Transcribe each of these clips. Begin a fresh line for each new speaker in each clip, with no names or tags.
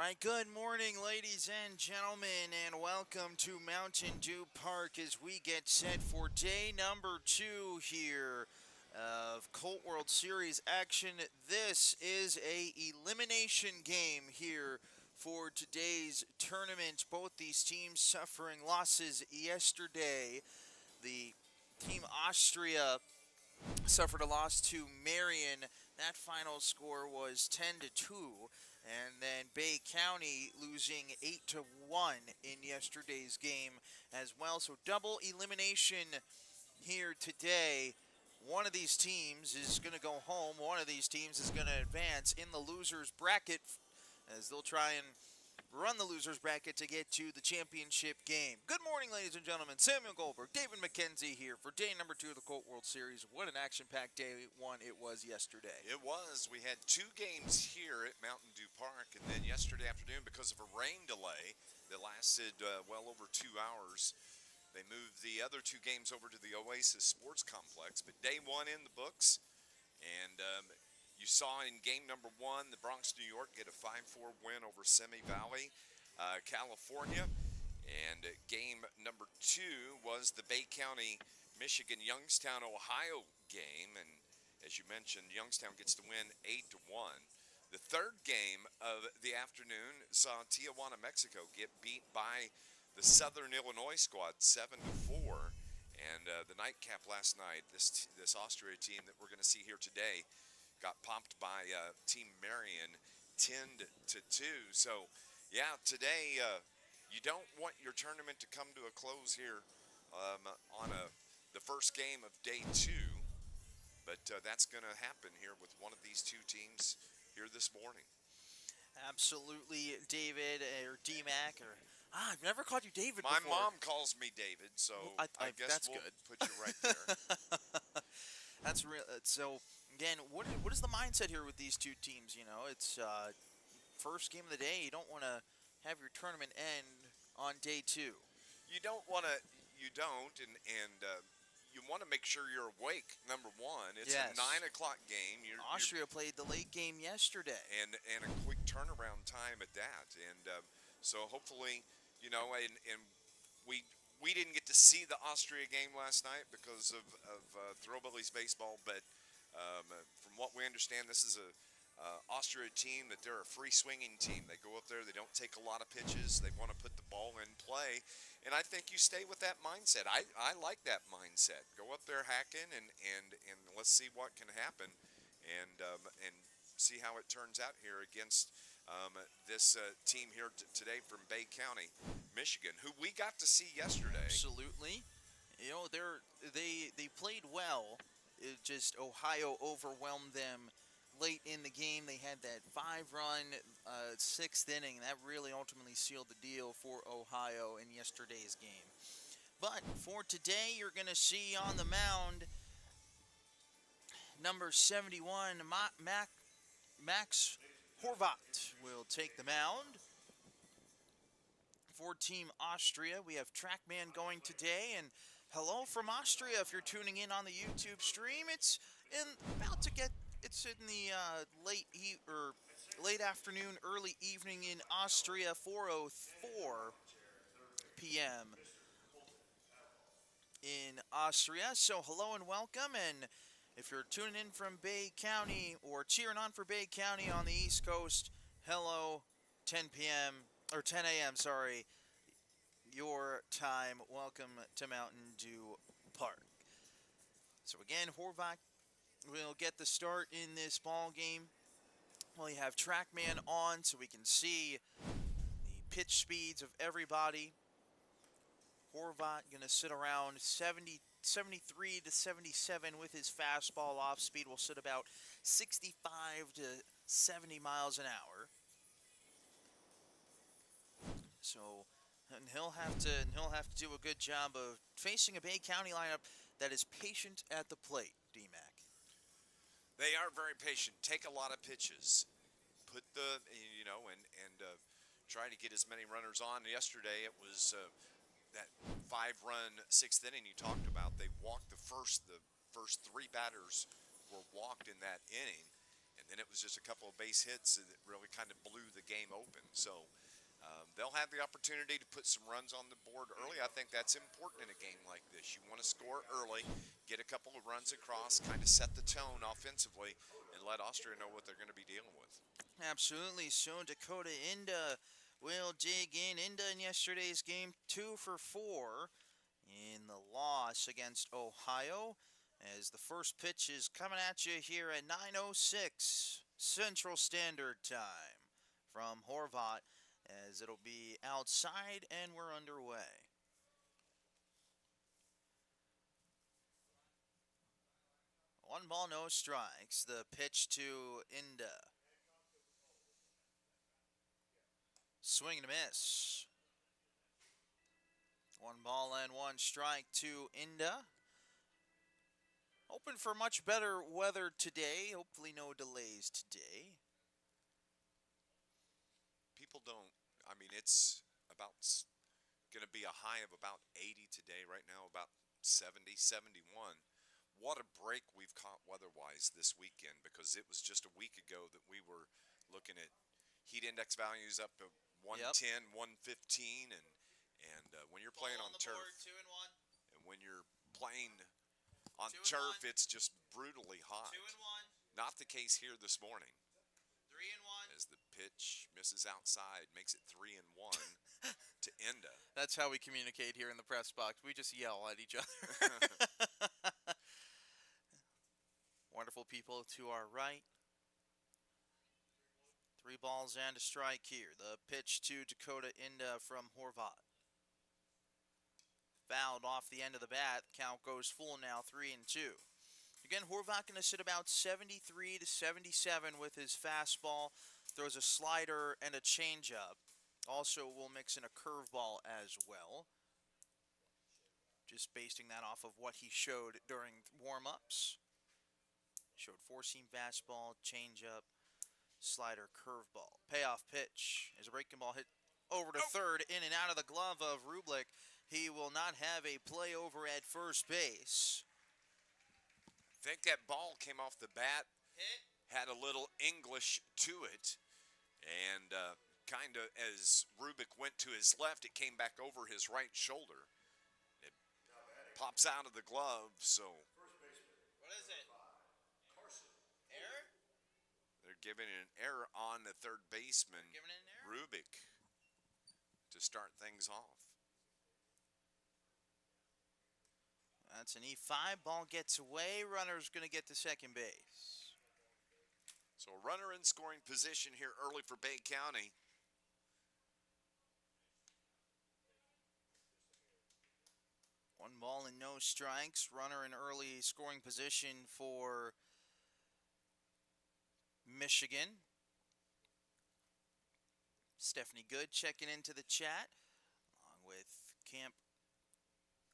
right, good morning, ladies and gentlemen, and welcome to Mountain Dew Park as we get set for day number 2 here of Colt World Series action. This is a elimination game here for today's tournament. Both these teams suffering losses yesterday. The team Austria suffered a loss to Marion. That final score was 10-2, and then Bay County losing 8-1 in yesterday's game as well. So double elimination here today. One of these teams is going to go home. One of these teams is going to advance in the losers bracket as they'll try and run the losers bracket to get to the championship game. Good morning, ladies and gentlemen. Samuel Goldberg, David McKenzie here for day number 2 of the Colt World Series. What an action-packed day one it was yesterday.
It was. We had 2 games here at Mountain Dew Park, and then yesterday afternoon, because of a rain delay that lasted well over 2 hours, they moved the other 2 games over to the Oasis Sports Complex. But day 1 in the books, and you saw in game number 1, the Bronx, New York get a 5-4 win over Simi Valley, California. And game number 2 was the Bay County, Michigan, Youngstown, Ohio game. And as you mentioned, Youngstown gets to win 8-1. The third game of the afternoon saw Tijuana, Mexico get beat by the Southern Illinois squad 7-4. And the nightcap last night, this Austria team that we're going to see here today got popped by Team Marion 10-2. So, yeah, today you don't want your tournament to come to a close here on the first game of day 2. But that's going to happen here with one of these 2 teams here this morning.
Absolutely, David, or D-Mac, or... I've never called you David
My
before.
mom calls me David, so I guess
that's
we'll
good.
put you right there.
That's real. So, again, what is the mindset here with these 2 teams? You know, it's first game of the day. You don't want to have your tournament end on day 2.
You don't, and you want to make sure you're awake, number 1. It's
Yes.
a 9 o'clock game.
Austria played the late game yesterday.
And a quick turnaround time at that. And so hopefully, and we didn't get to see the Austria game last night because of Throwbillies baseball, but from what we understand, this is a Austria team that they're a free swinging team. They go up there, they don't take a lot of pitches, they want to put the ball in play, and I think you stay with that mindset. I like that mindset. Go up there hacking and let's see what can happen, and see how it turns out here against this team here today from Bay County, Michigan, who we got to see yesterday.
Absolutely. You know, they played well. It just Ohio overwhelmed them late in the game. They had that 5-run 6th inning. That really ultimately sealed the deal for Ohio in yesterday's game. But for today, you're going to see on the mound number 71, Max Horvat will take the mound. For Team Austria, we have Trackman going today, and hello from Austria if you're tuning in on the YouTube stream. It's in the late afternoon, early evening in Austria, 4:04 p.m. in Austria. So hello and welcome, and if you're tuning in from Bay County or cheering on for Bay County on the East Coast, hello, 10 p.m. or 10 a.m. Sorry, your time. Welcome to Mountain Dew Park. So again, Horvath will get the start in this ball game. We have Trackman on so we can see the pitch speeds of everybody. Horvath going to sit around 73 to 77 with his fastball. Off speed will sit about 65 to 70 miles an hour. So, and he'll have to do a good job of facing a Bay County lineup that is patient at the plate. D-Mac.
They are very patient. Take a lot of pitches. Put the try to get as many runners on. Yesterday it was that 5-run 6th inning you talked about. They walked the first 3 batters were walked in that inning, and then it was just a couple of base hits that really kind of blew the game open. So they'll have the opportunity to put some runs on the board early. I think that's important in a game like this. You want to score early, get a couple of runs across, kind of set the tone offensively, and let Austria know what they're going to be dealing with.
Absolutely. So Dakota Inda will dig in. Inda in yesterday's game, 2 for 4 in the loss against Ohio. As the first pitch is coming at you here at 9:06 Central Standard Time from Horvat, as it'll be outside and we're underway. One ball, no strikes. The pitch to Inda. Swing and a miss. One ball and one strike to Inda. Hoping for much better weather today. Hopefully no delays today.
People don't, I mean, it's about going to be a high of about 80 today. Right now, about 70, 71. What a break we've caught weather-wise this weekend, because it was just a week ago that we were looking at heat index values up to 110, 115, and when you're playing on turf,
board, 2 and 1.
and when you're playing on
2 and
turf,
1.
it's just brutally hot.
2 and 1.
Not the case here this morning.
3 and 1.
As the pitch misses outside, makes it 3 and 1 to Inda.
That's how we communicate here in the press box. We just yell at each other. Wonderful people to our right. 3 balls and a strike here. The pitch to Dakota Inda from Horvat. Fouled off the end of the bat. Count goes full now, 3 and 2. Again, Horvat going to sit about 73 to 77 with his fastball. Throws a slider and a changeup. Also, will mix in a curveball as well. Just basing that off of what he showed during warm-ups. Showed four-seam fastball, changeup, slider, curveball. Payoff pitch is a breaking ball hit over to third, in and out of the glove of Rublik. He will not have a play over at first base.
I think that ball came off the bat,
Hit.
had a little English to it, and kind of as Rubik went to his left, it came back over his right shoulder. It pops out of the glove, so
What is it? Error?
they're giving an error on the third baseman,
Giving it an error?
Rubik, to start things off.
That's an E5. Ball gets away. Runner's going to get to second base.
So a runner in scoring position here early for Bay County.
One ball and no strikes. Runner in early scoring position for Michigan. Stephanie Good checking into the chat, along with Camp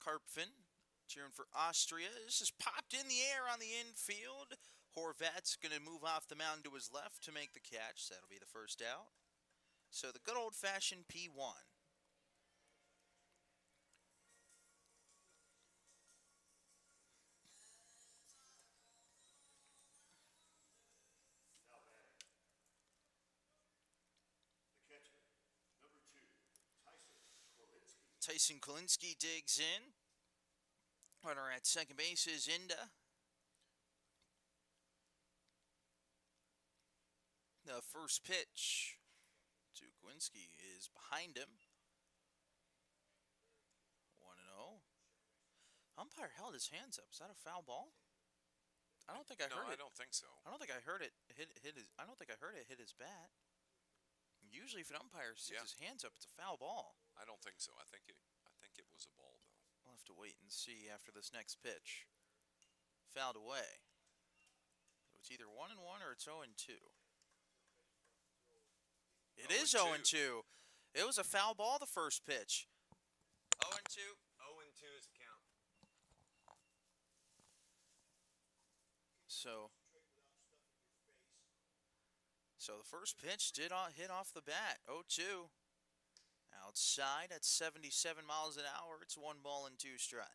Karpfen, cheering for Austria. This is popped in the air on the infield. Horvat's going to move off the mound to his left to make the catch. That'll be the first out. So the good old-fashioned P1. Tyson Kolinsky digs in. Runner at second base is Inda. The first pitch to Kolinsky is behind him. 1-0. Umpire held his hands up. Is that a foul ball? I don't think I heard it.
No, I don't think so.
I don't think I heard it hit his. I don't think I heard it hit his bat. Usually, if an umpire sticks his hands up, it's a foul ball.
I don't think so. I think it was a ball, though.
We'll have to wait and see after this next pitch. Fouled away. So it's either 1-1 or it's 0-2. It is 0-2. It was a foul ball the first pitch. 0-2.
0-2 is the count.
So the first pitch did hit off the bat. 0-2. Outside at 77 miles an hour. It's 1 ball and 2 strikes.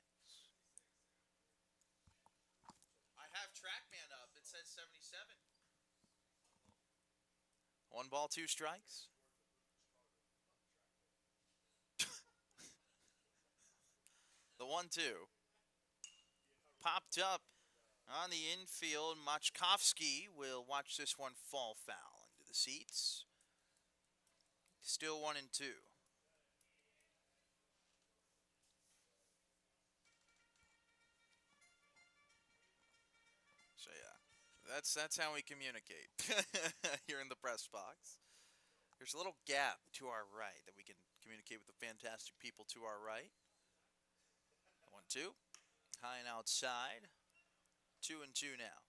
I have TrackMan up. It says 77. One ball, two strikes. The 1-2. Popped up on the infield. Machkovsky will watch this one fall foul into the seats. Still 1-2. So yeah, that's how we communicate here in the press box. There's a little gap to our right that we can communicate with the fantastic people to our right. 1-2. High and outside. 2-2 now.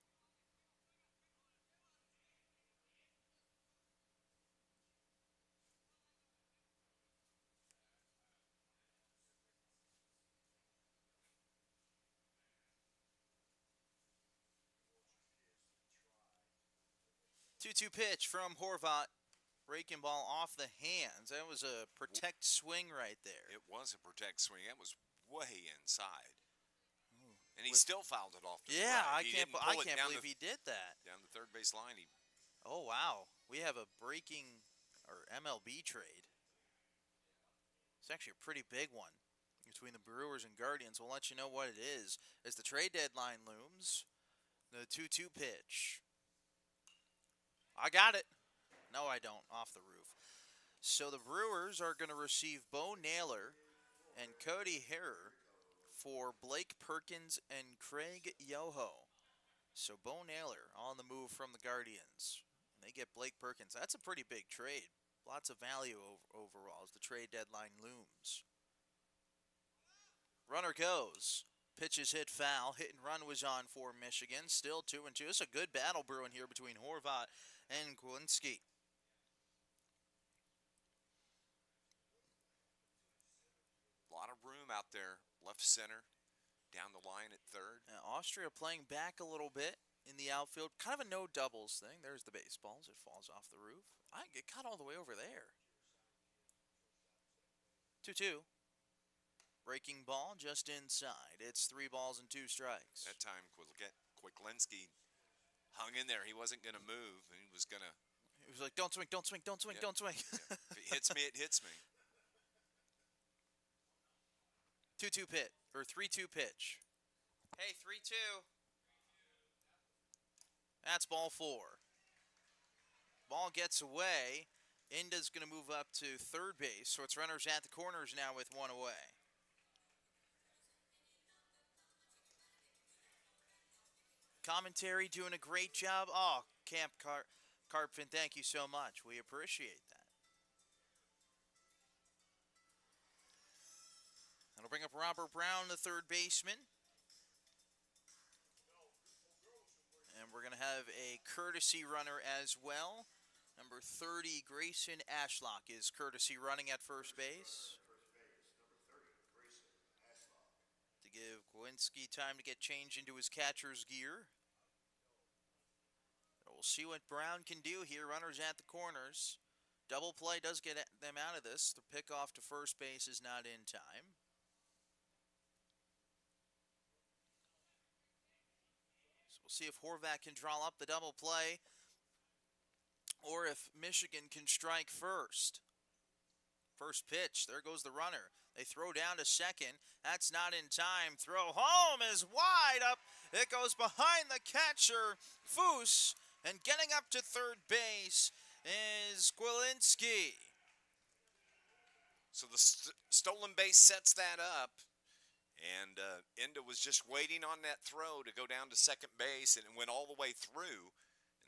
Two-two pitch from Horvat. Breaking ball off the hands. That was a protect swing right there.
It was a protect swing. That was way inside.
Ooh.
And he still fouled it off to the
Yeah,
right.
I can't believe he did that.
Down the third base line.
Oh, wow. We have a breaking or MLB trade. It's actually a pretty big one between the Brewers and Guardians. We'll let you know what it is as the trade deadline looms. The 2-2 pitch. I got it. No, I don't. Off the roof. So the Brewers are going to receive Bo Naylor and Cody Harrer for Blake Perkins and Craig Yoho. So Bo Naylor on the move from the Guardians. They get Blake Perkins. That's a pretty big trade. Lots of value overall as the trade deadline looms. Runner goes. Pitches hit foul. Hit and run was on for Michigan. Still 2-2. It's a good battle brewing here between Horvat and Gwinski.
A lot of room out there. Left center. Down the line at third.
Austria playing back a little bit in the outfield. Kind of a no doubles thing. There's the baseballs. It falls off the roof. I get caught all the way over there. 2-2. Breaking ball just inside. It's 3 balls and 2 strikes.
That time, Kwiklinski hung in there. He wasn't going to move. He was going to.
He was like, don't swing, don't swing, don't swing, don't swing.
Yeah. If it hits me, it hits me.
2-2 pitch, or 3-2 pitch. Hey, 3-2. That's ball 4. Ball gets away. Inda's going to move up to third base, so it's runners at the corners now with 1 away. Commentary doing a great job. Oh, Camp Carpfin, thank you so much. We appreciate that. That'll bring up Robert Brown, the third baseman. And we're going to have a courtesy runner as well. Number 30, Grayson Ashlock is courtesy running at first base. To give Gwinski time to get changed into his catcher's gear. We'll see what Brown can do here. Runners at the corners. Double play does get them out of this. The pickoff to first base is not in time. So we'll see if Horvat can draw up the double play or if Michigan can strike first. First pitch. There goes the runner. They throw down to second. That's not in time. Throw home is wide up. It goes behind the catcher, Foose. And getting up to third base is Gwinski.
So the stolen base sets that up. And Inda was just waiting on that throw to go down to second base, and it went all the way through.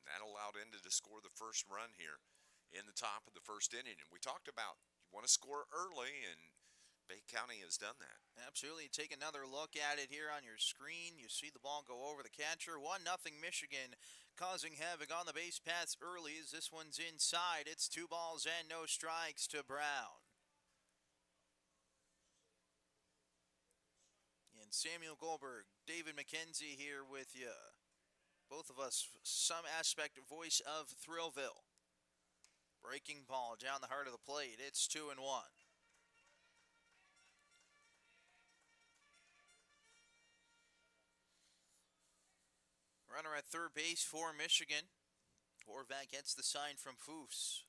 And that allowed Inda to score the first run here in the top of the first inning. And we talked about you want to score early, and Bay County has done that.
Absolutely. Take another look at it here on your screen. You see the ball go over the catcher. 1-0 Michigan, causing havoc on the base paths early as this one's inside. It's 2 balls and no strikes to Brown. And Samuel Goldberg, David McKenzie here with you. Both of us, some aspect voice of Thrillville. Breaking ball down the heart of the plate. It's 2-1. Runner at third base for Michigan. Horvat gets the sign from Foose.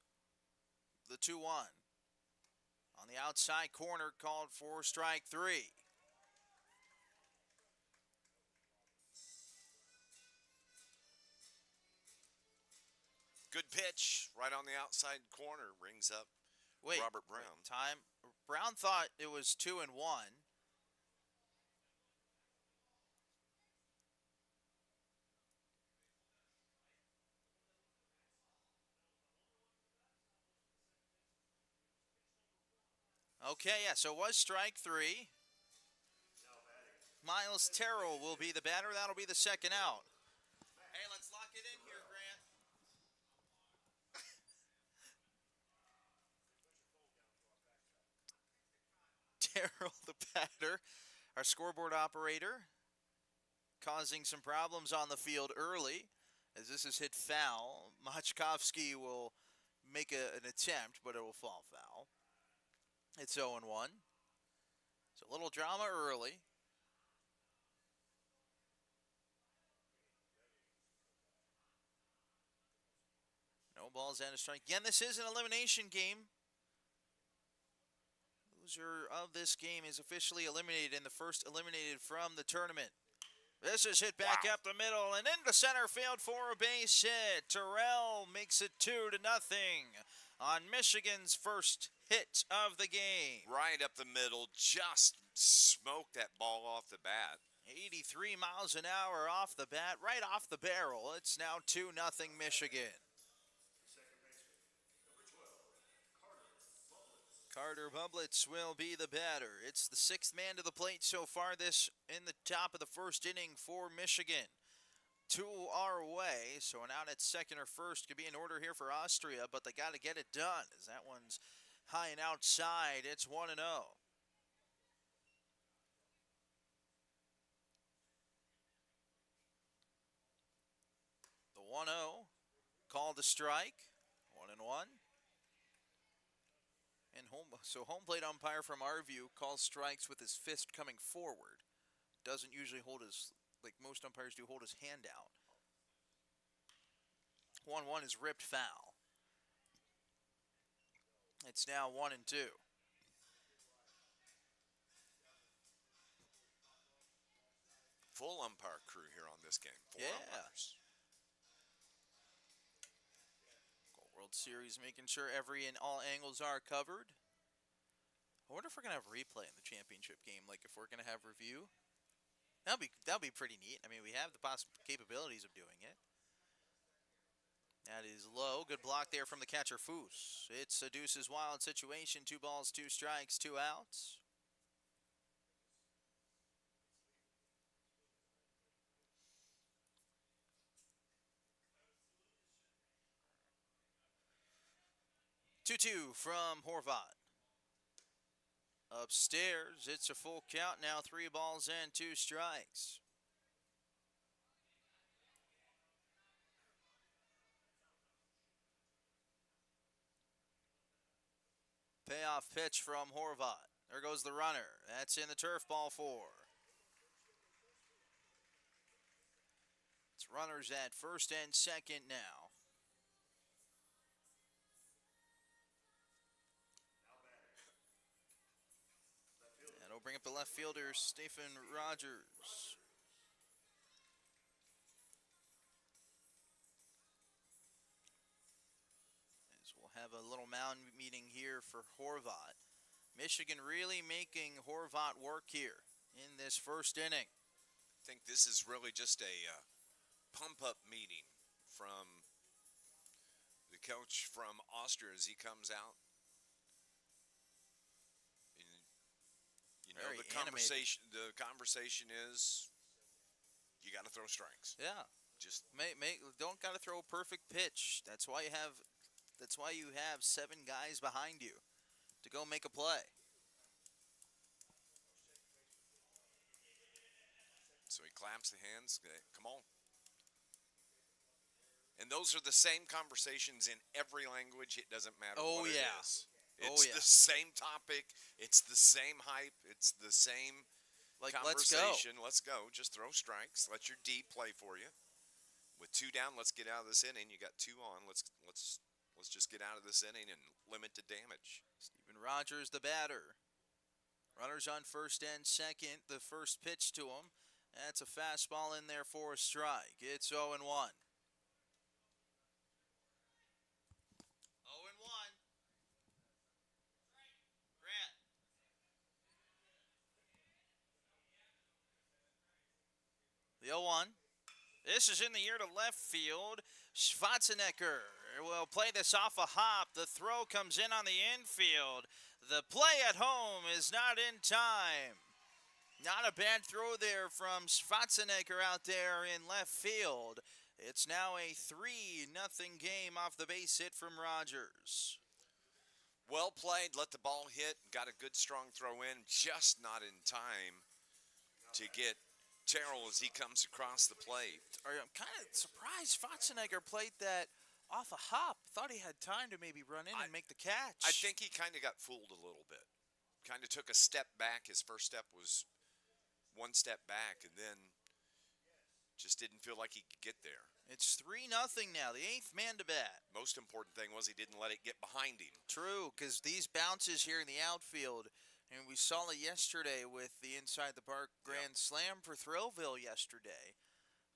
The 2-1. On the outside corner, called for strike 3.
Good pitch right on the outside corner. Rings up
Wait,
Robert Brown.
Time. Brown thought it was 2-1. Okay, yeah, so it was strike 3. Miles Terrell will be the batter. That'll be the second out. Hey, let's lock it in here, Grant. Terrell, the batter, our scoreboard operator, causing some problems on the field early as this is hit foul. Machkovsky will make an attempt, but it will fall foul. It's 0-1. So a little drama early. No balls and a strike. Again, this is an elimination game. Loser of this game is officially eliminated and the first eliminated from the tournament. This is hit back up the middle and into center field for a base hit. Terrell makes it 2-0 on Michigan's first hit of the game.
Right up the middle, just smoked that ball off the bat.
83 miles an hour off the bat, right off the barrel. It's now 2-0 Michigan. Carter Bublitz will be the batter. It's the sixth man to the plate so far this in the top of the first inning for Michigan. 2 our way, so an out at second or first could be in order here for Austria, but they got to get it done as that one's high and outside. It's 1-0. The 1-0 called a strike. 1-1. And home plate umpire from our view calls strikes with his fist coming forward. Doesn't usually hold his, like most umpires do, hold his hand out. 1-1 is ripped foul. It's now 1-2.
Full umpire crew here on this game. Four umpires.
World Series making sure every and all angles are covered. I wonder if we're gonna have replay in the championship game, like if we're gonna have review. That'll be pretty neat. I mean, we have the possible capabilities of doing it. That is low. Good block there from the catcher Foose. It's a deuces wild situation. 2 balls, 2 strikes, 2 outs. Two from Horvat. Upstairs, it's a full count now. 3 balls and 2 strikes. Payoff pitch from Horvat. There goes the runner. That's in the turf, ball 4. It's runners at first and second now. That'll bring up the left fielder, Stephen Rogers. As we'll have a little mound meeting here for Horvat. Michigan really making Horvat work here in this first inning.
I think this is really just a pump-up meeting from the coach from Austria as he comes out. You know,
Very
the conversation is you got to throw strikes.
Yeah.
Just
don't got to throw a perfect pitch. That's why you have 7 guys behind you to go make a play.
So he claps the hands. Come on. And those are the same conversations in every language. It doesn't matter what it is. It's the same topic. It's the same hype. It's the same conversation. Let's go. Just throw strikes. Let your D play for you. with 2 down, let's get out of this inning. You got 2 on. Let's just get out of this inning and limit the damage.
Steven Rogers, the batter. Runners on first and second. The first pitch to him. That's a fastball in there for a strike. It's 0-1. 0-1. Grant. The 0-1. This is in the air to left field. Schwarzenegger will play this off a hop. The throw comes in on the infield. The play at home is not in time. Not a bad throw there from Schwarzenegger out there in left field. It's now a 3-0 game off the base hit from Rogers.
Well played, let the ball hit, got a good strong throw in, just not in time to get Terrell as he comes across the plate.
I'm kind of surprised Schwarzenegger played that off a hop. Thought he had time to maybe run in and make the catch.
I think he kind of got fooled a little bit. Kind of took a step back. His first step was 1 step back, and then just didn't feel like he could get there.
It's 3-0 now, the 8th man to bat.
Most important thing was he didn't let it get behind him.
True, because these bounces here in the outfield, and we saw it yesterday with the Inside the Park Grand Slam for Thrillville yesterday.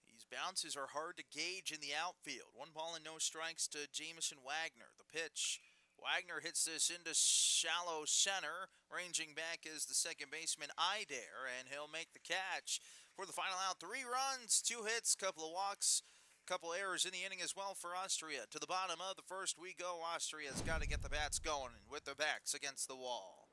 These bounces are hard to gauge in the outfield. 1 ball and no strikes to Jamison Wagner. The pitch. Wagner hits this into shallow center. Ranging back is the second baseman Idare, and he'll make the catch for the final out. 3 runs, 2 hits, couple of walks, couple errors in the inning as well for Austria. To the bottom of the first we go. Austria's got to get the bats going with their backs against the wall.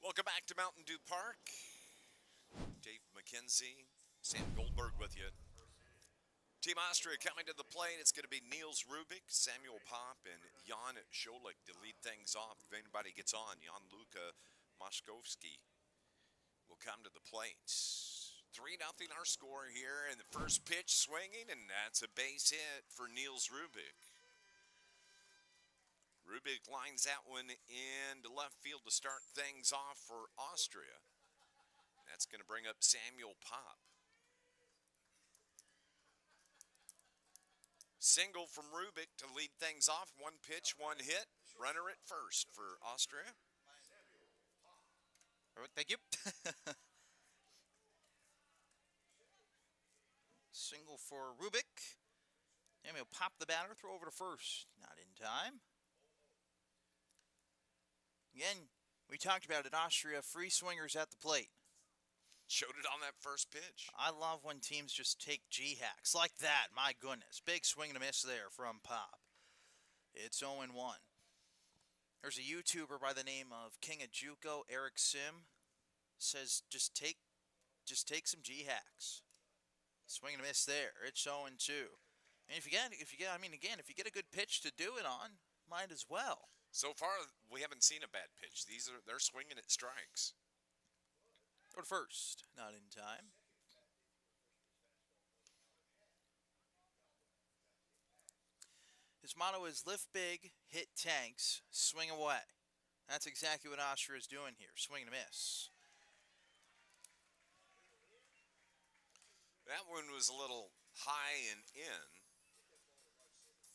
Welcome back to Mountain Dew Park. Dave McKenzie, Sam Goldberg with you. Team Austria coming to the plate. It's going to be Niels Rubik, Samuel Pop, and Jan Scholik to lead things off. If anybody gets on, Jan-Luka Moszkowski will come to the plate. 3-0 our score here, and the first pitch swinging, and that's a base hit for Niels Rubik. Rubik lines that one into left field to start things off for Austria. That's going to bring up Samuel Pop. Single from Rubik to lead things off. 1 pitch, 1 hit. Runner at first for Austria.
All right, thank you. Single for Rubik. And we'll pop the batter, throw over to first. Not in time. Again, we talked about it, Austria, free swingers at the plate.
Showed it on that first pitch.
I love when teams just take G-hacks like that. My goodness. Big swing and a miss there from Pop. It's 0-1. There's a YouTuber by the name of King of Juco, Eric Sim, says just take some G-hacks. Swing and a miss there. It's 0-2. And if you get a good pitch to do it on, might as well.
So far, we haven't seen a bad pitch. They're swinging at strikes.
Throw to first. Not in time. His motto is lift big, hit tanks, swing away. That's exactly what Austria is doing here. Swing and a miss.
That one was a little high and in.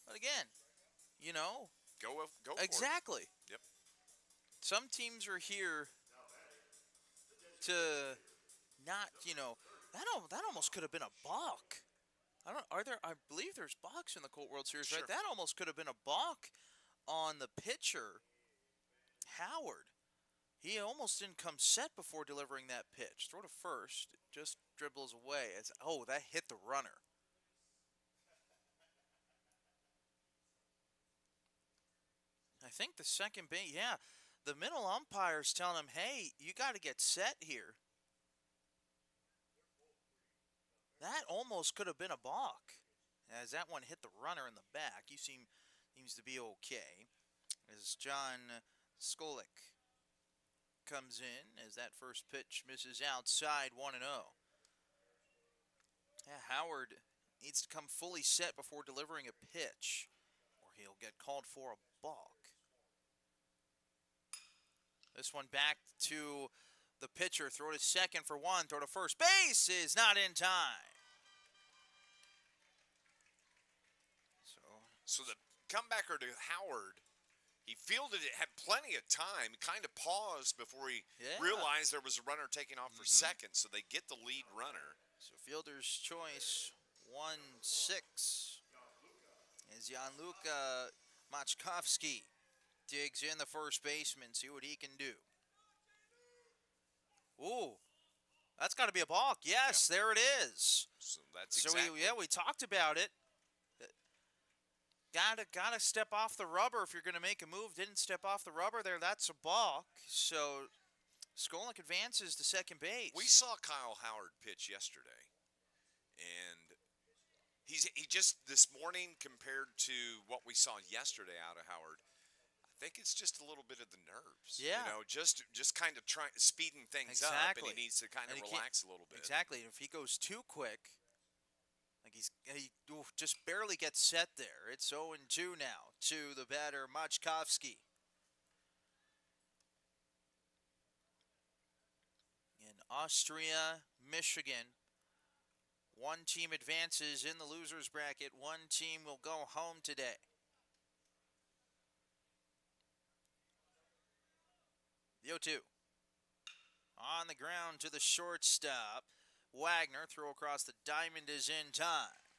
But again, you know,
Go for
exactly.
it. Yep.
Some teams are here to not, that almost could have been a balk. I believe there's balks in the Colt World Series,
Sure.
right? That almost could have been a balk on the pitcher, Howard. He almost didn't come set before delivering that pitch. Throw to first, it just dribbles away. That hit the runner. I think the second base, yeah, the middle umpire's telling him, hey, you got to get set here. That almost could have been a balk, as that one hit the runner in the back. Seems to be okay. As John Skolik comes in, as that first pitch misses outside 1-0. Yeah, Howard needs to come fully set before delivering a pitch, or he'll get called for a balk. This one back to the pitcher. Throw to second for one. Throw to first base is not in time.
So the comebacker to Howard, he fielded it, had plenty of time. He kind of paused before he realized there was a runner taking off for second, so they get the lead runner.
So fielder's choice 1-6 as Gianluca Machkovsky digs in the first baseman, see what he can do. Ooh, that's got to be a balk. Yes, yeah. There it is.
So that's exactly.
We talked about it. Gotta step off the rubber if you're going to make a move. Didn't step off the rubber there. That's a balk. So Skolik advances to second base.
We saw Kyle Howard pitch yesterday, and he just this morning compared to what we saw yesterday out of Howard. I think it's just a little bit of the nerves.
Yeah.
Just kind of speeding things up, and he needs to kind of relax a little bit.
Exactly. If he goes too quick, like he just barely gets set there. It's 0-2 now to the batter, Machkovsky. In Austria, Michigan, one team advances in the loser's bracket. One team will go home today. The 0-2. On the ground to the shortstop. Wagner, throw across the diamond is in time.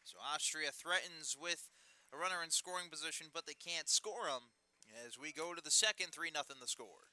So Austria threatens with a runner in scoring position, but they can't score him. As we go to the second, 3-0 the score.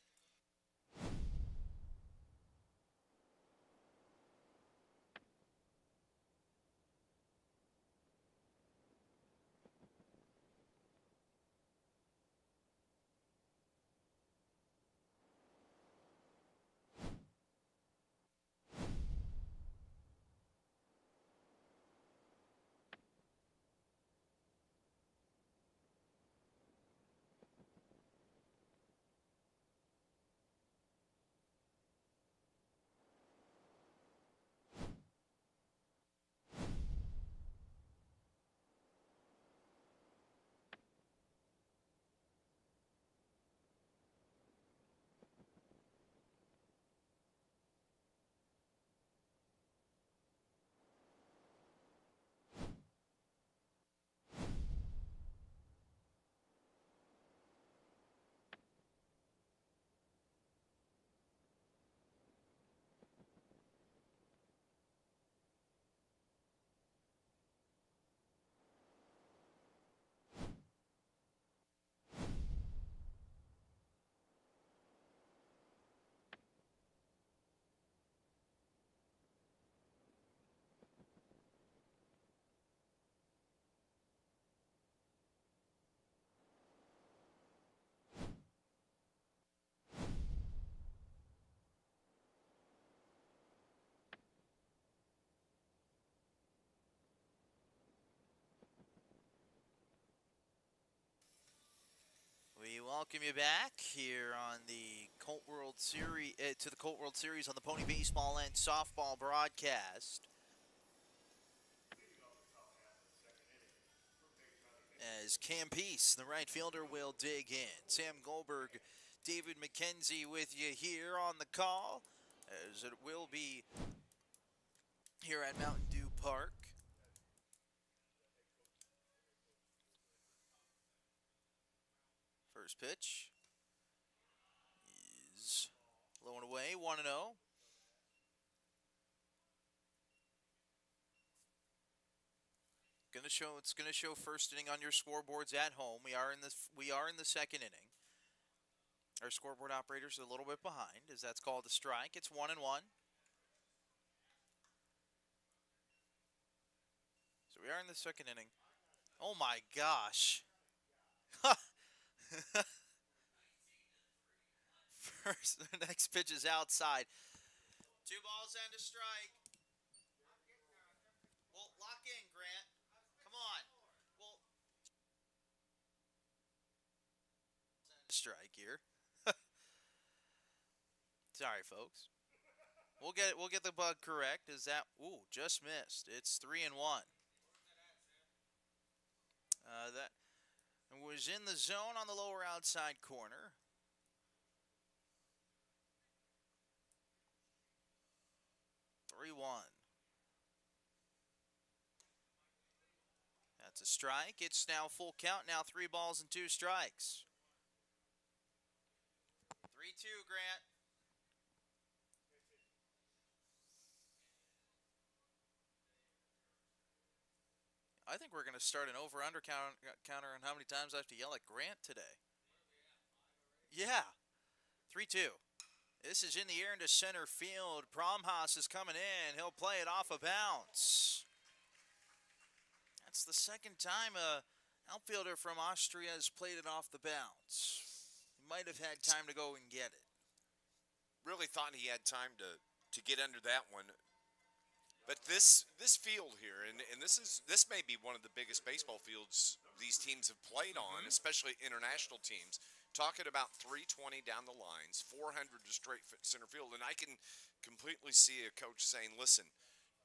welcome you back here on the Colt World Series to the Colt World Series on the Pony Baseball and Softball broadcast. As Cam Peace, the right fielder, will dig in. Sam Goldberg, David McKenzie with you here on the call, as it will be here at Mountain Dew Park. First pitch is low and away, 1-0. It's gonna show first inning on your scoreboards at home. We are in the second inning. Our scoreboard operator's a little bit behind, as that's called a strike. It's 1-1. So we are in the second inning. Oh my gosh. First, the next pitch is outside. 2 balls and a strike. Well, lock in, Grant. Come on. Well, strike here. Sorry, folks. We'll get the bug correct. Is that just missed. It's 3-1. That was in the zone on the lower outside corner. That's a strike. It's now full count. Now 3 balls and 2 strikes. 3-2, Grant. I think we're going to start an over-under counter on how many times I have to yell at Grant today. Yeah. 3-2. This is in the air into center field. Promhaus is coming in. He'll play it off a bounce. That's the second time a outfielder from Austria has played it off the bounce. He might have had time to go and get it.
Really thought he had time to get under that one. But this field here, and this may be one of the biggest baseball fields these teams have played on, especially international teams. Talking about 320 down the lines, 400 to straight center field, and I can completely see a coach saying, "Listen,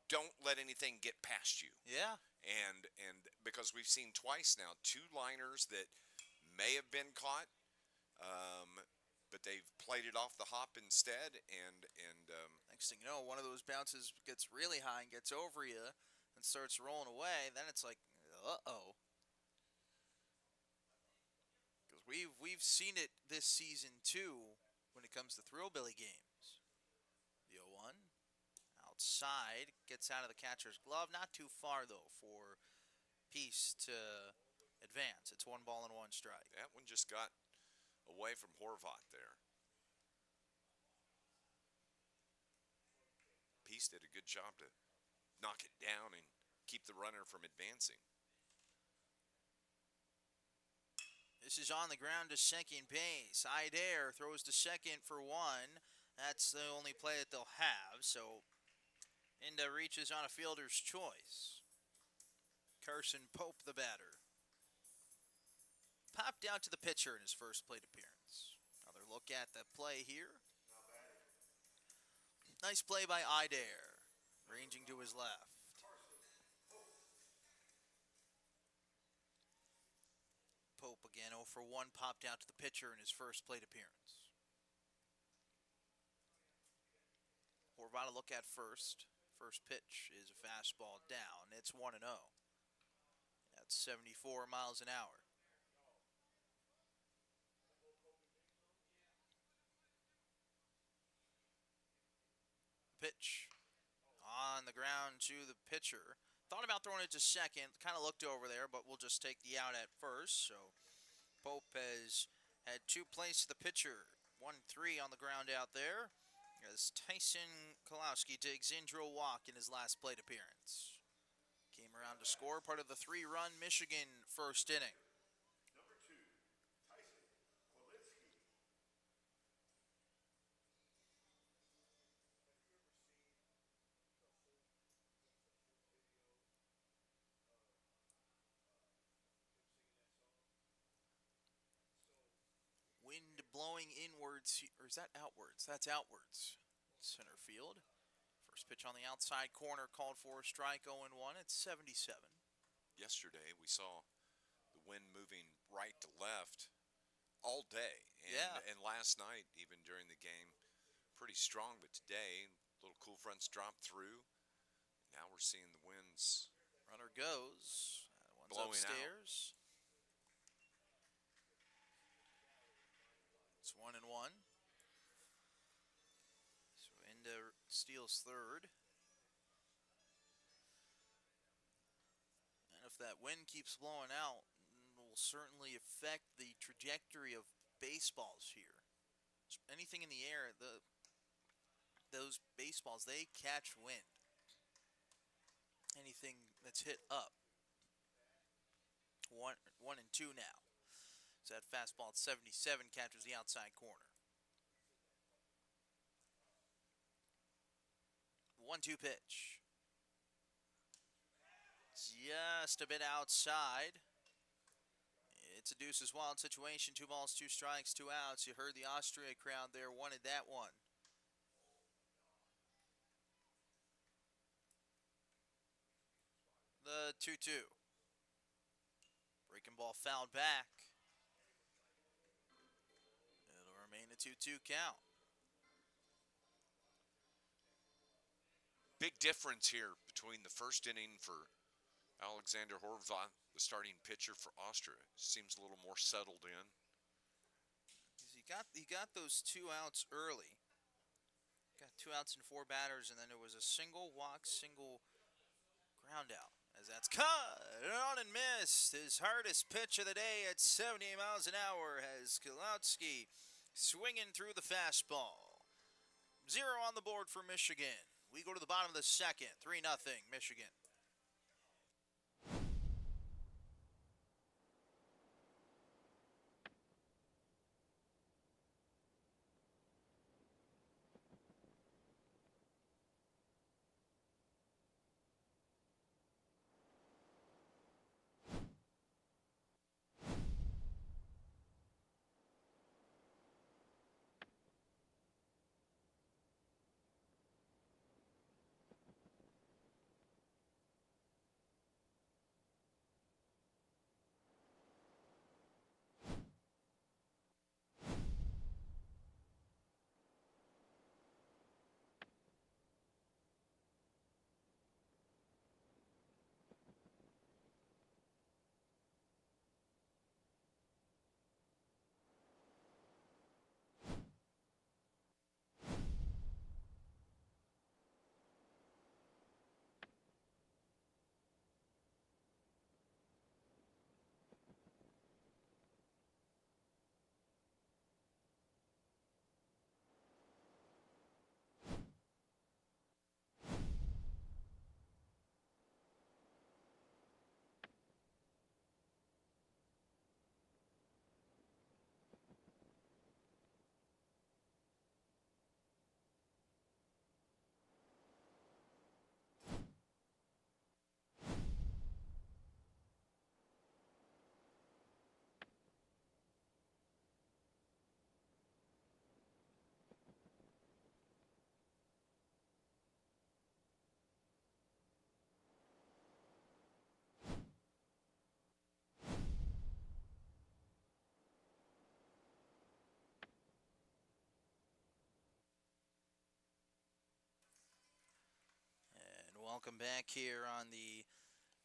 don't let anything get past you."
Yeah.
And because we've seen twice now 2 liners that may have been caught, but they've played it off the hop instead, and
next thing you know, one of those bounces gets really high and gets over you and starts rolling away. Then it's like, uh-oh. Because we've seen it this season too when it comes to Thrillbilly games. The 0-1 outside, gets out of the catcher's glove. Not too far though for Peace to advance. It's 1 ball and 1 strike.
that one just got away from Horvat there. Peace did a good job to knock it down and keep the runner from advancing.
This is on the ground to second base. Idair throws to second for 1. That's the only play that they'll have. So Inda reaches on a fielder's choice. Carson Pope, the batter. Popped out to the pitcher in his first plate appearance. Another look at the play here. Nice play by Idair, ranging to his left. Pope again 0 for 1, popped out to the pitcher in his first plate appearance. Horvat a look at first. First pitch is a fastball down. It's 1-0. That's 74 miles an hour. Pitch on the ground to the pitcher. Thought about throwing it to second. Kind of looked over there, but we'll just take the out at first. So Pope has had 2 plays to the pitcher. 1-3 on the ground out there, as Tyson Kolowski digs in, drew a walk in his last plate appearance. Came around to score part of the 3-run Michigan first inning. blowing inwards, or is that outwards? That's outwards. Center field. First pitch on the outside corner called for a strike, 0-1. It's 77.
Yesterday we saw the wind moving right to left all day, and last night even during the game, pretty strong. But today, little cool fronts dropped through. Now we're seeing the winds.
Runner goes. One's
Blowing
upstairs. It's 1-1. So Enda steals third. And if that wind keeps blowing out, it will certainly affect the trajectory of baseballs here. Anything in the air, those baseballs, they catch wind. Anything that's hit up. 1-2 now. So that fastball at 77 catches the outside corner. 1-2 pitch. Just a bit outside. It's a deuces wild situation. 2 balls, 2 strikes, 2 outs. You heard the Austria crowd there wanted that one. The 2-2. Breaking ball fouled back. It'll remain a 2-2 count.
Big difference here between the first inning for Alexander Horvath, the starting pitcher for Austria. Seems a little more settled in.
He got those 2 outs early. Got 2 outs and 4 batters, and then there was a single walk, single ground out. As that's cut on and missed. His hardest pitch of the day at 70 miles an hour has Kolowski swinging through the fastball. 0 on the board for Michigan. We go to the bottom of the second. 3-0 Michigan. Welcome back here on the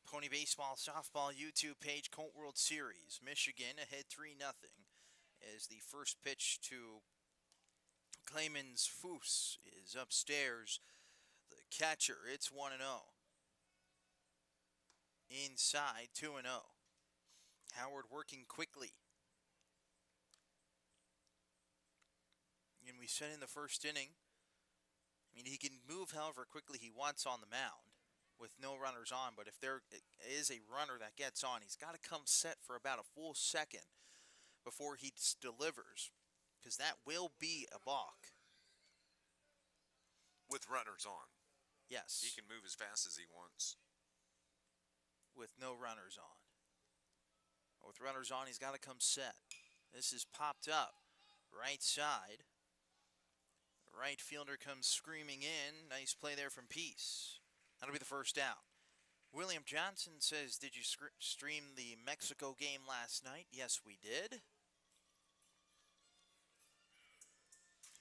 Pony Baseball Softball YouTube page, Colt World Series. Michigan ahead 3-0 as the first pitch to Clayman's Foose is upstairs. The catcher, it's 1-0. Inside, 2-0. Howard working quickly. And we said in the first inning, I mean, he can move however quickly he wants on the mound with no runners on, but if there is a runner that gets on, he's got to come set for about a full second before he delivers, because that will be a balk.
With runners on.
Yes.
He can move as fast as he wants.
With no runners on. With runners on, he's got to come set. This is popped up. right side. The right fielder comes screaming in. Nice play there from Peace. That'll be the first out. William Johnson says, did you stream the Mexico game last night? Yes, we did.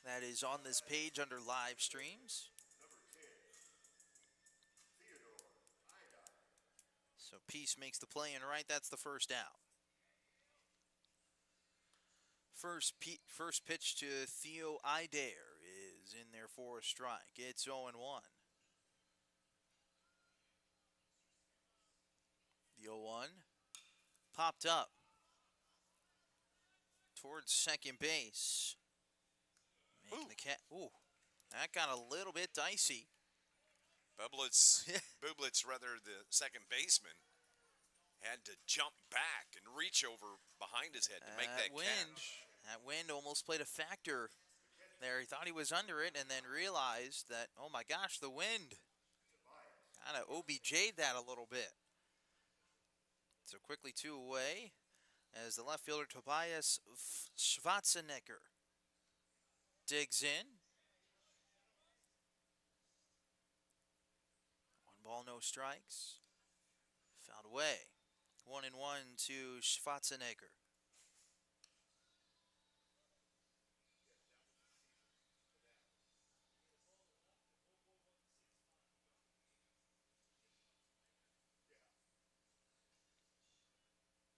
That is on this page under live streams. So Peace makes the play and right. That's the first out. First pitch to Theo Idare is in there for a strike. It's 0-1. The 0-1 popped up towards second base. Making the cat. Ooh, that got a little bit dicey.
Bublitz, rather, the second baseman, had to jump back and reach over behind his head to make that catch.
That wind almost played a factor there. He thought he was under it and then realized that, oh my gosh, the wind kind of OBJ'd that a little bit. So quickly 2 away as the left fielder Tobias Schwarzenegger digs in. 1 ball, no strikes. Fouled away. 1-1 to Schwarzenegger.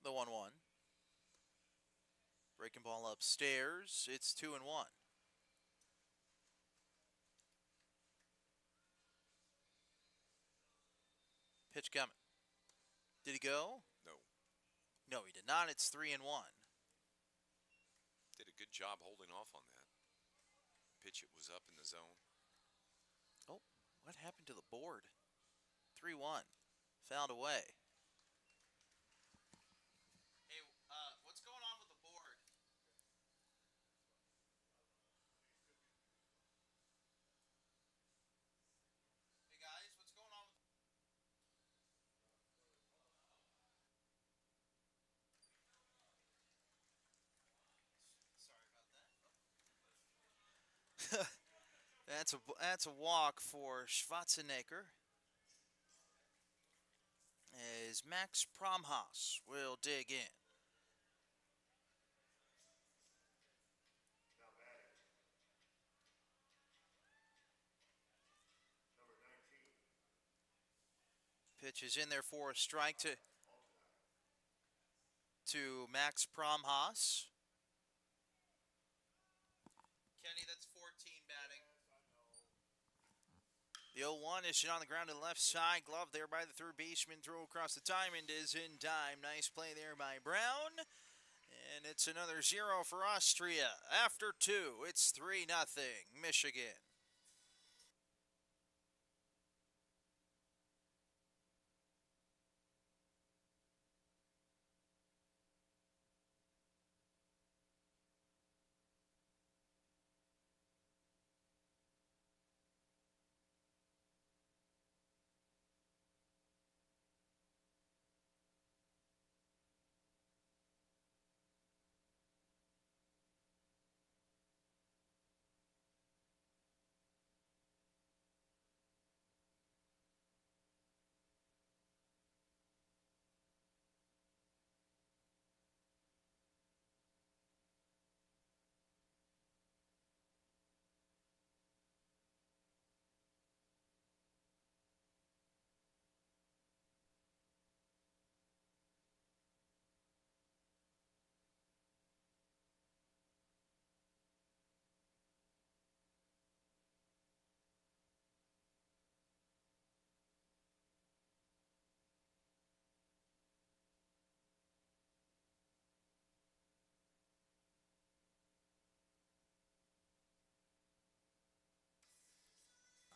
The 1-1. Breaking ball upstairs. It's 2-1. Pitch coming. Did he go?
No.
No, he did not. It's 3-1.
Did a good job holding off on that. Pitch, it was up in the zone.
Oh, what happened to the board? 3-1. Fouled away. Hey, what's going on with the board? Hey guys, what's going on with Sorry about that. That's a walk for Schwarzenegger. As Max Promhaus will dig in. Pitch is in there for a strike to Max Promhaus. Kenny, that's 14 batting. The 0-1 is hit on the ground to the left side. Glove there by the third baseman. Throw across the diamond is in time. Nice play there by Brown. And it's another 0 for Austria. After 2, it's 3-0 Michigan.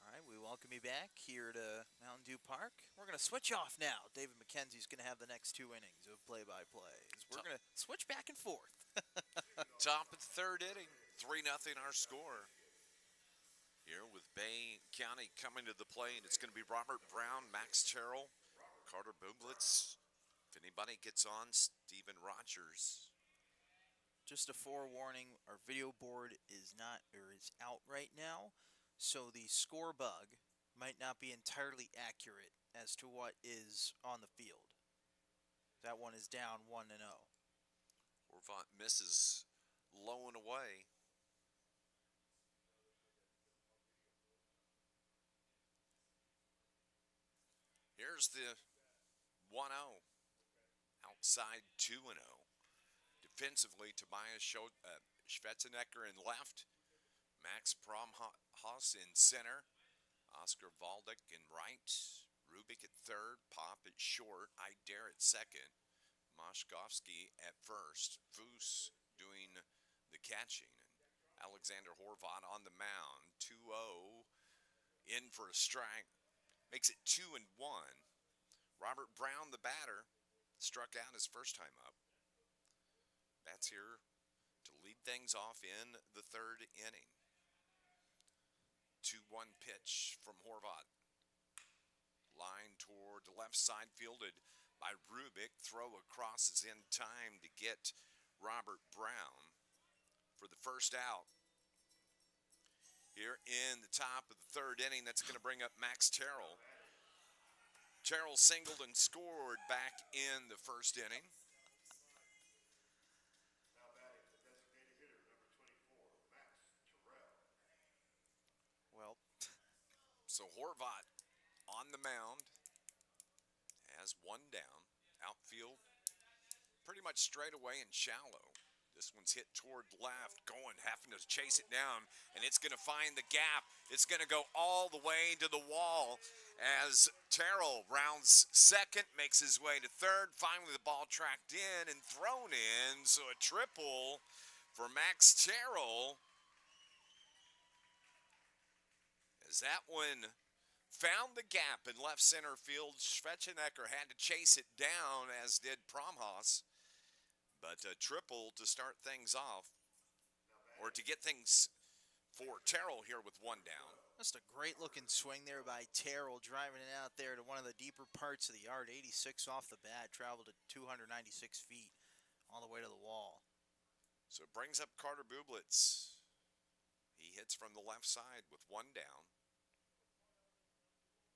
All right, we welcome you back here to Mountain Dew Park. We're going to switch off now. David McKenzie's going to have the next 2 innings of play-by-play. We're going to switch back and forth.
Top of the third inning, 3-0 our score. Here with Bay County coming to the plate, it's going to be Robert Brown, Max Terrell, Carter Bublitz. If anybody gets on, Steven Rogers.
just a forewarning, our video board is not or is out right now, so the score bug might not be entirely accurate as to what is on the field. That one is down 1-0.
Horvat misses low and away. Here's the 1-0. Outside 2-0. Defensively, Tobias Schwetzenecker in left. Max Promhaus in center. Oscar Valdick in right. Rubik at third. Pop at short. Ider at second. Moshkovsky at first. Foose doing the catching. And Alexander Horvat on the mound. 2-0. In for a strike. Makes it 2-1. Robert Brown, the batter, struck out his first time up. Bats here to lead things off in the third inning. 2-1 pitch from Horvat. Line toward the left side, fielded by Rubik. Throw across is in time to get Robert Brown for the first out. Here in the top of the third inning, that's going to bring up Max Terrell. Terrell singled and scored back in the first inning.
Now batting the designated hitter, number 24, Max Terrell.
Well,
So Horvat on the mound has one down. Outfield pretty much straight away and shallow. This one's hit toward left, having to chase it down, and it's going to find the gap. It's going to go all the way to the wall as Terrell rounds second, makes his way to third. Finally, the ball tracked in and thrown in, so a triple for Max Terrell. As that one found the gap in left center field, Schwetzenecker had to chase it down, as did Promhaus. But a triple to start things off, or to get things for Terrell here with one down.
just a great looking swing there by Terrell, driving it out there to one of the deeper parts of the yard. 86 off the bat, traveled to 296 feet all the way to the wall.
So it brings up Carter Bublitz. He hits from the left side with one down.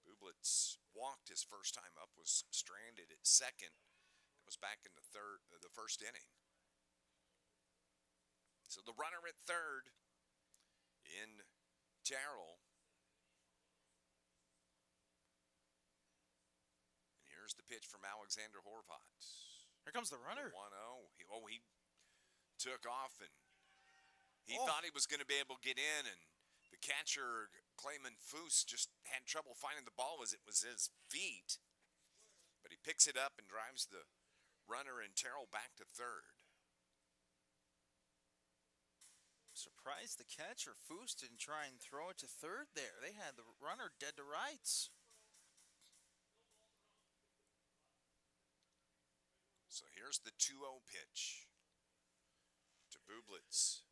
Bublitz walked his first time up, was stranded at second. It was back in the first inning. So the runner at third in Terrell. And here's the pitch from Alexander Horvat.
Here comes the runner.
1-0. He took off, and he thought he was going to be able to get in, and the catcher, Clayman Foose, just had trouble finding the ball as it was his feet. But he picks it up and drives the runner and Terrell back to third.
Surprised the catcher, Foose, didn't try and throw it to third there. They had the runner dead to rights.
So here's the 2-0 pitch to Bublitz.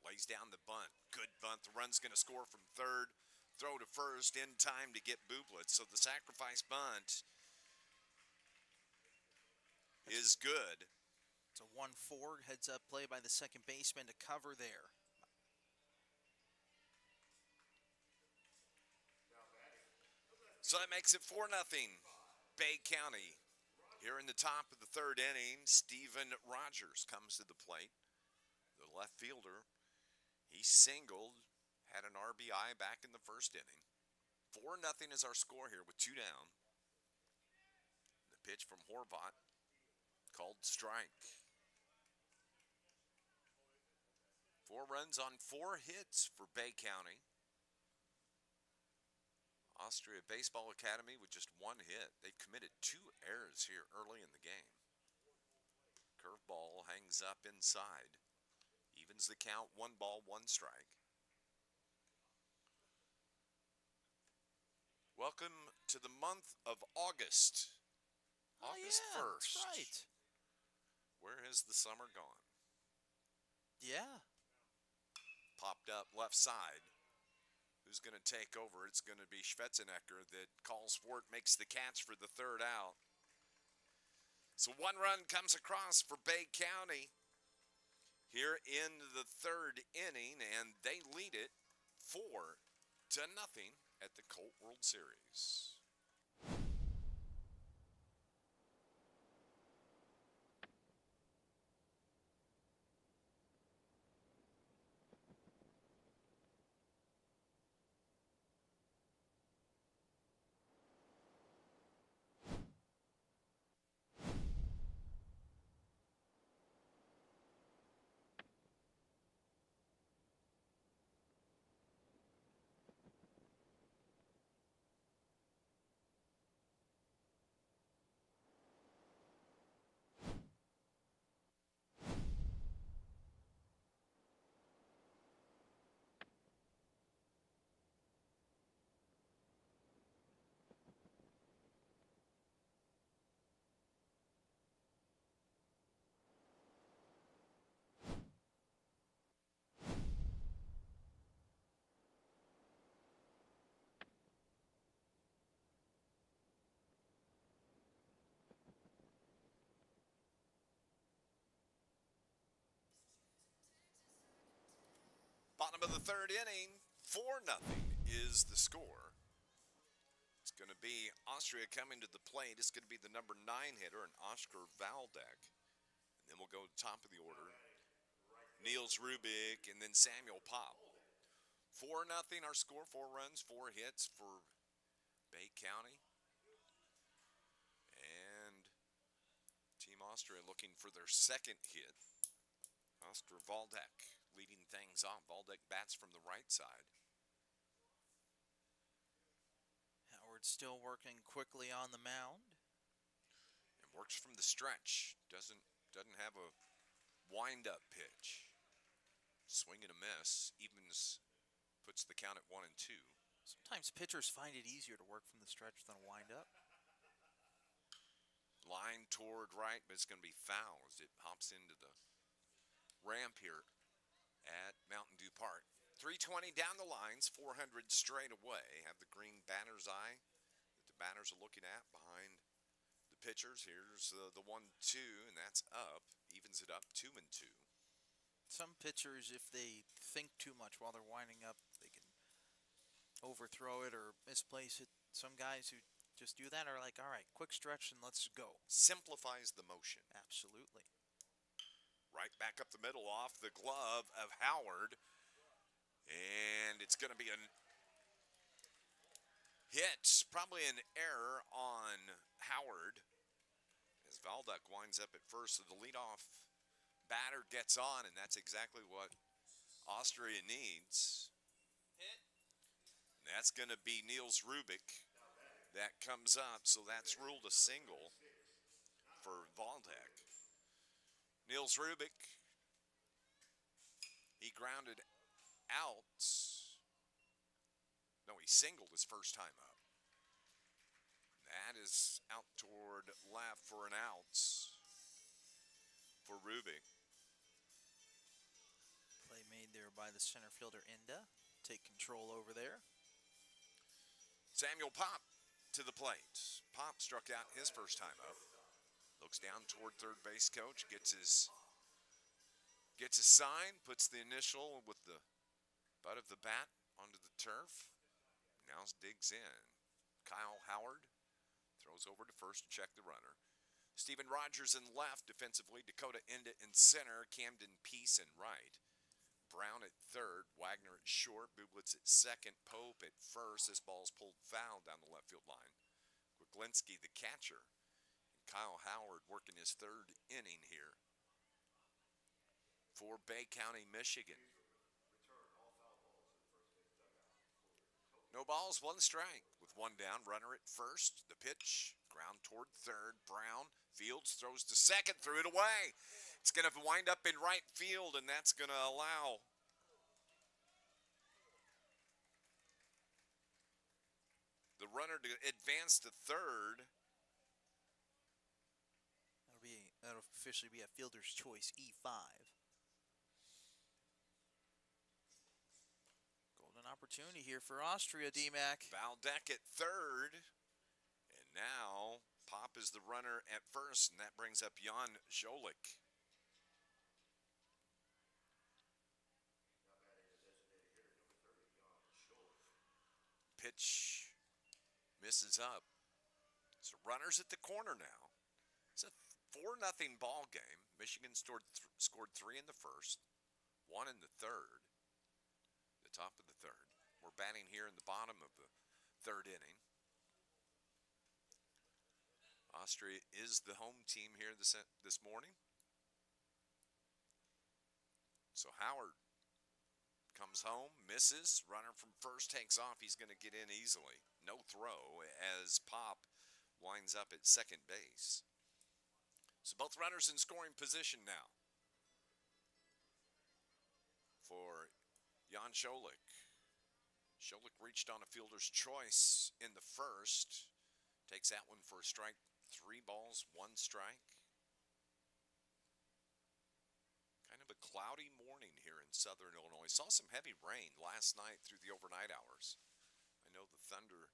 Lays down the bunt. Good bunt. The run's going to score from third. Throw to first in time to get Bublitz. So the sacrifice bunt is good.
It's a 1-4 heads-up play by the second baseman to cover there.
So that makes it 4-0. Bay County. Here in the top of the third inning, Steven Rogers comes to the plate. The left fielder. He singled, had an RBI back in the first inning. 4-0 is our score here with two down. The pitch from Horvat, called strike. 4 runs on 4 hits for Bay County. Austria Baseball Academy with just 1 hit. They've committed 2 errors here early in the game. Curveball hangs up inside. Evens the count, 1 ball, 1 strike. Welcome to the month of August. August 1st.
That's right.
Where has the summer gone?
Yeah.
Popped up left side. Who's going to take over? It's going to be Schwetzenecker that calls for it, makes the catch for the third out. So 1 run comes across for Bay County. here in the third inning, and they lead it 4-0 at the Colt World Series. Bottom of the third inning, 4-0 is the score. It's going to be Austria coming to the plate. It's going to be the number 9 hitter, an Oscar Valdek. And then we'll go to the top of the order. Niels Rubik and then Samuel Pop. 4-0 our score, 4 runs, 4 hits for Bay County. And Team Austria looking for their second hit. Oscar Valdek leading things off. Valdek bats from the right side.
Howard still working quickly on the mound.
And works from the stretch. Doesn't have a wind-up pitch. Swing and a miss. Evens puts the count at 1-2.
Sometimes pitchers find it easier to work from the stretch than a windup.
Line toward right, but it's going to be foul as it hops into the ramp here at Mountain Dew Park. 320 down the lines, 400 straight away. Have the green batter's eye that the batters are looking at behind the pitchers. Here's the 1-2, and that's up. Evens it up 2-2.
Some pitchers, if they think too much while they're winding up, they can overthrow it or misplace it. Some guys who just do that are like, all right, quick stretch and let's go.
Simplifies the motion.
Absolutely.
Right back up the middle off the glove of Howard. And it's going to be a hit, probably an error on Howard. As Valdek winds up at first, so the leadoff batter gets on, and that's exactly what Austria needs. And that's going to be Niels Rubik. That comes up, so that's ruled a single for Valdek. Niels Rubik, he grounded out. No, he singled his first time up. That is out toward left for an out for Rubik.
Play made there by the center fielder, Inda. Take control over there.
Samuel Pop to the plate. Pop struck out his first time up. Looks down toward third base coach. Gets his sign. Puts the initial with the butt of the bat onto the turf. Now digs in. Kyle Howard throws over to first to check the runner. Stephen Rogers in left defensively. Dakota Inda in center. Camden Peace in right. Brown at third. Wagner at short. Bublitz at second. Pope at first. This ball's pulled foul down the left field line. Kwiatkowski the catcher. And Kyle Howard working his third inning here for Bay County, Michigan. No balls, 1 strike. With 1 down, runner at first. The pitch, ground toward third. Brown, Fields throws to second, threw it away. It's going to wind up in right field, and that's going to allow the runner to advance to third.
That'll officially be a fielder's choice, E5. Opportunity here for Austria, D-Mac.
Valdek at third. And now Pop is the runner at first, and that brings up Jan Jolik. pitch misses up. So runners at the corner now. It's a 4-0 ball game. Michigan scored 3 in the first, 1 in the third, the top of the third. We're batting here in the bottom of the third inning. Austria is the home team here this morning. So Howard comes home, misses. Runner from first takes off. He's going to get in easily. No throw as Pop winds up at second base. So both runners in scoring position now for Jan Scholich. Scholich reached on a fielder's choice in the first. Takes that one for a strike. 3 balls, 1 strike. Kind of a cloudy morning here in southern Illinois. Saw some heavy rain last night through the overnight hours. I know the thunder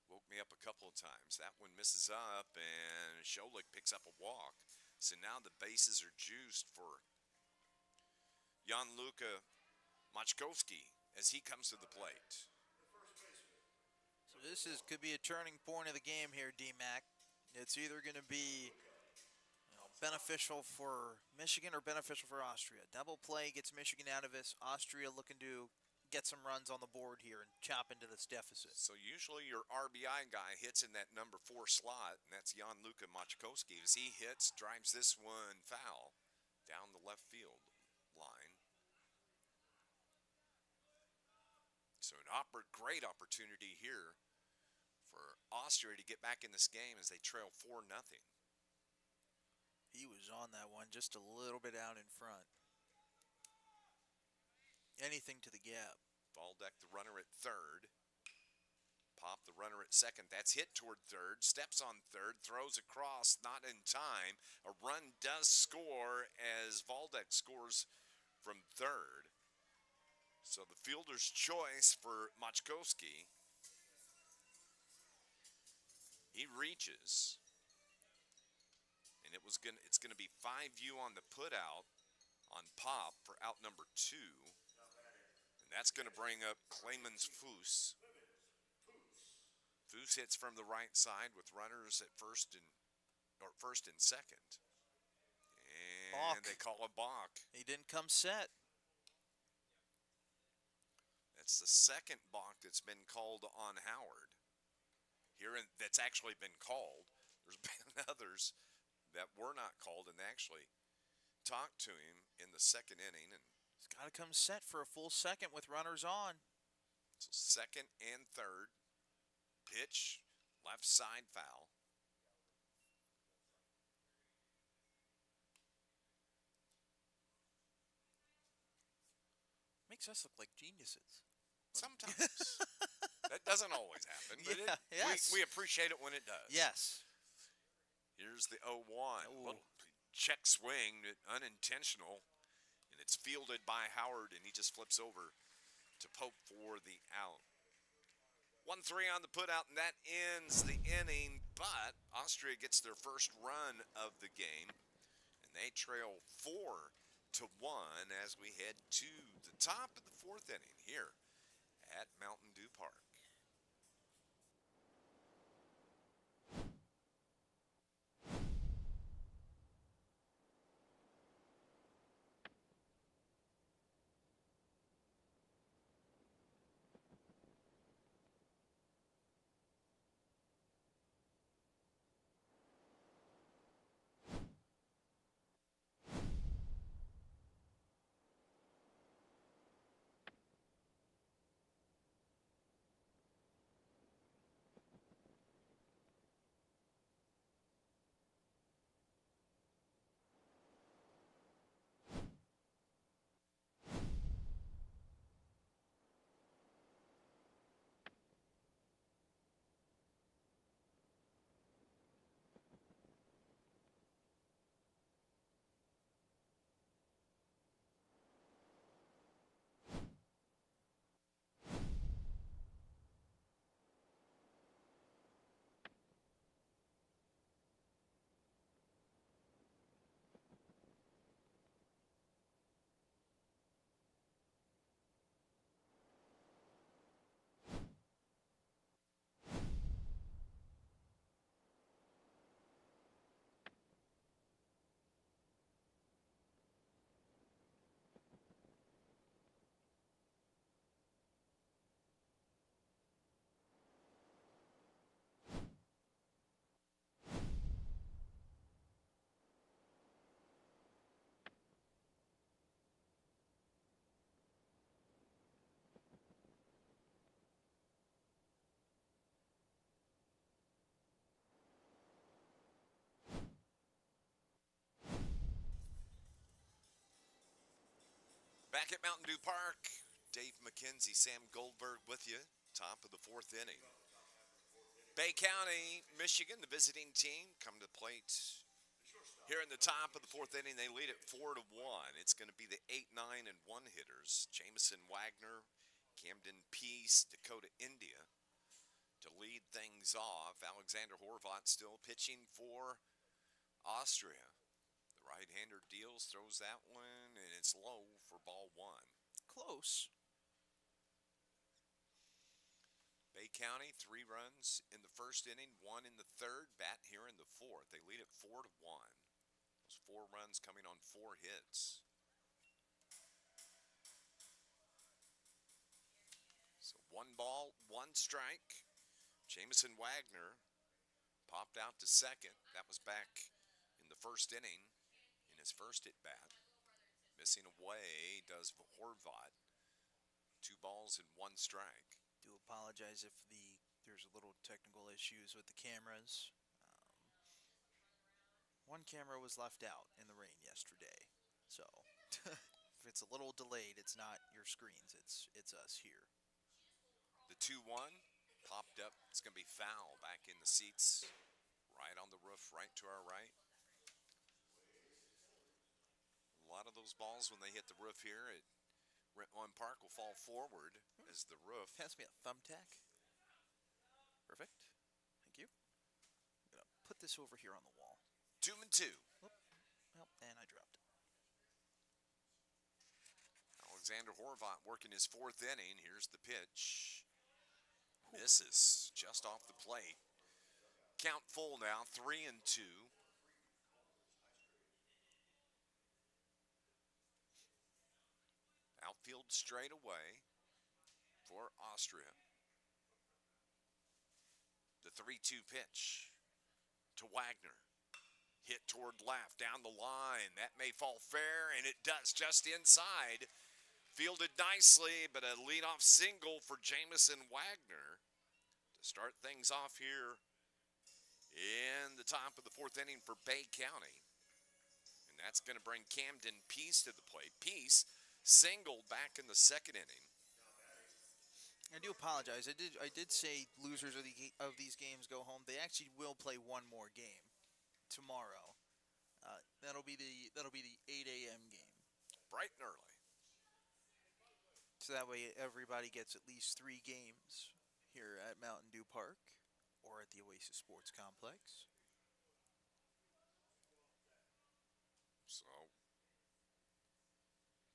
woke me up a couple of times. That one misses up, and Scholich picks up a walk. So now the bases are juiced for Jan-Luka Machkowski as he comes to the plate.
So this could be a turning point of the game here, D-Mac. It's either going to be beneficial for Michigan or beneficial for Austria. Double play gets Michigan out of this. Austria looking to get some runs on the board here and chop into this deficit.
So usually your RBI guy hits in that number 4 slot, and that's Jan-Luka Machkowski. As he hits, drives this one foul down the left field line. So great opportunity here for Austria to get back in this game as they trail 4-0.
He was on that one just a little bit out in front. Anything to the gap.
Valdeck, the runner at third. Pop, the runner at second. That's hit toward third. Steps on third. Throws across. Not in time. A run does score as Valdeck scores from third. So the fielder's choice for Machkowski. He reaches. And it's going to be 5U on the putout on Pop for out number 2. And that's going to bring up Clemens Foos. Foos hits from the right side with runners at first and second. And
Balk.
they call a balk.
He didn't come set.
That's the second balk that's been called on Howard. That's actually been called. There's been others that were not called, and they actually talked to him in the second inning. And
he's got to come set for a full second with runners on.
So second and third. Pitch, left side foul.
Makes us look like geniuses.
Sometimes. That doesn't always happen, but
yes.
we appreciate it when it does.
Yes.
Here's the 0-1. Little check swing, unintentional, and it's fielded by Howard, and he just flips over to Pope for the out. 1-3 on the putout, and that ends the inning, but Austria gets their first run of the game, and they trail 4-1 as we head to the top of the fourth inning here at Mountain Dew Park. Back at Mountain Dew Park, Dave McKenzie, Sam Goldberg with you. Top of the fourth inning. Bay County, Michigan, the visiting team, come to the plate here in the top of the fourth inning. They lead it 4-1. It's going to be the 8, 9, and 1 hitters. Jamison Wagner, Camden Peace, Dakota India to lead things off. Alexander Horvat still pitching for Austria. The right-hander deals, throws that one, and it's low for ball 1.
Close.
Bay County, 3 runs in the first inning, 1 in the third, bat here in the fourth. They lead it 4-1. Those 4 runs coming on 4 hits. So 1 ball, 1 strike. Jamison Wagner popped out to second. That was back in the first inning in his first at bat. Missing away does Horvat. 2 balls and 1 strike.
Do apologize if there's a little technical issues with the cameras. One camera was left out in the rain yesterday, so if it's a little delayed, it's not your screens, it's us here.
The 2-1 popped up. It's going to be foul back in the seats, right on the roof, right to our right. A lot of those balls, when they hit the roof here at Rent-One Park, will fall forward as the roof.
Pass me a thumbtack. Perfect. Thank you. I'm going to put this over here on the wall.
2-2.
Well, and I dropped it.
Alexander Horvat working his 4th inning. Here's the pitch. Misses just off the plate. Count full now, 3-2. Outfield straight away for Austria. The 3-2 pitch to Wagner. Hit toward left, down the line. That may fall fair, and it does just inside. Fielded nicely, but a leadoff single for Jamison Wagner to start things off here in the top of the 4th inning for Bay County. And that's going to bring Camden Peace to the plate. Peace singled back in the 2nd inning.
I do apologize. I did say losers of these games go home. They actually will play one more game tomorrow. That'll be the 8 a.m. game.
Bright and early.
So that way everybody gets at least 3 games here at Mountain Dew Park or at the Oasis Sports Complex.
So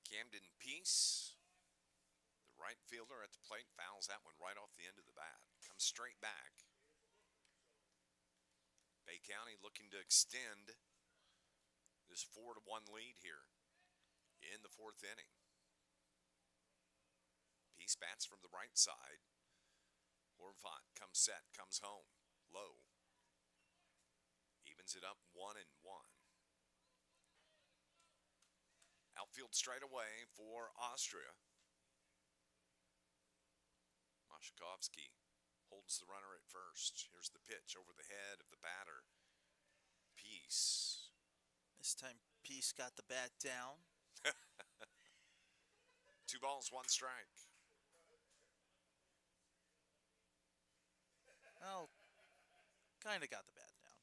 Camden Peace, the right fielder at the plate, fouls that one right off the end of the bat. Comes straight back. Bay County looking to extend this 4-1 lead here in the 4th inning. Peace bats from the right side. Horvat comes set, comes home, low. Evens it up 1-1. Outfield straight away for Austria. Mashkovsky holds the runner at first. Here's the pitch over the head of the batter. Peace.
This time Peace got the bat down.
2 balls, 1 strike.
Well, kind of got the bat down.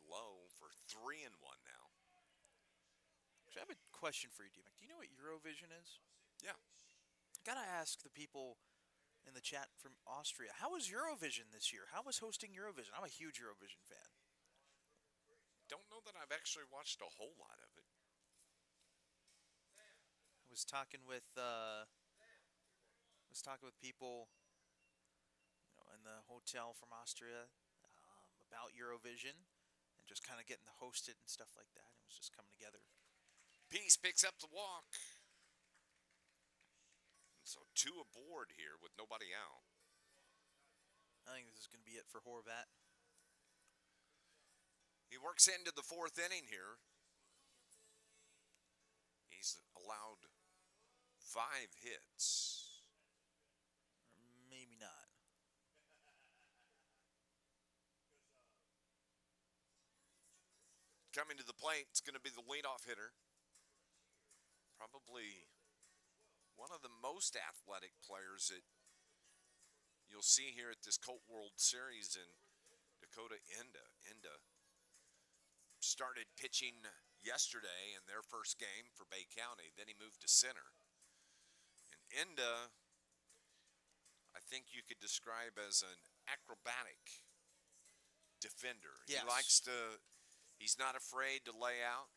Low for 3-1 now.
So I have a question for you, D-Mac. Do you know what Eurovision is?
Yeah.
Gotta ask the people in the chat from Austria. How was Eurovision this year? How was hosting Eurovision? I'm a huge Eurovision fan.
Don't know that I've actually watched a whole lot of it.
I was talking with people, in the hotel from Austria about Eurovision and just kind of getting to host it and stuff like that. It was just coming together.
Peace picks up the walk. And so 2 aboard here with nobody out.
I think this is going to be it for Horvat.
He works into the 4th inning here. He's allowed 5 hits.
Or maybe not.
Coming to the plate, it's going to be the leadoff hitter. Probably one of the most athletic players that you'll see here at this Colt World Series in Dakota Enda. Enda started pitching yesterday in their first game for Bay County. Then he moved to center. And Enda, I think you could describe as an acrobatic defender.
Yes.
He's not afraid to lay out.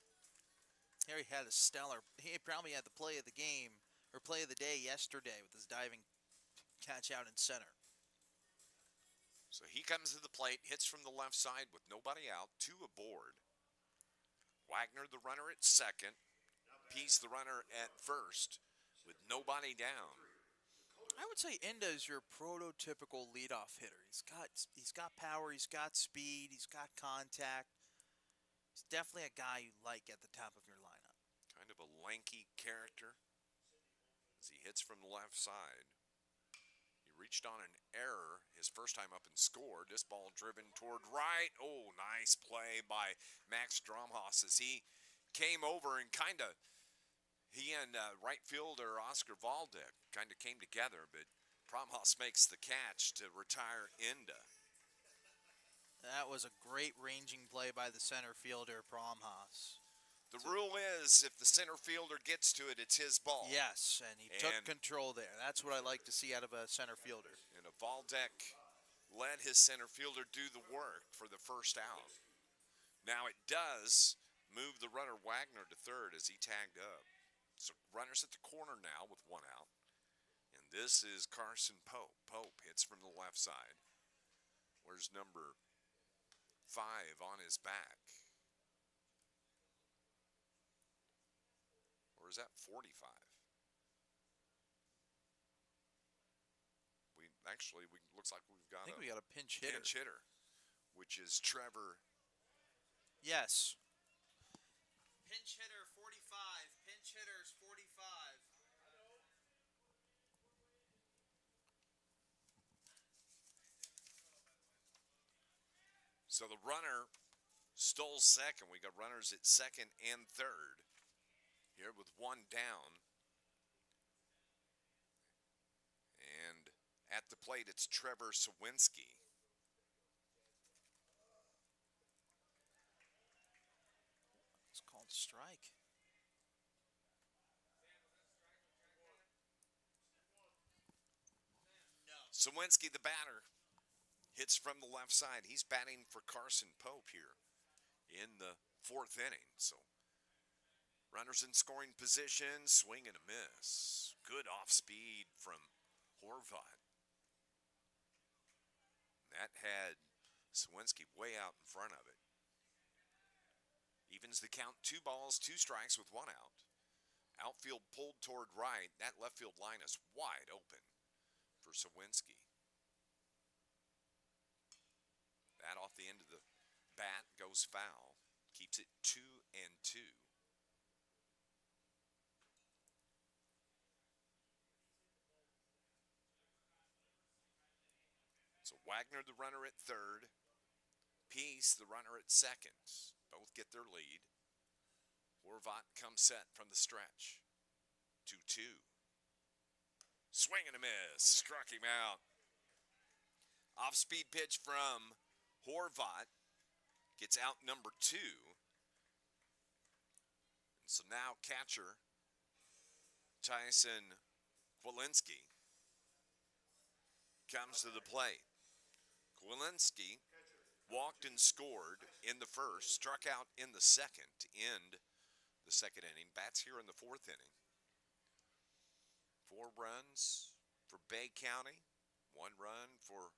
Here he had a stellar, he probably had the play of the game, or play of the day yesterday with his diving catch out in center.
So he comes to the plate, hits from the left side with nobody out, 2 aboard. Wagner, the runner at second. Peace, the runner at first, with nobody down.
I would say Enda is your prototypical leadoff hitter. He's got power, he's got speed, he's got contact. He's definitely a guy you like at the top of your lineup.
Kind of a lanky character as he hits from the left side. He reached on an error his first time up and scored. This ball driven toward right. Oh, nice play by Max Dromhaus as he came over and he and right fielder Oscar Valdick kind of came together, but Dromhaus makes the catch to retire Enda.
That was a great ranging play by the center fielder, Bromhaus.
The rule is if the center fielder gets to it, it's his ball.
Yes, and he took control there. That's what I like to see out of a center fielder.
And Valdick let his center fielder do the work for the first out. Now it does move the runner Wagner to third as he tagged up. So runners at the corner now with 1 out. And this is Carson Pope. Pope hits from the left side. Where's number 5 on his back? Or is that 45? Looks like we've got
I think we got a pinch hitter.
Which is Trevor.
Yes. Pinch hitter 45. Pinch hitters 45.
So the runner stole second. We got runners at second and third here with 1 down. And at the plate, it's Trevor Sawinski.
It's called strike.
Sawinski, the batter, hits from the left side. He's batting for Carson Pope here in the 4th inning. So runners in scoring position, swing and a miss. Good off speed from Horvat. That had Sawinski way out in front of it. Evens the count, 2 balls, 2 strikes with 1 out. Outfield pulled toward right. That left field line is wide open for Sawinski. That off the end of the bat goes foul. Keeps it 2-2. So Wagner, the runner at third. Peace, the runner at second. Both get their lead. Horvat comes set from the stretch. 2-2. Swing and a miss. Struck him out. Off-speed pitch from Horvat. Gets out number 2. And so now catcher Tyson Kwilinski comes to the plate. Kwilinski walked and scored in the first, struck out in the second to end the second inning. Bats here in the 4th inning. 4 runs for Bay County, 1 run for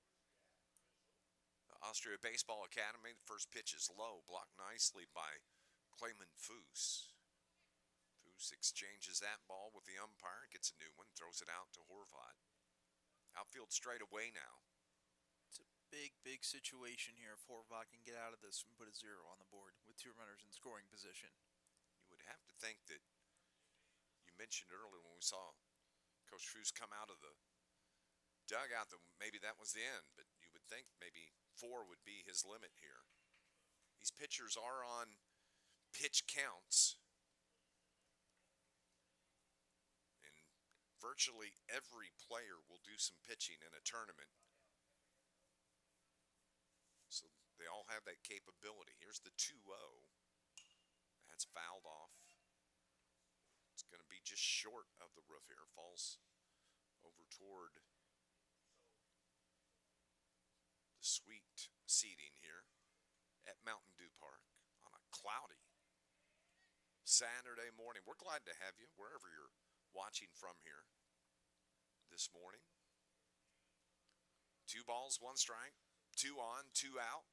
the Austria Baseball Academy. The first pitch is low, blocked nicely by Clayman Foose. Foose exchanges that ball with the umpire, gets a new one, throws it out to Horvat. Outfield straight away now.
It's a big situation here if Horvat can get out of this and put a 0 on the board with 2 runners in scoring position.
You would have to think that, you mentioned earlier when we saw Coach Foose come out of the dugout that maybe that was the end, but you would think maybe 4 would be his limit here. These pitchers are on pitch counts. And virtually every player will do some pitching in a tournament. So they all have that capability. Here's the 2-0. That's fouled off. It's going to be just short of the roof here. Falls over toward the sweet seating here at Mountain Dew Park on a cloudy Saturday morning. We're glad to have you wherever you're watching from here this morning. 2 balls, 1 strike, 2 on, 2 out.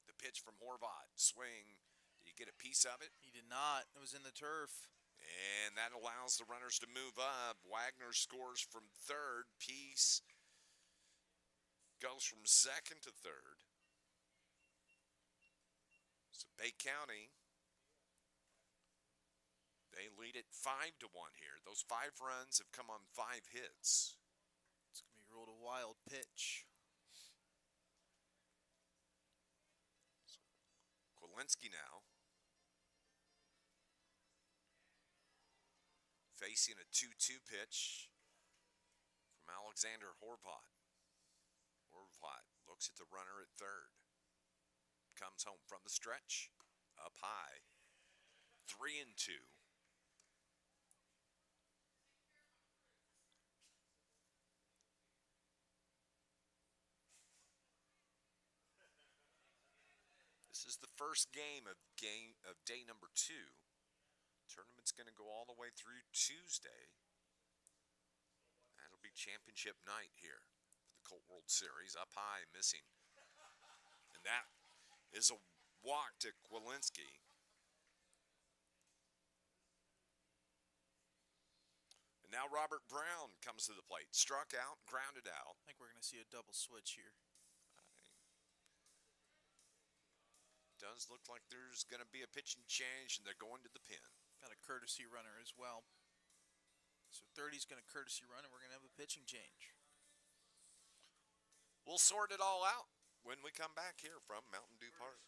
The pitch from Horvat. Swing. Did you get a piece of it?
He did not. It was in the turf.
And that allows the runners to move up. Wagner scores from third. Peace goes from second to third. So Bay County, they lead it 5-1 here. Those 5 runs have come on 5 hits.
It's going to be ruled a wild pitch.
So Kwilinski now facing a 2-2 pitch from Alexander Horvat. Horvat looks at the runner at third. Comes home from the stretch. Up high. 3-2. This is the first game of day number 2. Tournament's going to go all the way through Tuesday. That'll be championship night here for the Colt World Series. Up high, missing. And that is a walk to Kwilinski. And now Robert Brown comes to the plate. Struck out, grounded out.
I think we're going to see a double switch here.
Does look like there's going to be a pitching change, and they're going to the pen.
Got a courtesy runner as well. So 30's going to courtesy run, and we're going to have a pitching change.
We'll sort it all out when we come back here from Mountain Dew Park.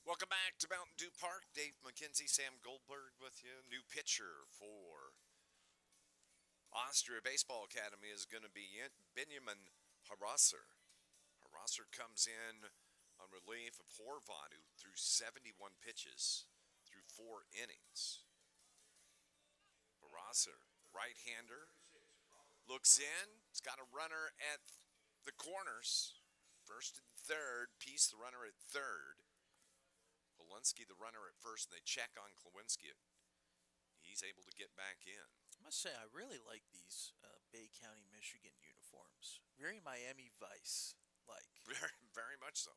Welcome back to Mountain Dew Park. Dave McKenzie, Sam Goldberg with you. New pitcher for Austria Baseball Academy is going to be Benjamin Harasser. Harasser comes in on relief of Horvat, who threw 71 pitches through 4 innings. Harasser, right-hander, Looks in. It's got a runner at the corners. First and third. Peace, the runner at third. Walensky, the runner at first, and they check on Klawinski. He's able to get back in.
I must say, I really like these Bay County, Michigan uniforms. Very Miami Vice like.
Very, very much so.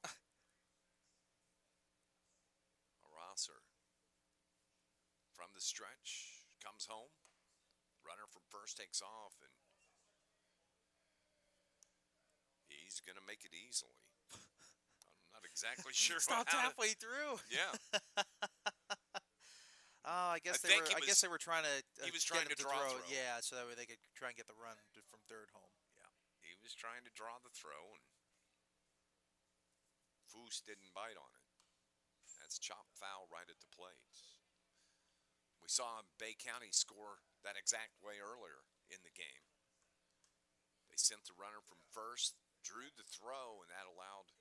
Rosser from the stretch comes home. Runner from first takes off, and he's going to make it easily. I'm not exactly sure.
Stopped halfway through.
Yeah.
Oh, I guess they were trying to.
He was trying to draw throw.
Yeah, so that way they could try and get the run from third home. Yeah.
He was trying to draw the throw, and Foose didn't bite on it. That's chop foul right at the plate. We saw Bay County score that exact way earlier in the game. They sent the runner from first, drew the throw, and that allowed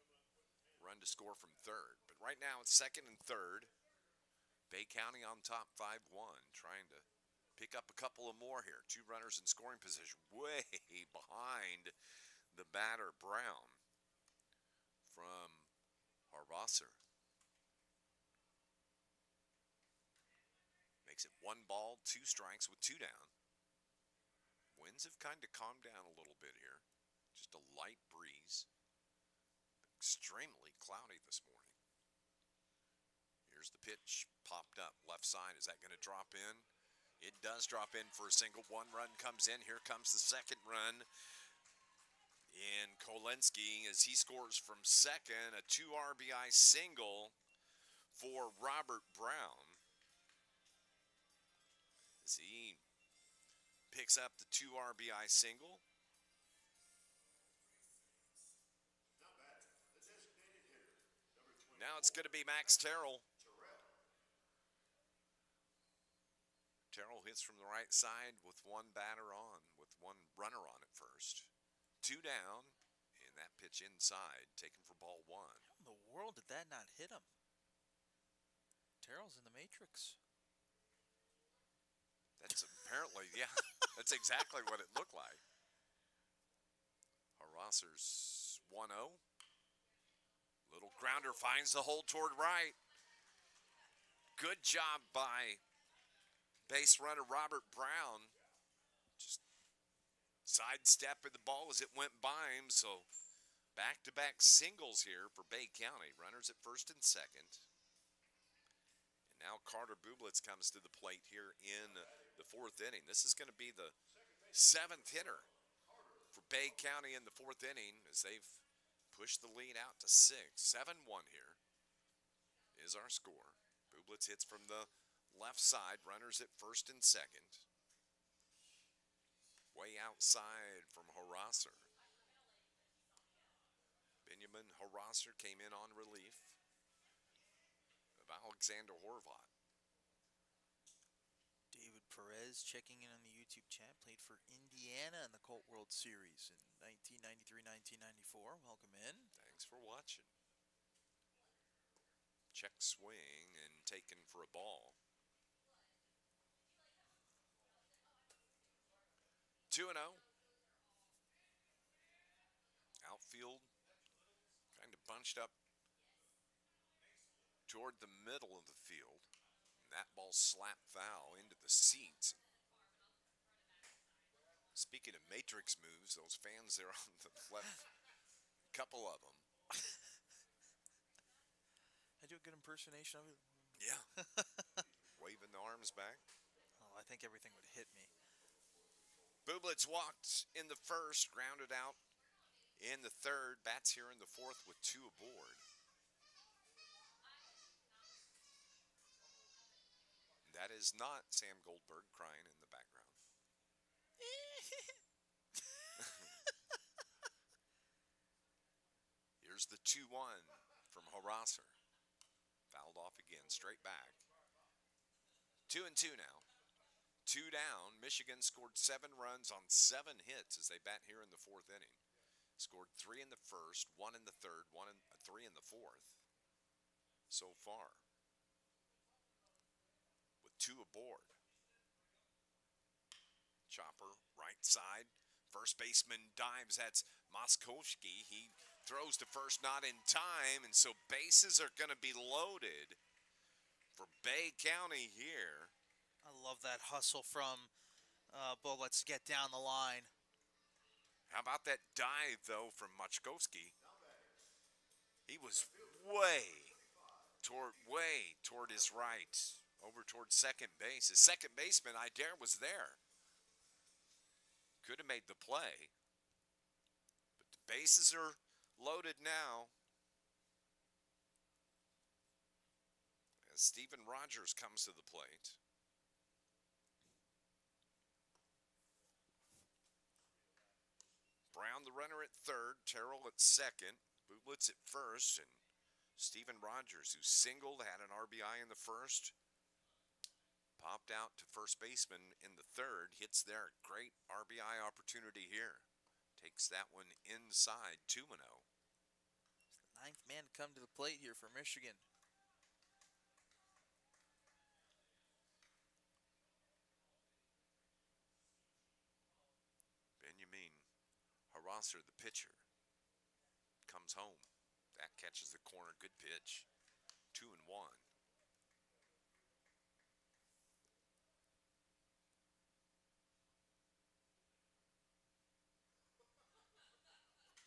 run to score from third. But right now it's second and third. Bay County on top 5-1, trying to pick up a couple of more here. Two runners in scoring position, way behind the batter Brown from Harvasser. Makes it 1 ball, 2 strikes with 2 down. Winds have kind of calmed down a little bit here. Just a light breeze. Extremely cloudy this morning. Here's the pitch, popped up, left side. Is that going to drop in? It does drop in for a single. 1 run comes in. Here comes the second run. And Kolensky, as he scores from second, a 2 RBI single for Robert Brown. As he picks up the 2 RBI single. Now it's going to be Max Terrell. Terrell hits from the right side with 1 batter on, with 1 runner on at first. 2 down, and that pitch inside, taken for ball 1.
How in the world did that not hit him? Terrell's in the Matrix.
That's apparently, yeah, that's exactly what it looked like. Harvasser's 1-0. Little grounder finds the hole toward right. Good job by base runner Robert Brown. Just sidestepping the ball as it went by him. So back-to-back singles here for Bay County. Runners at first and second. And now Carter Bublitz comes to the plate here in the 4th inning. This is going to be the 7th hitter for Bay County in the 4th inning as they've pushed the lead out to 6. 7-1 here is our score. Bublitz hits from the left side, runners at first and second. Way outside from Harvasser. Benjamin Harvasser came in on relief of Alexander Horvat.
David Perez checking in on the YouTube chat. Played for Indiana in the Colt World Series in 1993-1994. Welcome in.
Thanks for watching. Check swing and taken for a ball. 2-0. Outfield kind of bunched up toward the middle of the field. And that ball slapped foul into the seats. Speaking of Matrix moves, those fans there on the left, a couple of them.
I do a good impersonation of it.
Yeah. Waving the arms back.
Oh, I think everything would hit me.
Bublitz walked in the first, grounded out in the third. Bats here in the 4th with 2 aboard. That is not Sam Goldberg crying in the background. Here's the 2-1 from Harvasser. Fouled off again, straight back. 2-2 now. 2 down. Michigan scored 7 runs on 7 hits as they bat here in the 4th inning. Scored 3 in the first, 1 in the third, 3 in the 4th so far. With 2 aboard. Chopper, right side, First baseman dives. That's Moskowski. He throws to first, not in time, and so bases are going to be loaded for Bay County here.
I love that hustle from Let's get down the line.
How about that dive, though, from Moskowski? He was way toward his right, over toward second base. His second baseman, Idare, was there. Could have made the play. But the bases are loaded now. As Stephen Rogers comes to the plate. Brown, the runner at third. Terrell at second. Bublitz at first. And Stephen Rogers, who singled, had an RBI in the first. Popped out to first baseman in the third. Hits there. Great RBI opportunity here. Takes that one inside 2-0.
It's the ninth man to come to the plate here for Michigan.
Benjamin Harasser, the pitcher, comes home. That catches the corner. Good pitch. 2-1.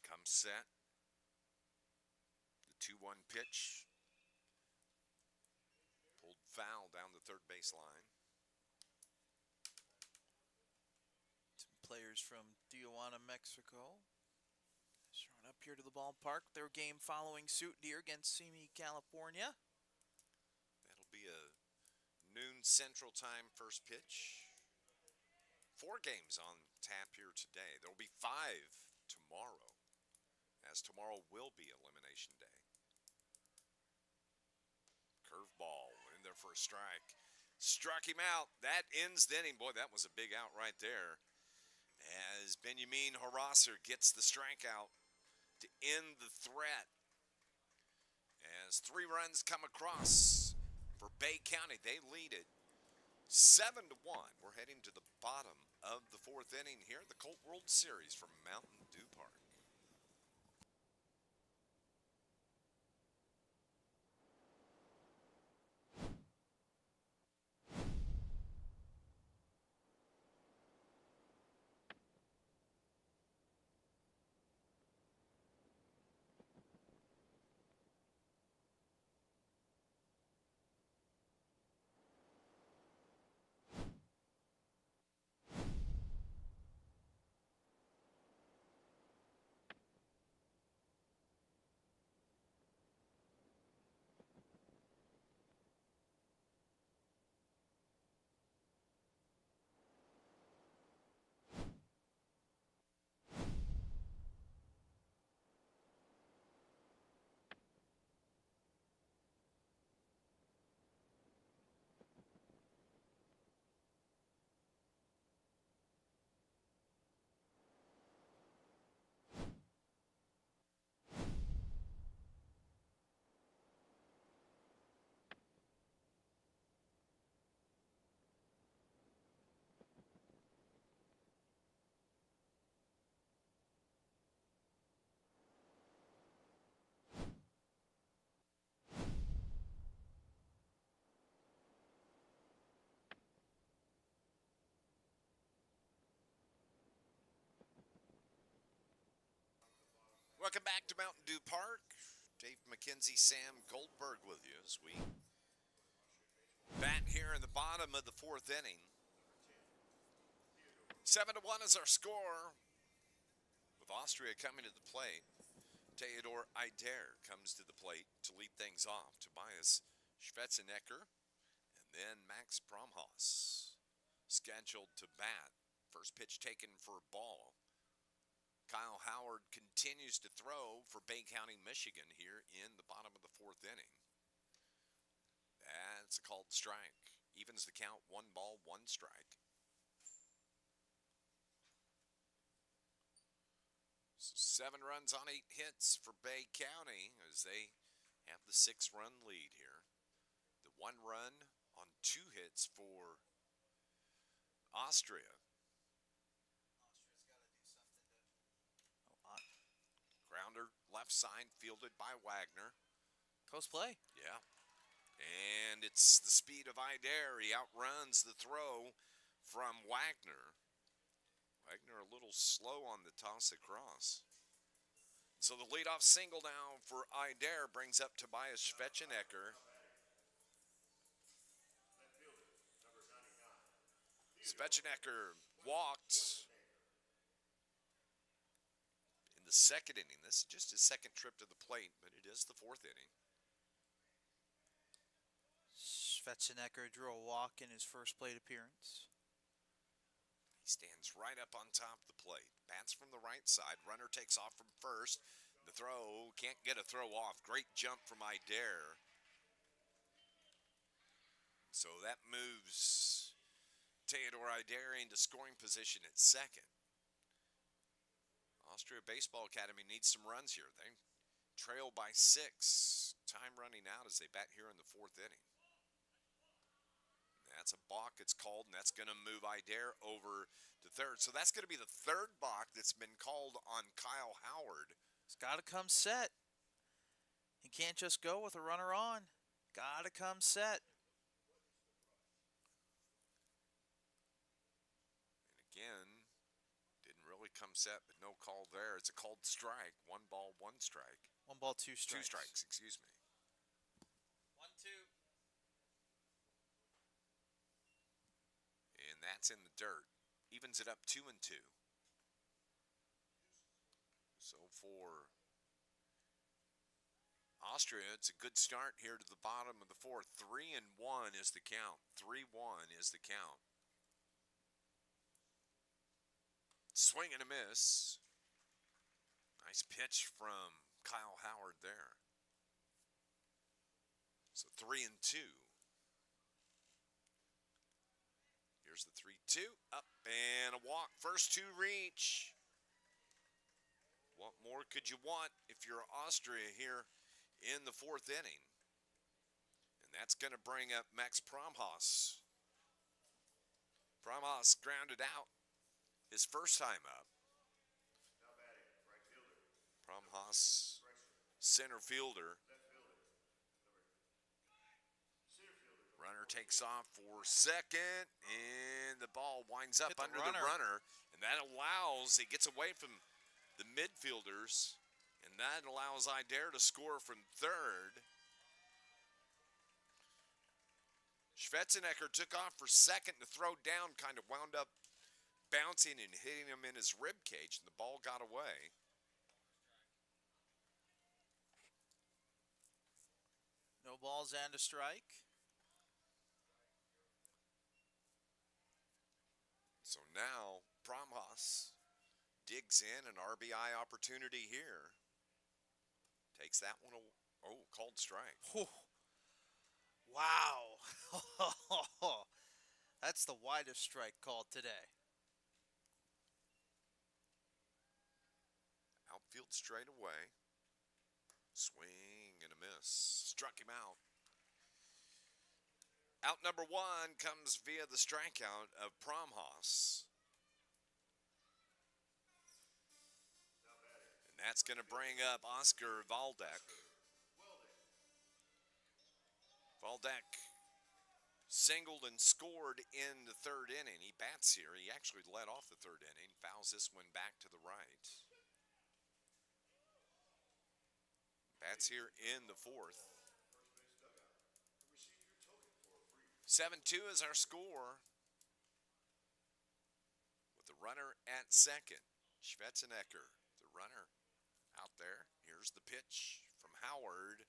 Comes set. The 2-1 pitch. Pulled foul down the third base line.
Some players from Tijuana, Mexico, showing up here to the ballpark. Their game following suit here against Simi, California.
That'll be a noon Central Time first pitch. 4 games on tap here today. There will be 5 tomorrow, as tomorrow will be Elimination Day. Curveball in there for a strike. Struck him out. That ends the inning. Boy, that was a big out right there. As Benjamin Harasser gets the strikeout to end the threat. As 3 runs come across for Bay County, they lead it 7-1. We're heading to the bottom of the 4th inning here at the Colt World Series from Mountain Dew Park. Welcome back to Mountain Dew Park. Dave McKenzie, Sam Goldberg with you as we bat here in the bottom of the 4th inning. 7-1 is our score, with Austria coming to the plate. Theodor Idare comes to the plate to lead things off. Tobias Schwetzenecker and then Max Bromhaus scheduled to bat. First pitch taken for a ball. Kyle Howard continues to throw for Bay County, Michigan here in the bottom of the 4th inning. That's a called strike. Evens the count, 1 ball, 1 strike. So 7 runs on 8 hits for Bay County as they have the 6-run lead here. The 1 run on 2 hits for Austria. left side, fielded by Wagner.
Close play.
Yeah. And it's the speed of Idair. He outruns the throw from Wagner. Wagner a little slow on the toss across. So the leadoff single now for Idair brings up Tobias Schwetzenecker. Schwetzenecker walked in the second inning. This is just his second trip to the plate, but it is the fourth inning.
Schwetzenecker drew a walk in his first plate appearance.
He stands right up on top of the plate. Bats from the right side. Runner takes off from first. The throw, can't get a throw off. Great jump from Idair. So that moves Theodore Idair into scoring position at second. Austria Baseball Academy needs some runs here. They trail by 6. Time running out as they bat here in the fourth inning. That's a balk that's called, and that's going to move Idair over to third. So that's going to be the third balk that's been called on Kyle Howard.
He's got to come set. He can't just go with a runner on. Got to come set.
And again, didn't really come set, but no call there. It's a called strike. 1 ball, 1 strike.
1 ball, 2 strikes.
2 strikes, excuse me.
1-2.
And that's in the dirt. Evens it up 2-2. So for Austria, it's a good start here to the bottom of the fourth. 3-1 is the count. 3-1 is the count. Swing and a miss. Nice pitch from Kyle Howard there. So 3-2. Here's the 3-2. Up and a walk. First 2 reach. What more could you want if you're Austria here in the fourth inning? And that's going to bring up Max Promhaus. Promhaus grounded out his first time up.
Now batting, right fielder.
Promhaus, center fielder.
Left fielder. Center fielder.
Runner takes off for second, and the ball winds up
Hit the
under
runner.
the runner. And that allows, he gets away from the midfielders, and that allows Idair to score from third. Schwetzenecker took off for second. The throw down kind of wound up bouncing and hitting him in his rib cage, and the ball got away.
No balls and a strike.
So now Promhaus digs in, an RBI opportunity here. Takes that one, called strike.
Whew. Wow. That's the widest strike called today.
Outfield straight away. Swing and a miss. Struck him out. Out number 1 comes via the strikeout of Promhaus. And that's going to bring up Oscar Waldeck. Waldeck singled and scored in the third inning. He bats here. He actually led off the third inning. Fouls this one back to the right. Bats here in the fourth. 7-2 is our score. With the runner at second. Schwetzenecker, the runner out there. Here's the pitch from Howard.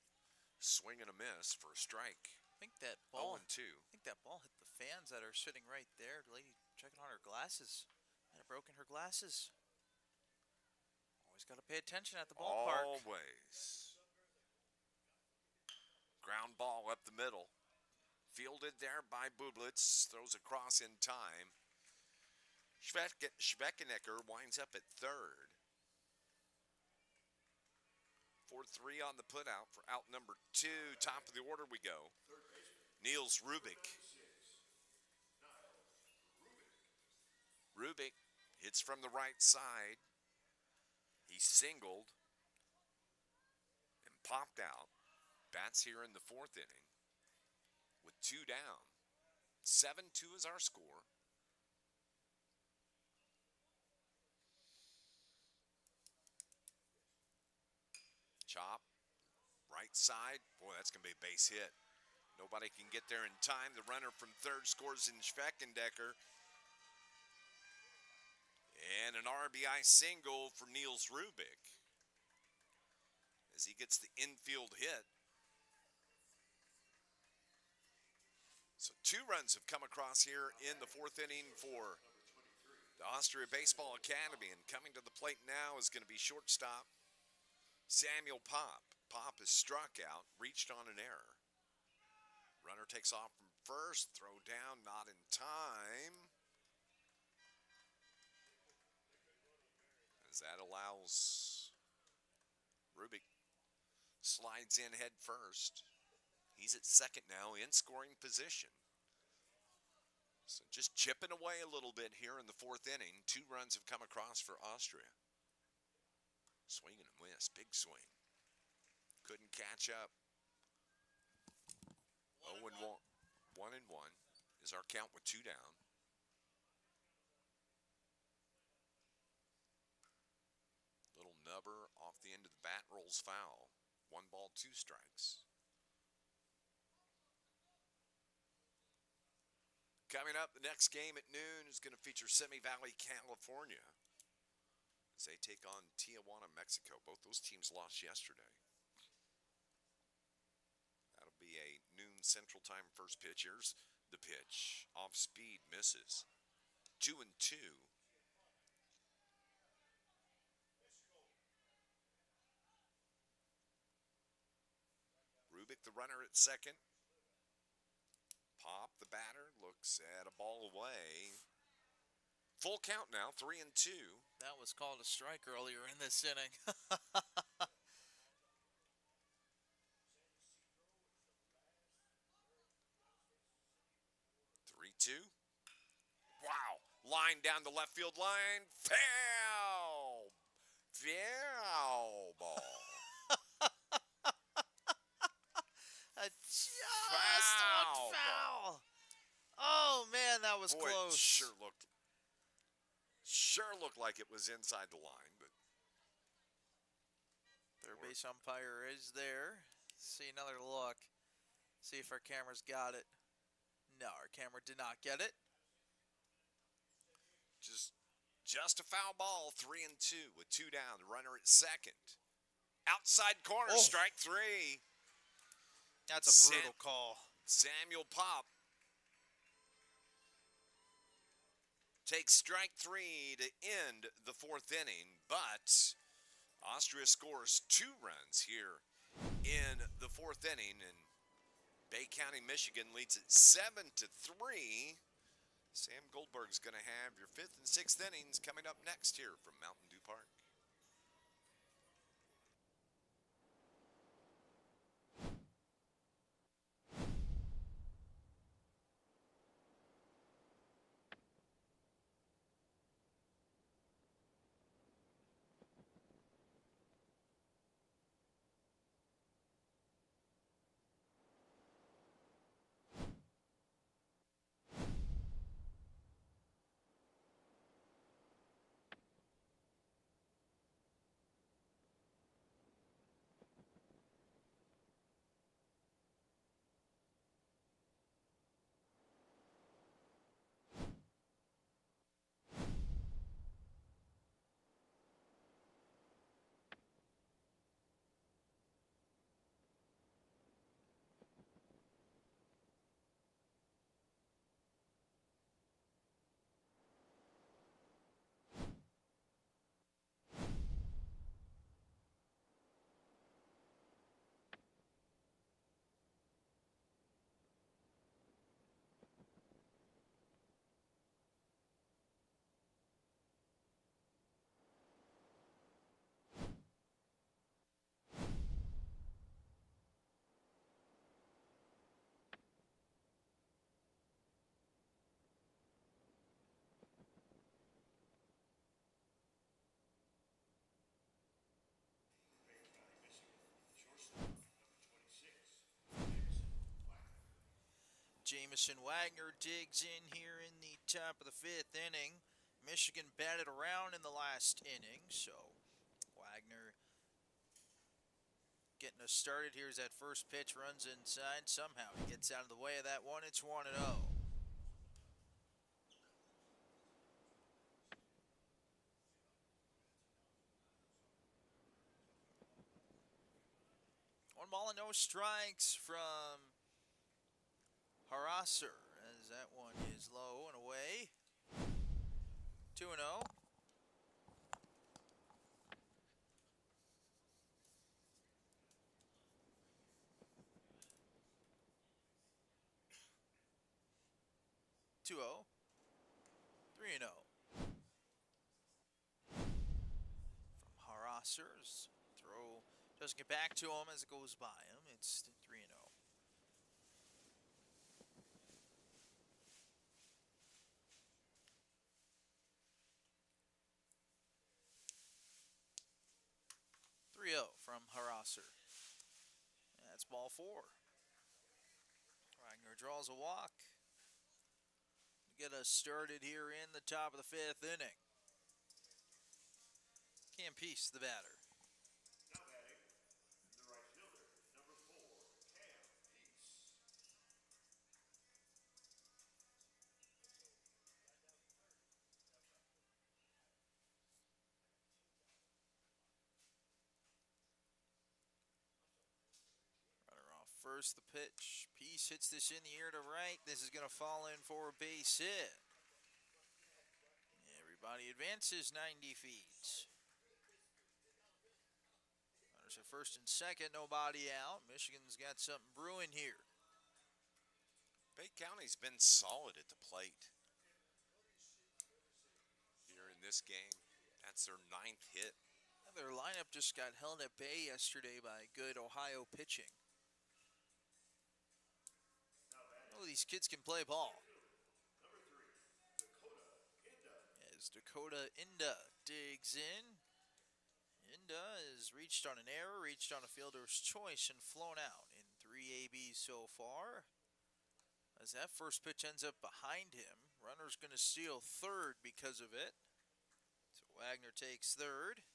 Swing and a miss for a strike.
I think that ball.
0-2.
I think that ball hit the fans that are sitting right there. The lady checking on her glasses. Might have broken her glasses. Always got to pay attention at the ballpark.
Always. Ground ball up the middle. Fielded there by Bublitz. Throws across in time. Schwetzenecker winds up at third. 4-3 on the putout for out number 2. Top of the order we go. Niels Rubik. Rubik hits from the right side. He singled. popped out. Bats here in the fourth inning with 2 down. 7-2 is our score. Chop, right side. Boy, that's going to be a base hit. Nobody can get there in time. The runner from third scores in Schweckendecker. And an RBI single for Niels Rubik as he gets the infield hit. So 2 runs have come across here in the fourth inning for the Austria Baseball Academy. And coming to the plate now is going to be shortstop Samuel Pop. Pop is struck out, reached on an error. Runner takes off from first, throw down, not in time. As that allows Rubik slides in head first. He's at second now in scoring position. So just chipping away a little bit here in the fourth inning. 2 runs have come across for Austria. Swing and a miss, big swing. Couldn't catch up. 0-1. 1-1 is our count with 2 down. Little nubber off the end of the bat, rolls foul. 1 ball, 2 strikes. Coming up, the next game at noon is going to feature Simi Valley, California, as they take on Tijuana, Mexico. Both those teams lost yesterday. That'll be a noon Central Time first pitch. Here's the pitch. Off speed, misses. 2-2. Rubik, the runner at second. Pop, the batter, looks at a ball away. Full count now, 3-2.
That was called a strike earlier in this inning.
3-2. Wow. Line down the left field line. Foul. Foul ball.
Just
Foul
looked foul. Oh man, that was
Boy,
close.
it sure looked like it was inside the line, but
Third base umpire is there. See another look. See if our camera's got it. No, our camera did not get it.
just a foul ball. 3-2 with 2 down. The runner at second. Outside corner,
Oh.
strike 3.
That's a brutal call.
Samuel Pop takes strike 3 to end the fourth inning, but Austria scores 2 runs here in the fourth inning, and Bay County, Michigan leads it 7-3. Sam Goldberg's going to have your 5th and 6th innings coming up next here from Mountain Dew Park.
Jamison Wagner digs in here in the top of the 5th inning. Michigan batted around in the last inning, so Wagner getting us started. Here's that first pitch, runs inside. Somehow he gets out of the way of that one. It's 1-0. One ball and no strikes from Harasser, as that one is low and away. 2-0. 2-0. 3-0. From Harasser's throw doesn't get back to him as it goes by him. It's 3-0. From Harasser. That's ball 4. Wagner draws a walk to get us started here in the top of the 5th inning. Cam Peace, the batter.
Now batting, the right fielder, number 4, Cam Peace.
Runner off first, the pitch. Peace hits this in the air to right. This is going to fall in for a base hit. Everybody advances 90 feet. Runners at first and second, nobody out. Michigan's got something brewing here.
Bay County's been solid at the plate here in this game. That's their 9th hit.
Their lineup just got held at bay yesterday by good Ohio pitching. Oh, these kids can play ball.
Number 3, Dakota Inda.
As Dakota Inda digs in. Inda has reached on an error, reached on a fielder's choice, and flown out in 3 ABs so far. As that first pitch ends up behind him, runner's going to steal third because of it. So Wagner takes third.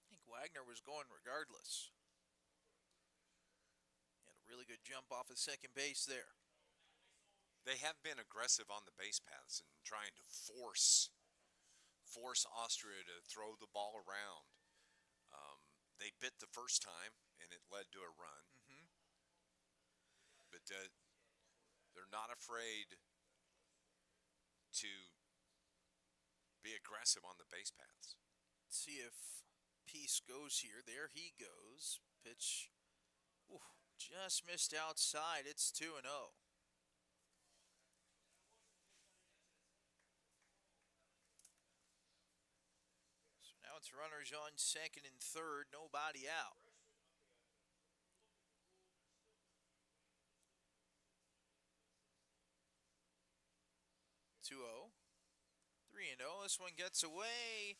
I think Wagner was going regardless. He had a really good jump off of second base there.
They have been aggressive on the base paths and trying to force Austria to throw the ball around. They bit the first time, and it led to a run. But they're not afraid to be aggressive on the base paths.
Let's see if Peace goes here. There he goes. Pitch just missed outside. It's 2-0. So now it's runners on second and third. Nobody out. 2-0. 3-0. This one gets away.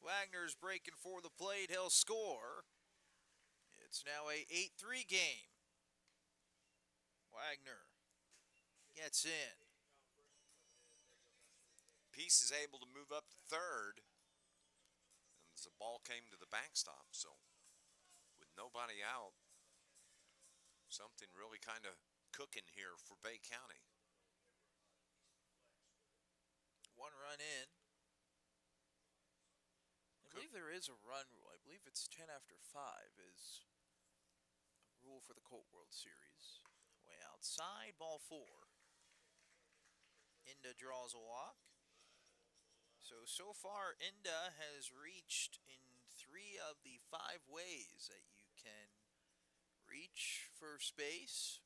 Wagner's breaking for the plate. He'll score. It's now a 8-3 game. Wagner gets in.
Peace is able to move up to third. And as the ball came to the backstop, so with nobody out, something really kind of cooking here for Bay County.
1 run in. I believe there is a run rule. I believe it's 10 after 5 is a rule for the Colt World Series. Way outside, ball 4. Inda draws a walk. So far, Inda has reached in 3 of the 5 ways that you can reach first base.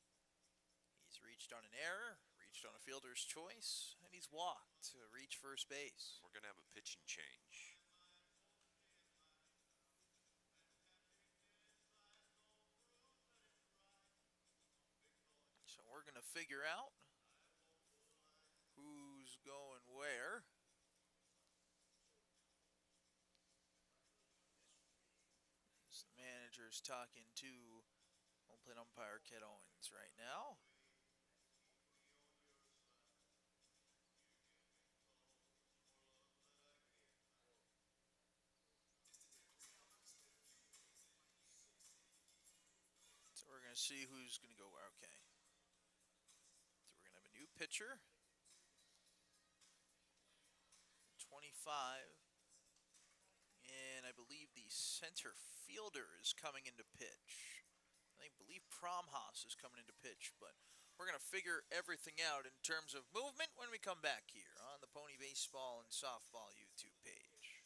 He's reached on an error, reached on a fielder's choice, and he's walked to reach first base.
We're going to have a pitching change.
So we're going to figure out who's going where. As the manager's talking to Plate umpire Ked Owens right now. So we're going to see who's going to go. Okay. So we're going to have a new pitcher. 25. And I believe the center fielder is coming into pitch. I believe Promhaus is coming into pitch, but we're going to figure everything out in terms of movement when we come back here on the Pony Baseball and Softball YouTube page.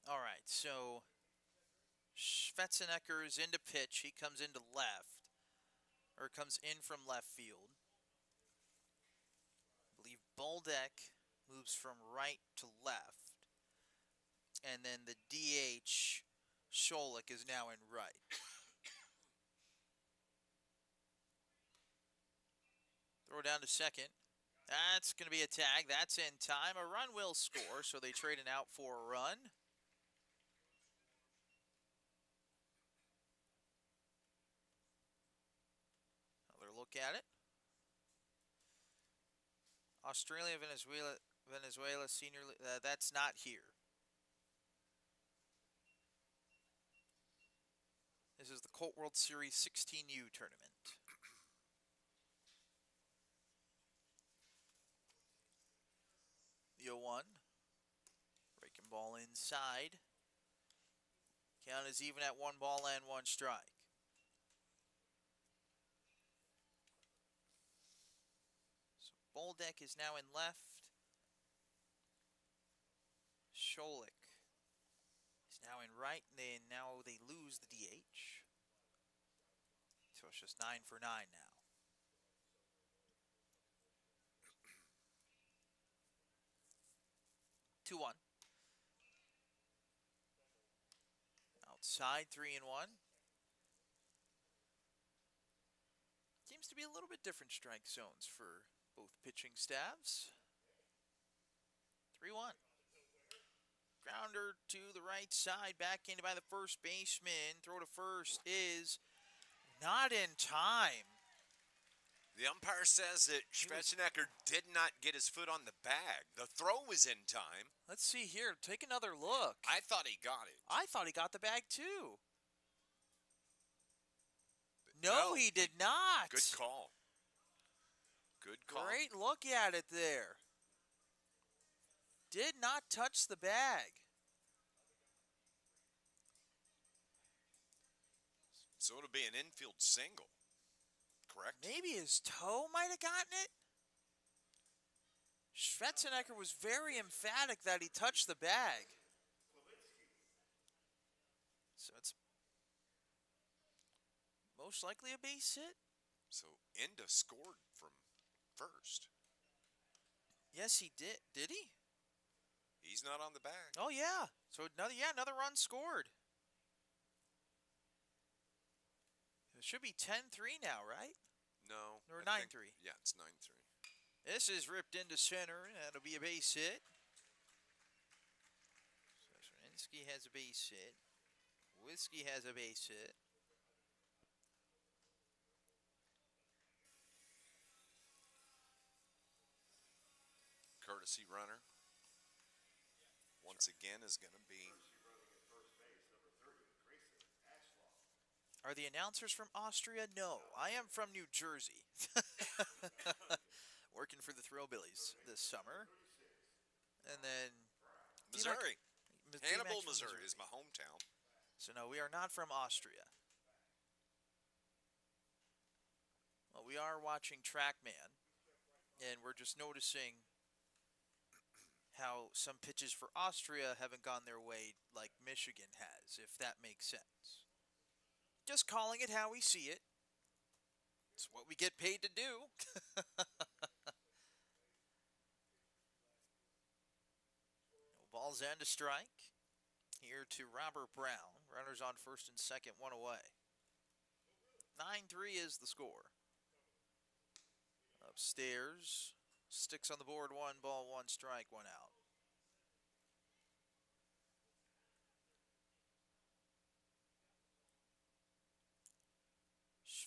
All right, so Schwarzenegger is into pitch. He comes into left, or comes in from left field. I believe Boldeck moves from right to left. And then the DH, Scholik, is now in right. Throw down to second. That's going to be a tag. That's in time. A run will score, so they trade an out for a run. Another look at it. Australia, Venezuela Senior League. That's not here. This is the Colt World Series 16U tournament. The 0-1. Breaking ball inside. Count is even at 1 ball and 1 strike. So Boldeck is now in left. Scholik is now in right, and now they lose the DH. So it's just 9 for 9 now. Two one. Outside 3-1. Seems to be a little bit different strike zones for both pitching staffs. 3-1. Grounder to the right side, backhanded by the first baseman. Throw to first is not in time.
The umpire says that Schwarzenegger did not get his foot on the bag. The throw was in time.
Let's see here. Take another look.
I thought he got it.
I thought he got the bag too. No, he did not.
Good call. Good call.
Great look at it there. Did not touch the bag.
So it'll be an infield single, correct?
Maybe his toe might have gotten it. Schwarzenegger was very emphatic that he touched the bag. So it's most likely a base hit.
So Enda scored from first.
Yes, he did. Did he?
He's not on the bag.
Oh yeah. So another run scored. It should be 10-3 now, right?
No.
Or
I think-
9-3.
Yeah, it's 9-3.
This is ripped into center, and that'll be a base hit. So Sreninsky has a base hit. Whiskey has a base hit.
Courtesy runner. Once again is going to be
Are the announcers from Austria? No, I am from New Jersey. Working for the Thrillbillies this summer. And then
Missouri.
D-Mac
Hannibal,
from
Missouri is my hometown.
So no, we are not from Austria. Well, we are watching Trackman, and we're just noticing how some pitches for Austria haven't gone their way like Michigan has, if that makes sense. Just calling it how we see it. It's what we get paid to do. Ball's end to strike. Here to Robert Brown. Runners on first and second, one away. 9-3 is the score. Upstairs. Sticks on the board, 1 ball, 1 strike, 1 out.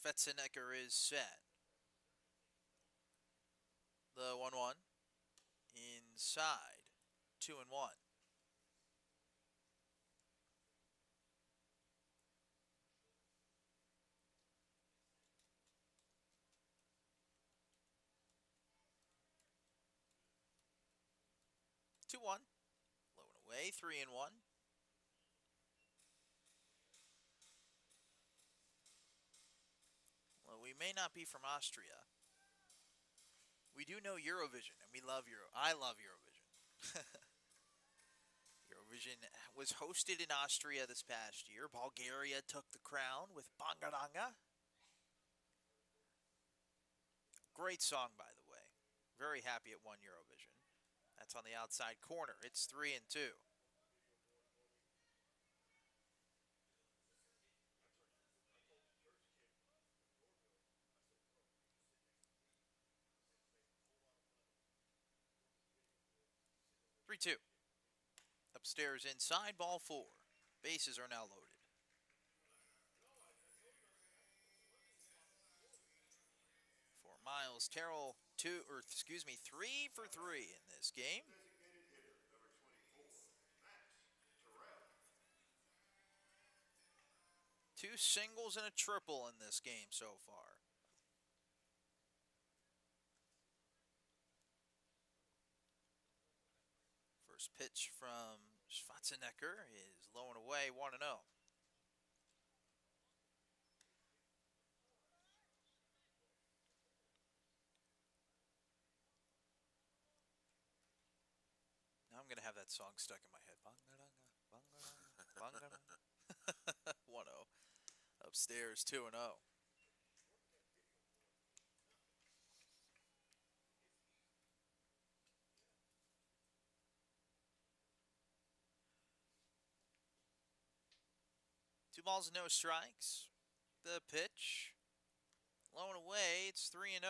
Schwarzenegger is set. The 1-1. Inside. 2-1. Two one, low and away, 3-1. Well, we may not be from Austria. We do know Eurovision, and we love I love Eurovision. Eurovision was hosted in Austria this past year. Bulgaria took the crown with Bangaranga. Great song, by the way. Very happy it won Eurovision. That's on the outside corner. It's 3-2. Upstairs inside, ball 4. Bases are now loaded. For Miles Terrell, 3 for 3 in this game.
Designated hitter, number 24, Max Terrell.
2 singles and a triple in this game so far. First pitch from Schwarzenegger is low and away, 1-0. Now I'm going to have that song stuck in my head. Bangaranga, bangaranga, bangaranga. 1-0. Upstairs, 2-0. Two balls and no strikes. The pitch. Low and away, it's 3-0.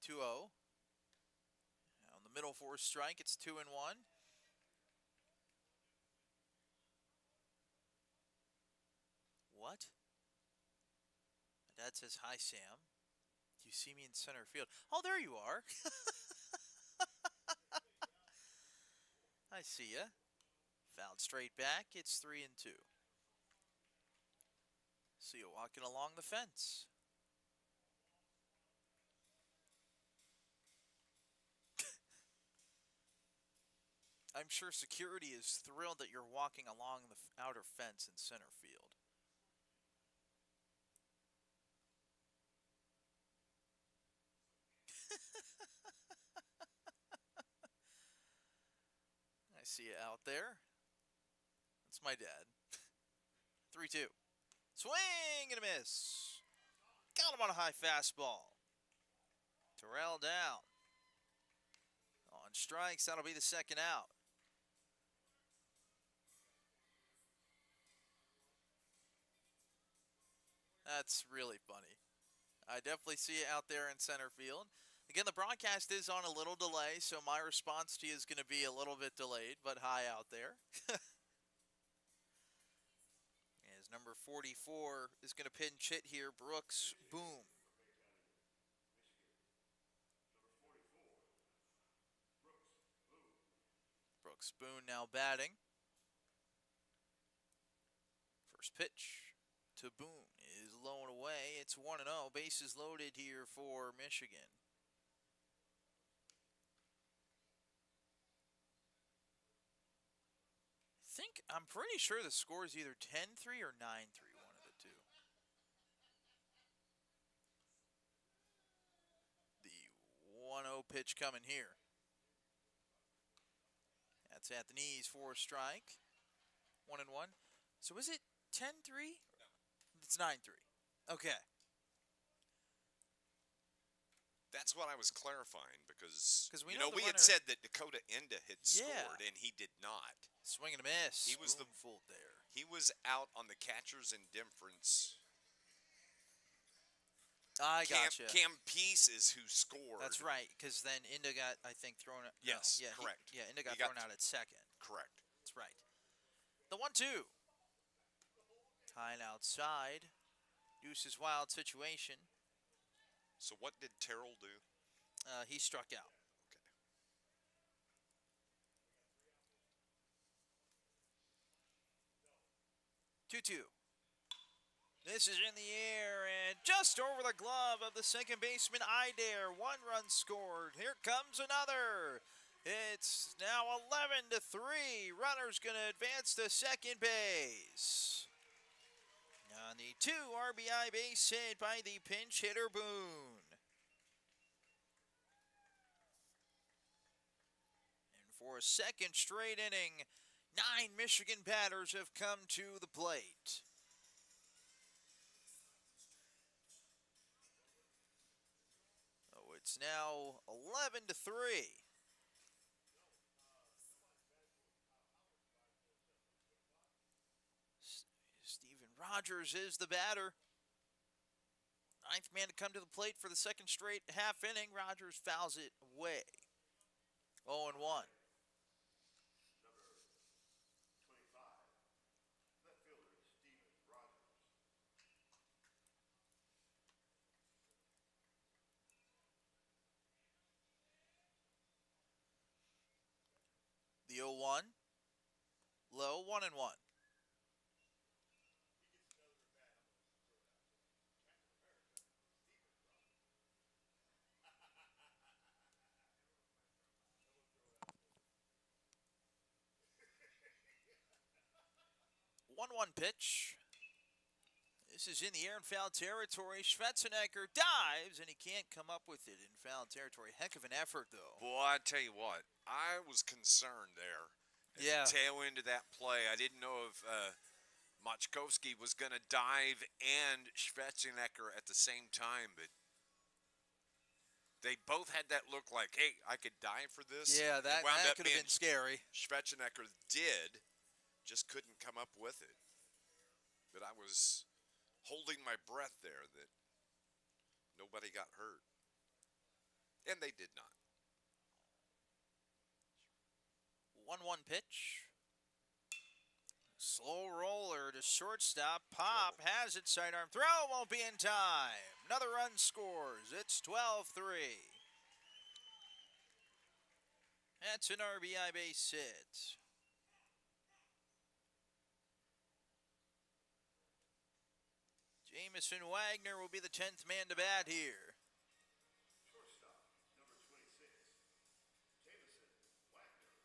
Two zero. On the middle for a strike, it's 2-1. What? My dad says, "Hi, Sam. Do you see me in center field?" Oh, there you are. I see ya. Fouled straight back. It's 3-2. See you walking along the fence. I'm sure security is thrilled that you're walking along the outer fence in center field. I see you out there. That's my dad. 3-2. Swing and a miss. Got him on a high fastball. Terrell down. On strikes, that'll be the second out. That's really funny. I definitely see it out there in center field. Again, the broadcast is on a little delay, so my response to you is going to be a little bit delayed, but high out there. As number 44 is going to pinch hit here, Brooks Boom. Brooks Boone now batting. First pitch to Boone is low and away. It's 1-0. Bases loaded here for Michigan. I'm pretty sure the score is either 10-3 or 9-3, one of the two. The 1-0 pitch coming here. That's at the knees for a strike. 1-1. So is it 10-3? It's 9-3. Okay.
That's what I was clarifying because
we
you
know
know
the
we had
runner-
said that Dakota Enda had
Yeah.
scored and he did not.
Swing and a miss.
He was
Boom fooled there.
He was out on the catcher's indifference.
I gotcha.
Cam Peace is who scored.
That's right, because then Inda got, I think, thrown out.
Yes,
no, yeah,
correct.
Inda got
He got
thrown out at second.
Correct.
That's right. The 1-2. High and outside. Deuce's wild situation.
So what did Terrell do?
He struck out.
Okay.
2-2. This is in the air and just over the glove of the second baseman, Idare. 1 run scored. Here comes another. It's now 11-3. Runner's going to advance to second base. On the 2 RBI base hit by the pinch hitter Boone. And for a second straight inning, 9 Michigan batters have come to the plate. Oh, it's now 11-3. Steven Rogers is the batter. 9th man to come to the plate for the second straight half inning. Rogers fouls it away. 0-1.
Number 25, left fielder Steven Rogers.
The 0-1. Low, 1-1. One pitch. This is in the air in foul territory. Schwarzenegger dives, and he can't come up with it in foul territory. Heck of an effort, though.
Boy, I tell you what, I was concerned there. At
Yeah.
the tail end of that play, I didn't know if Machkowski was going to dive and Schwarzenegger at the same time, but they both had that look like, hey, I could dive for this.
Yeah,
It
that
wound up
could have
being
been scary.
Schwarzenegger did, just couldn't come up with it. But I was holding my breath there that nobody got hurt. And they did not.
1-1 pitch. Slow roller to shortstop. Pop has it. Sidearm throw. Won't be in time. Another run scores. It's 12-3. That's an RBI base hit. Jamison Wagner will be the 10th man to bat here.
Shortstop, number 26, Jamison Wagner.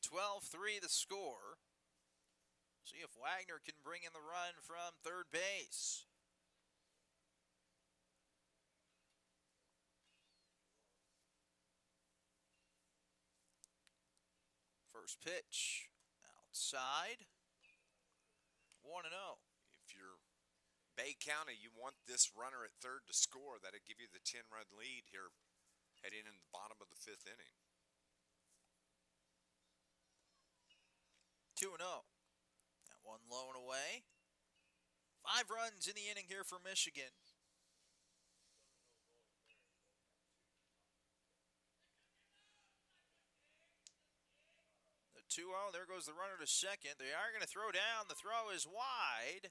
12-3 the score. See if Wagner can bring in the run from third base. First pitch, outside, 1-0.
If you're Bay County, you want this runner at third to score. That'd give you the 10-run lead here heading in the bottom of the 5th inning.
2-0. That one low and away. 5 runs in the inning here for Michigan. The 2-0, there goes the runner to second. They are going to throw down. The throw is wide.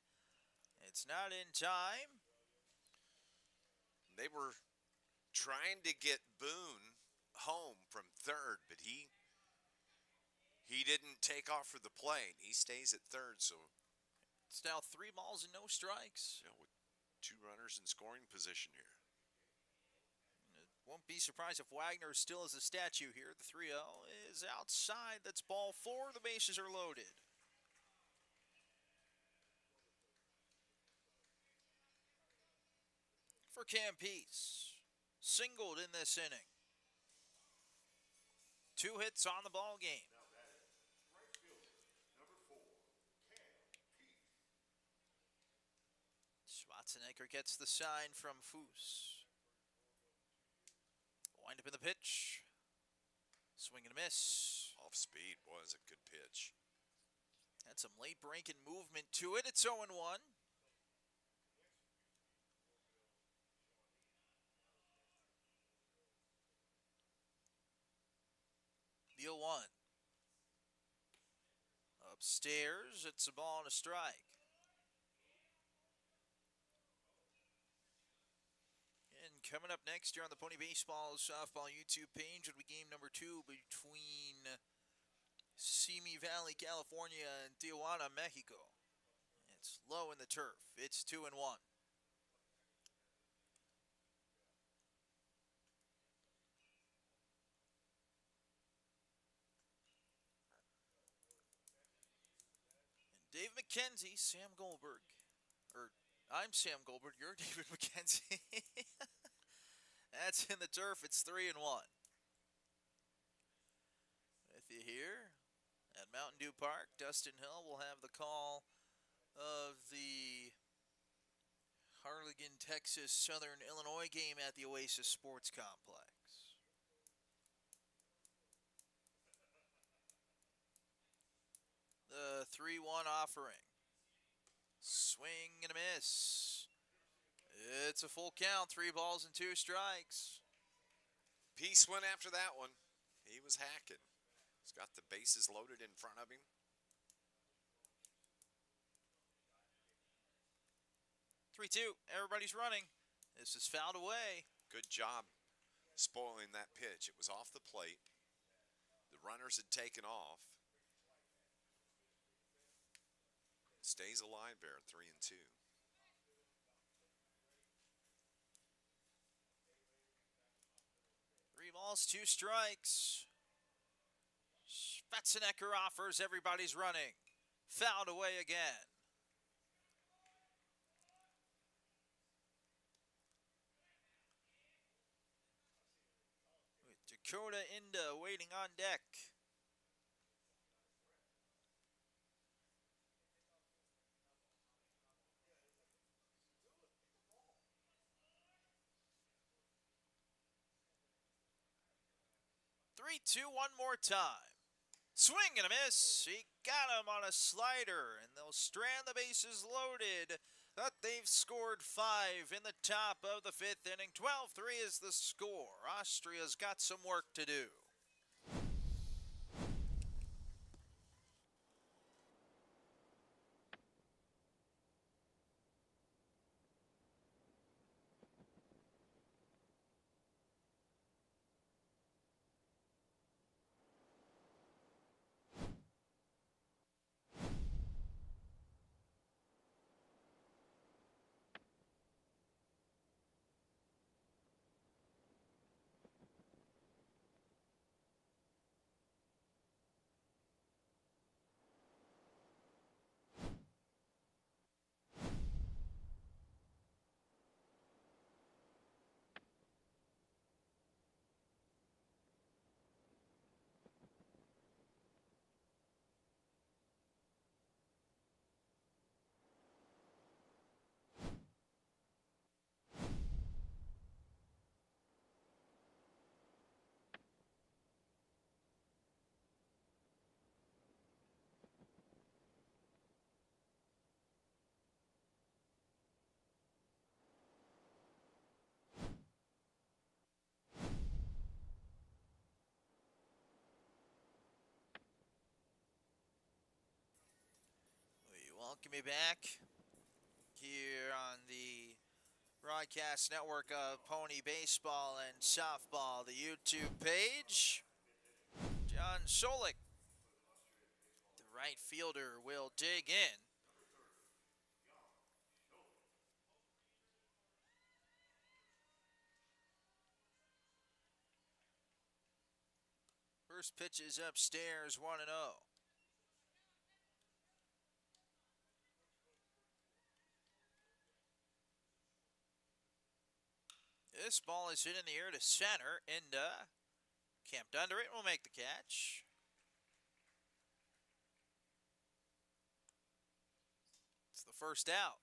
It's not in time.
They were trying to get Boone home from third, but he didn't take off for the plate. He stays at third, so
It's now 3 balls and no strikes.
with 2 runners in scoring position here.
Won't be surprised if Wagner still is a statue here. The 3-0 is outside. That's ball 4. The bases are loaded. For Campese, singled in this inning. 2 hits on the ball game.
Now batting, right fielder, number 4, Campese.
Schwarzenegger gets the sign from Foose. Wind up in the pitch. Swing and a miss.
Off speed was a good pitch.
Had some late breaking movement to it. It's 0-1. The 0-1. Upstairs, it's a ball and a strike. And coming up next year on the Pony Baseball Softball YouTube page will be game number 2 between Simi Valley, California and Tijuana, Mexico. It's low in the turf. It's 2-1. And Dave McKenzie, Sam Goldberg. I'm Sam Goldberg. You're David McKenzie. That's in the turf. It's 3-1. With you here at Mountain Dew Park, Dustin Hill will have the call of the Harlingen, Texas, Southern Illinois game at the Oasis Sports Complex. The 3-1 offering. Swing and a miss. It's a full count, 3 balls and 2 strikes.
Peace went after that one. He was hacking. He's got the bases loaded in front of him.
3-2, everybody's running. This is fouled away.
Good job spoiling that pitch. It was off the plate. The runners had taken off. Stays alive there, 3-2.
Three balls, 2 strikes. Schwarzenegger offers, everybody's running. Fouled away again. With Dakota Inda waiting on deck. Three, two, one more time. Swing and a miss. He got him on a slider, and they'll strand the bases loaded. But they've scored 5 in the top of the 5th inning. 12-3 is the score. Austria's got some work to do. Welcome you back here on the broadcast network of Pony Baseball and Softball, the YouTube page. John Solik, the right fielder, will dig in. First pitch is upstairs, 1-0. This ball is hit in the air to center. Inda camped under it, will make the catch. It's the first out.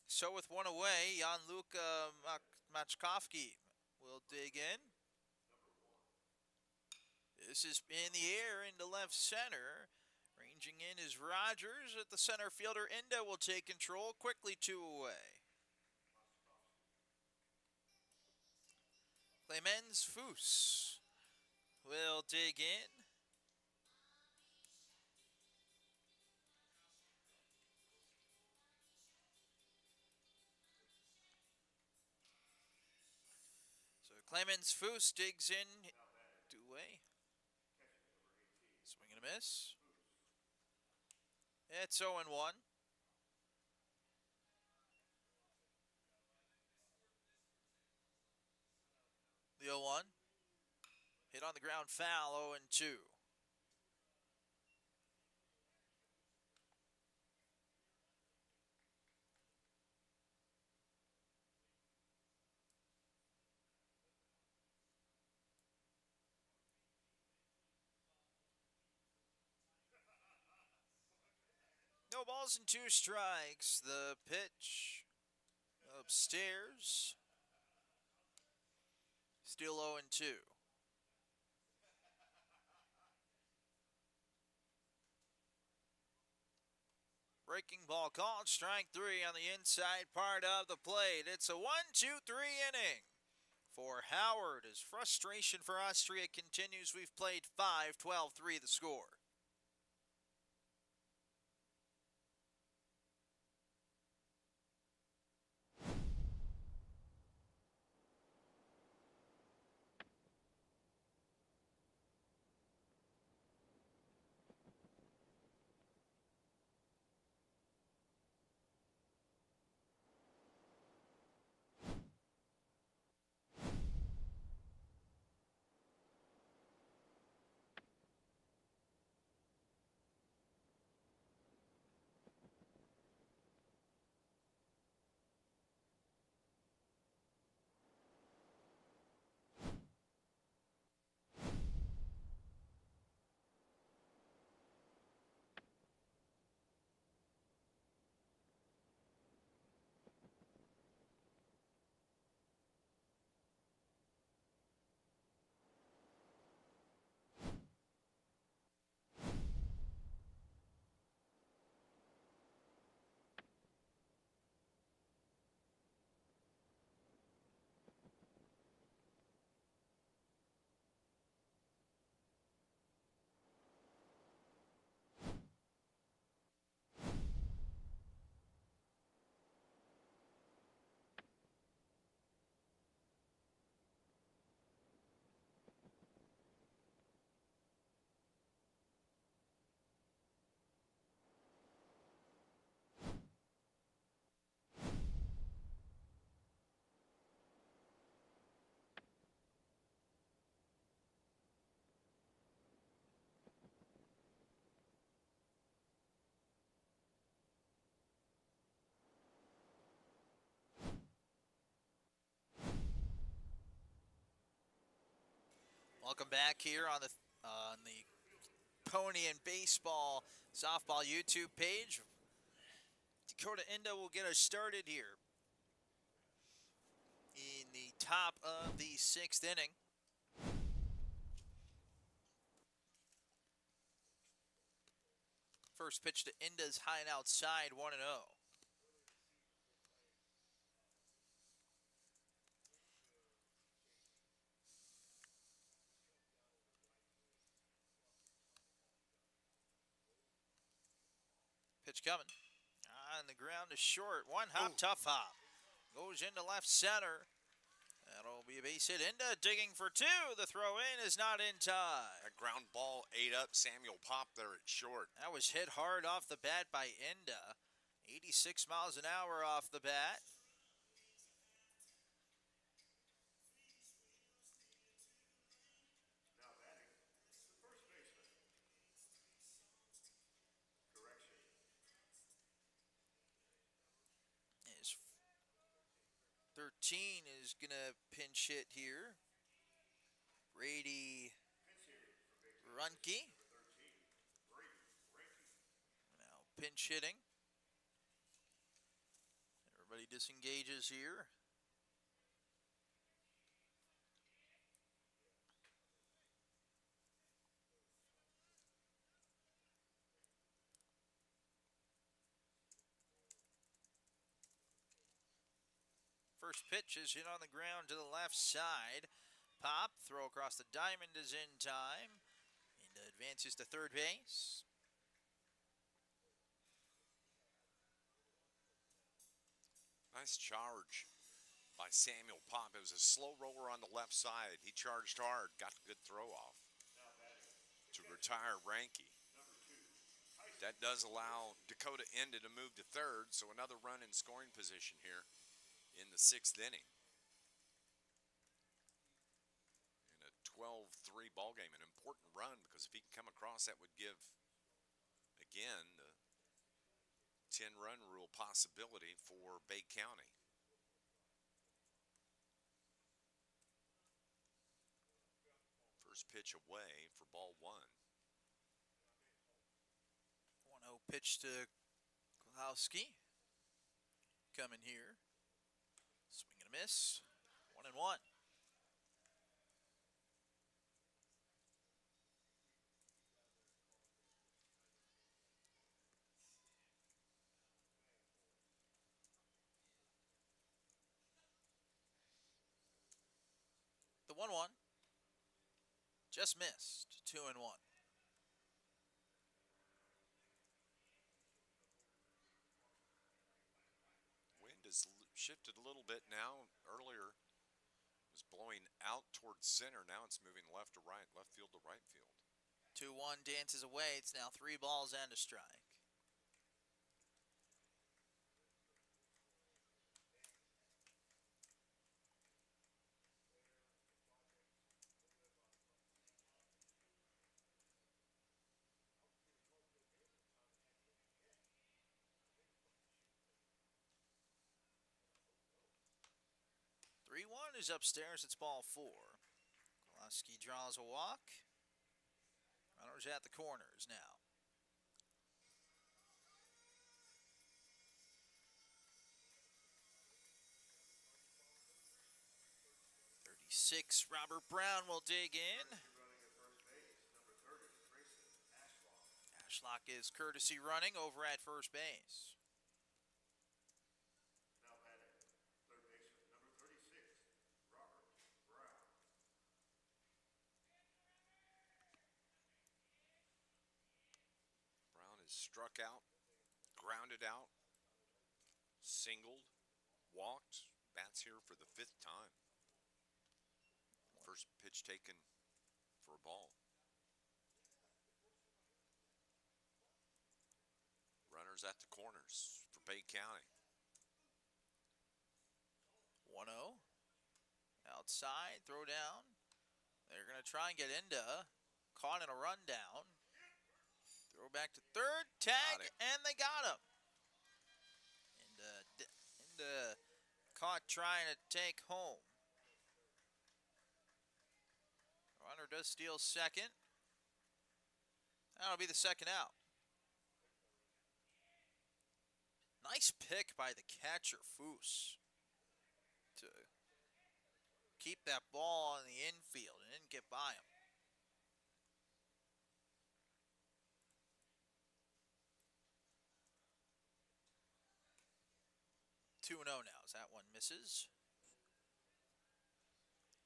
So with one away, Jan-Luka Machkovsky will dig in. This is in the air into left center. Ranging in is Rogers at the center fielder. Inda will take control quickly, 2 away. Clemens Foos will dig in. So Clemens Foos digs in, 2 away. Swing and a miss. It's 0-1. The 0-1. Hit on the ground foul, 0-2. No balls and 2 strikes. The pitch upstairs. Still 0-2. Breaking ball called, strike 3 on the inside part of the plate. It's a 1-2-3 inning for Howard as frustration for Austria continues. We've played 5, 12-3 the score. Welcome back here on the Pony and Baseball Softball YouTube page. Dakota Inda will get us started here in the top of the 6th inning. First pitch to Inda's high and outside, 1-0. Pitch coming. On the ground is short. One hop,
Ooh.
tough hop. Goes into left center. That'll be a base hit. Inda digging for two. The throw in is not in time.
That ground ball ate up Samuel Pop there at short.
That was hit hard off the bat by Inda. 86 miles an hour off the bat.
Now batting, the first baseman. Correction.
His 13 is going to pinch hit here. Brady
Pitch hitting for base hit.
Runke.
Number 13, Brady Ranky.
Now pinch hitting. Everybody disengages here. First pitch is hit on the ground to the left side. Pop, throw across the diamond is in time. And advances to third base.
Nice charge by Samuel Pop. It was a slow roller on the left side. He charged hard, got a good throw off
Now batting,
to retire Ranky.
number 2, Tyson.
That does allow Dakota Enda to move to third, so another run in scoring position here in the 6th inning. In a 12-3 ball game, an important run because if he can come across, that would give, again, the 10-run rule possibility for Bay County. First pitch away for ball 1.
1-0 pitch to Klowski. Coming here. Swing and a miss. 1-1. The 1-1 just missed. 2-1.
Wind has shifted a little bit now. Earlier it was blowing out towards center. Now it's moving left to right, left field to right field.
2-1 dances away. It's now 3 balls and a strike. Three-one is upstairs. It's ball 4. Klowski draws a walk. Runners at the corners now. 36, Robert Brown will dig in.
Running at first base, number 30, Grayson Ashlock.
Ashlock is courtesy running over at first base.
Now batting, third baseman, number 36, Robert Brown.
Brown is struck out, grounded out, singled, walked, bats here for the 5th time. First pitch taken for a ball. Runners at the corners for Bay County.
1-0. Outside, throw down. They're going to try and get into. Caught in a rundown. Throw back to third, tag, and they got him. And caught trying to take home. Runner does steal second. That'll be the second out. Nice pick by the catcher, Foose, to keep that ball on the infield and didn't get by him. Two and 0 now as that one misses.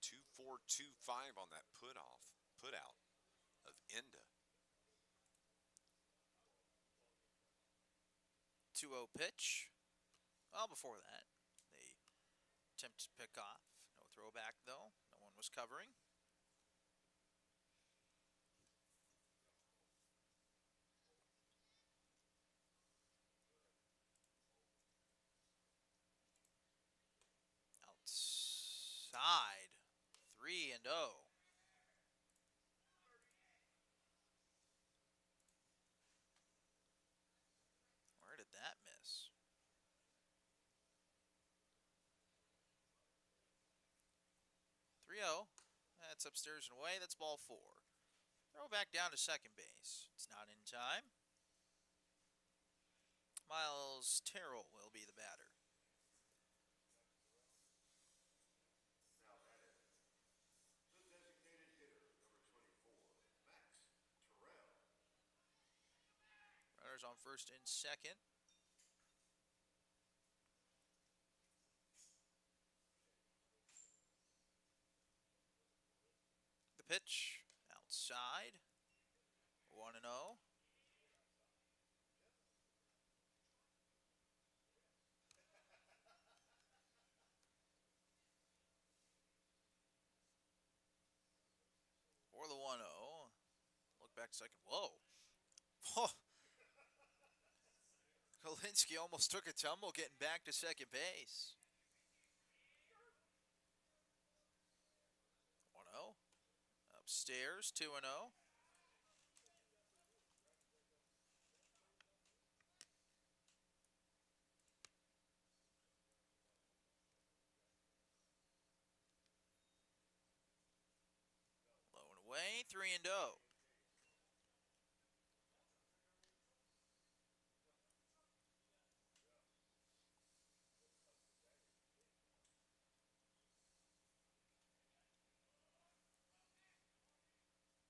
2-4-2-5 on that put out of Enda.
2-0 pitch. Well, before that, they attempt to pick off. No throwback, though. No one was covering. Outside. 3-0. Where did that miss? 3-0. That's upstairs and away. That's ball 4. Throw back down to second base. It's not in time. Miles Terrell will be the batter.
Now batting, the designated hitter, number 24, Max Terrell.
Runners on first and second. The pitch outside. 1-0. For the 1-0. Look back second. Whoa. Kolinsky almost took a tumble getting back to second base. 1-0. Upstairs, 2-0. Low and away, 3-0.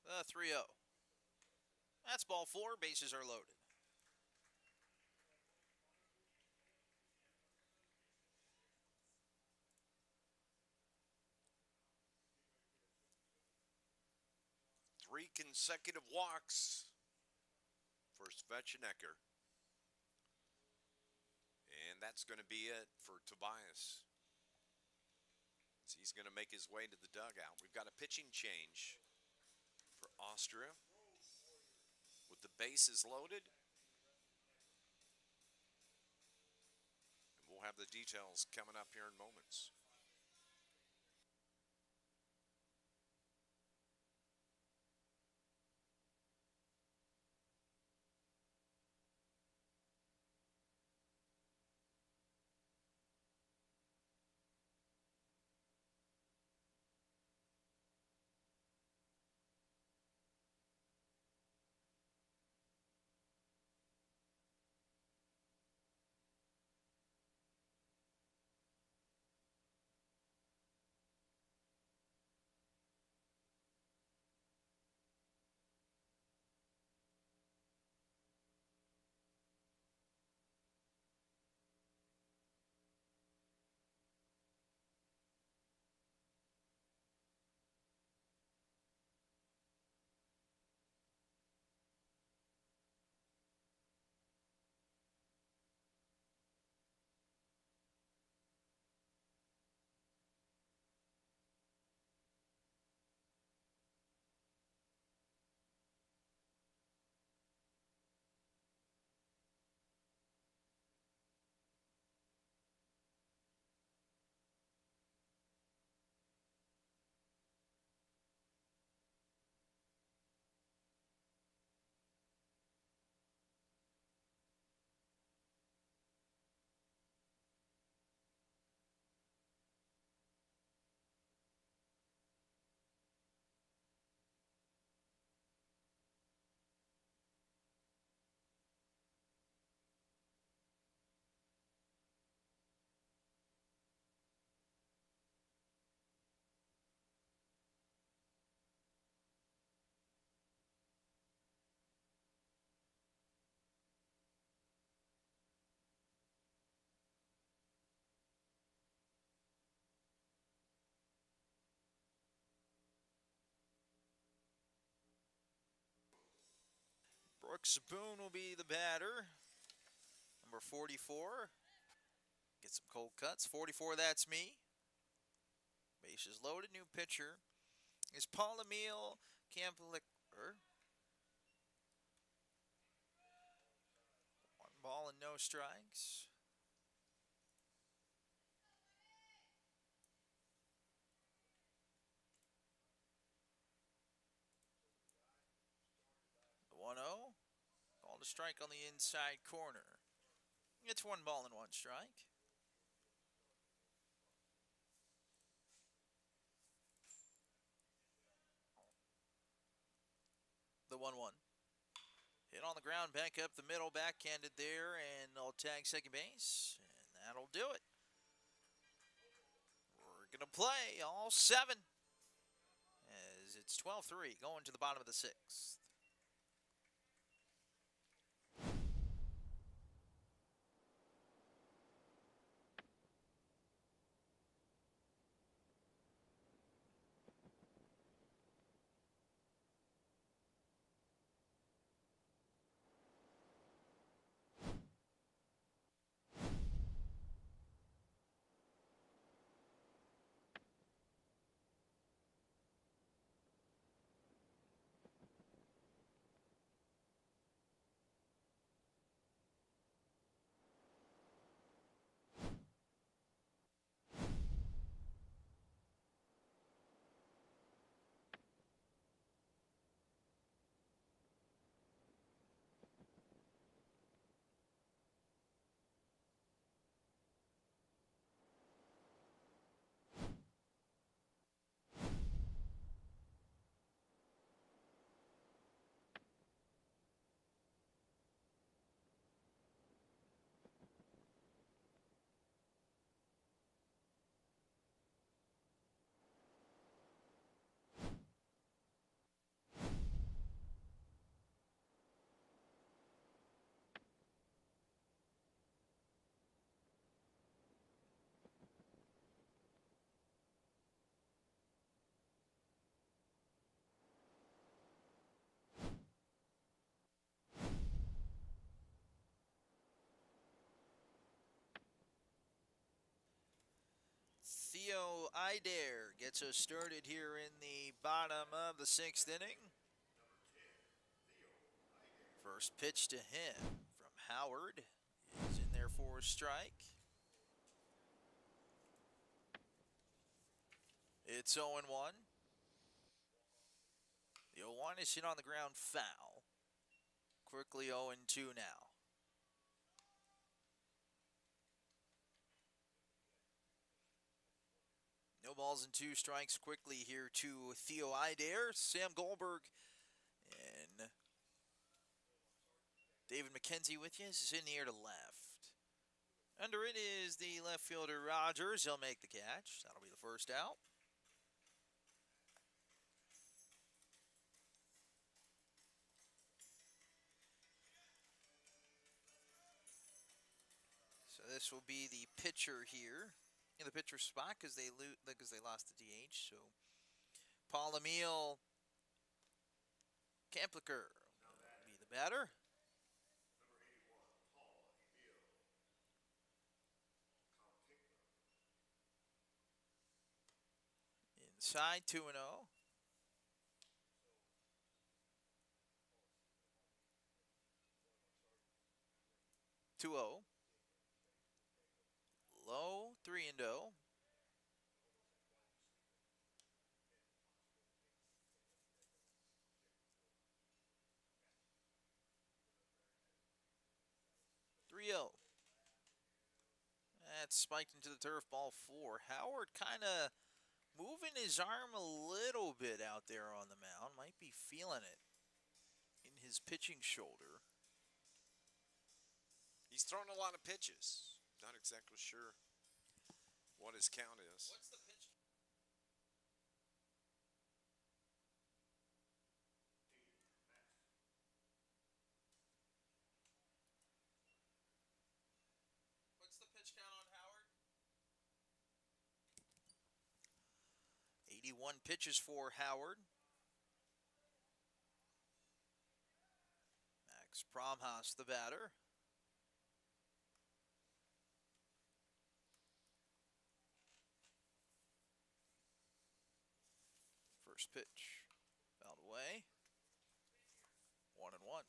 The 3-0. That's ball 4. Bases are loaded.
Three consecutive walks for Svechenecker. And that's going to be it for Tobias. So he's going to make his way to the dugout. We've got a pitching change for Austria with the bases loaded. And we'll have the details coming up here in moments.
Brooks Boone will be the batter. number 44. Get some cold cuts. 44, that's me. Bases loaded. New pitcher is Paul Emil Kampliker. 1 ball and no strikes. The 1-0. Called a strike on the inside corner. It's 1 ball and 1 strike. The 1-1. Hit on the ground, back up the middle, backhanded there, and they'll tag second base, and that'll do it. We're going to play all 7 as it's 12-3 going to the bottom of the 6th. Theo Idare gets us started here in the bottom of the 6th inning. First pitch to him from Howard is in there for a strike. It's 0-1. The 0-1 is hit on the ground foul. Quickly 0-2 now. No balls and 2 strikes quickly here to Theo Idare. Sam Goldberg and David McKenzie with you. This is in the air to left. Under it is the left fielder Rogers. He'll make the catch. That'll be the first out. So this will be the pitcher here in the pitcher spot because they lost the DH. So Paul Emil Kampliker will be the batter.
Number 81, Paul Emil Kampliker.
Inside 2-0. Two-0. Low 3-0. That's spiked into the turf, ball 4. Howard kind of moving his arm a little bit out there on the mound. Might be feeling it in his pitching shoulder.
He's thrown a lot of pitches. Not exactly sure what his count is.
What's the pitch? What's the pitch count on Howard? 81 pitches for Howard. Max Bromhaus, the batter. First pitch, fouled away. 1-1.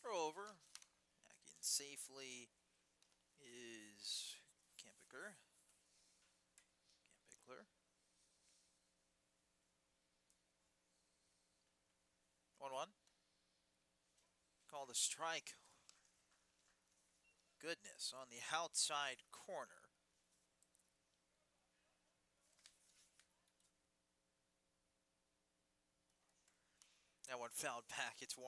Throw over. Back in safely is Campicker. 1-1. Called a strike. Goodness, on the outside corner. That one fouled back. It's 1-2.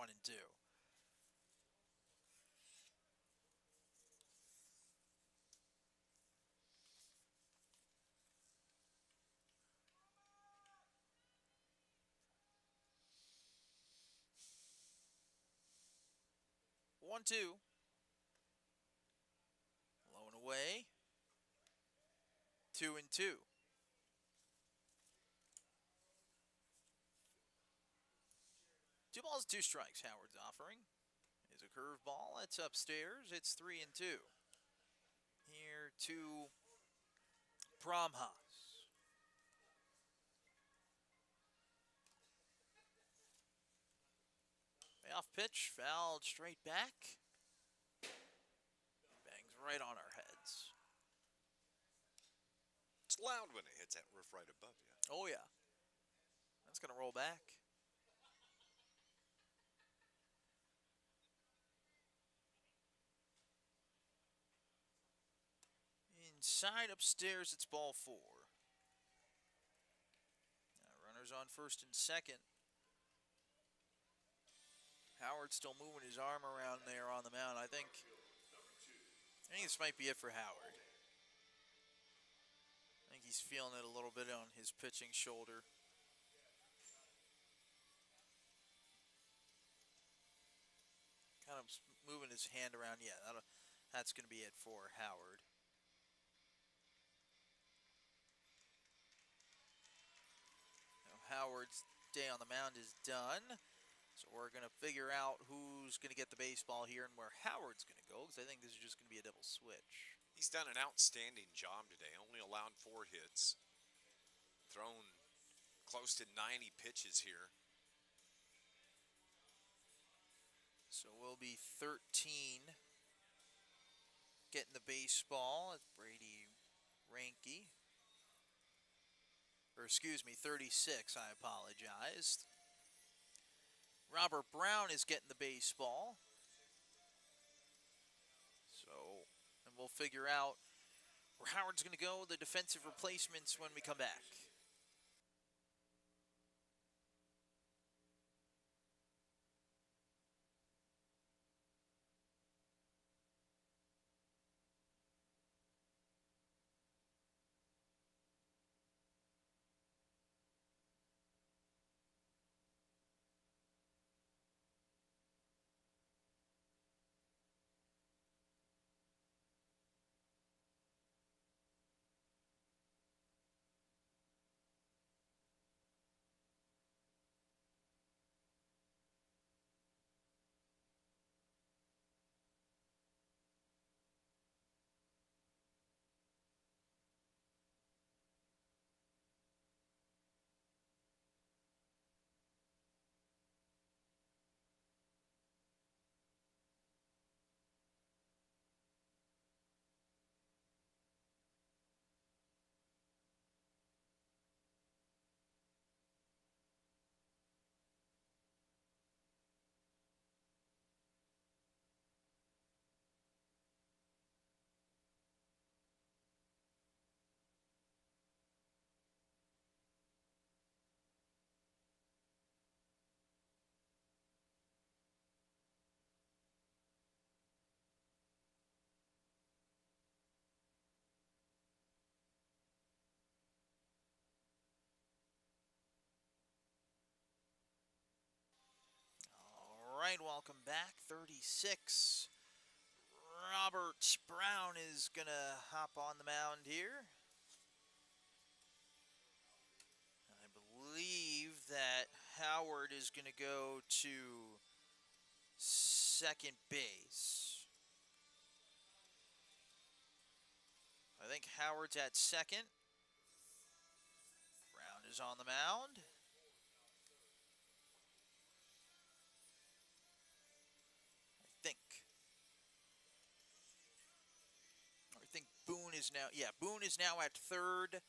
One, two. Low and away. 2-2. Two balls, two strikes. Howard's offering is a curveball. It's upstairs. It's 3-2. Here to Brahmas. Payoff pitch, fouled straight back. Bangs right on our heads.
It's loud when it hits that roof right above you.
Oh, yeah. That's going to roll back. Inside upstairs, it's ball 4. Now, runners on first and second. Howard still moving his arm around there on the mound. I think this might be it for Howard. I think he's feeling it a little bit on his pitching shoulder. Kind of moving his hand around. Yeah, that's going to be it for Howard. Now, Howard's day on the mound is done. So we're going to figure out who's going to get the baseball here and where Howard's going to go, because I think this is just going to be a double switch.
He's done an outstanding job today. Only allowed 4 hits. Thrown close to 90 pitches here.
So we'll be 13 getting the baseball. It's Brady Ranke. Or excuse me, 36, I apologize. Robert Brown is getting the baseball. So, and we'll figure out where Howard's going to go, the defensive replacements when we come back. All right, welcome back. 36. Robert Brown is going to hop on the mound here. I believe that Howard is going to go to second base. I think Howard's at second. Brown is on the mound. I think Boone is now, Boone is now at third.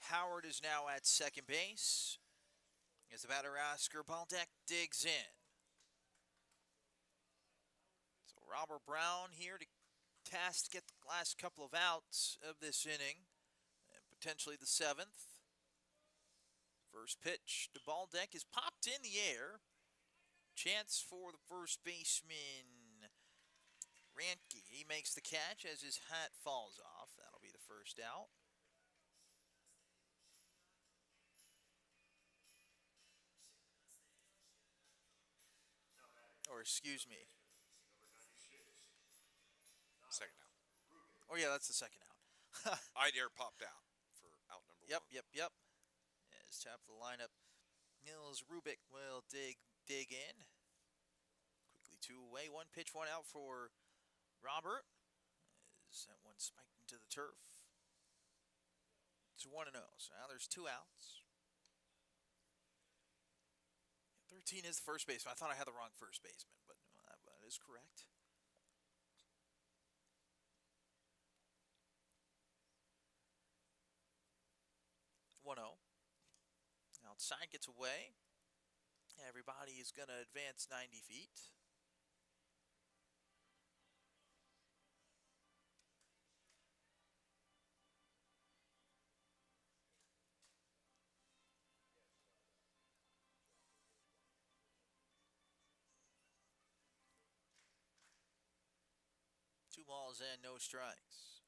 Howard is now at second base. As the batter Oscar Baldeck digs in. So Robert Brown here to task to get the last couple of outs of this inning, and potentially the seventh. First pitch to Baldeck is popped in the air. Chance for the first baseman, Ranke. He makes the catch as his hat falls off. That'll be the first out. Or excuse me.
Second out.
Oh yeah, that's the second out.
Idea popped out for out number one.
Yep. As top of the lineup, Nils Rubik will dig in. Quickly 2 away, 1 pitch, 1 out for Robert. As that one spiked into the turf. It's 1-0. So now there's 2 outs. 13 is the first baseman. I thought I had the wrong first baseman, but no, that is correct. Outside gets away. Everybody is going to advance 90 feet. Two balls and no strikes.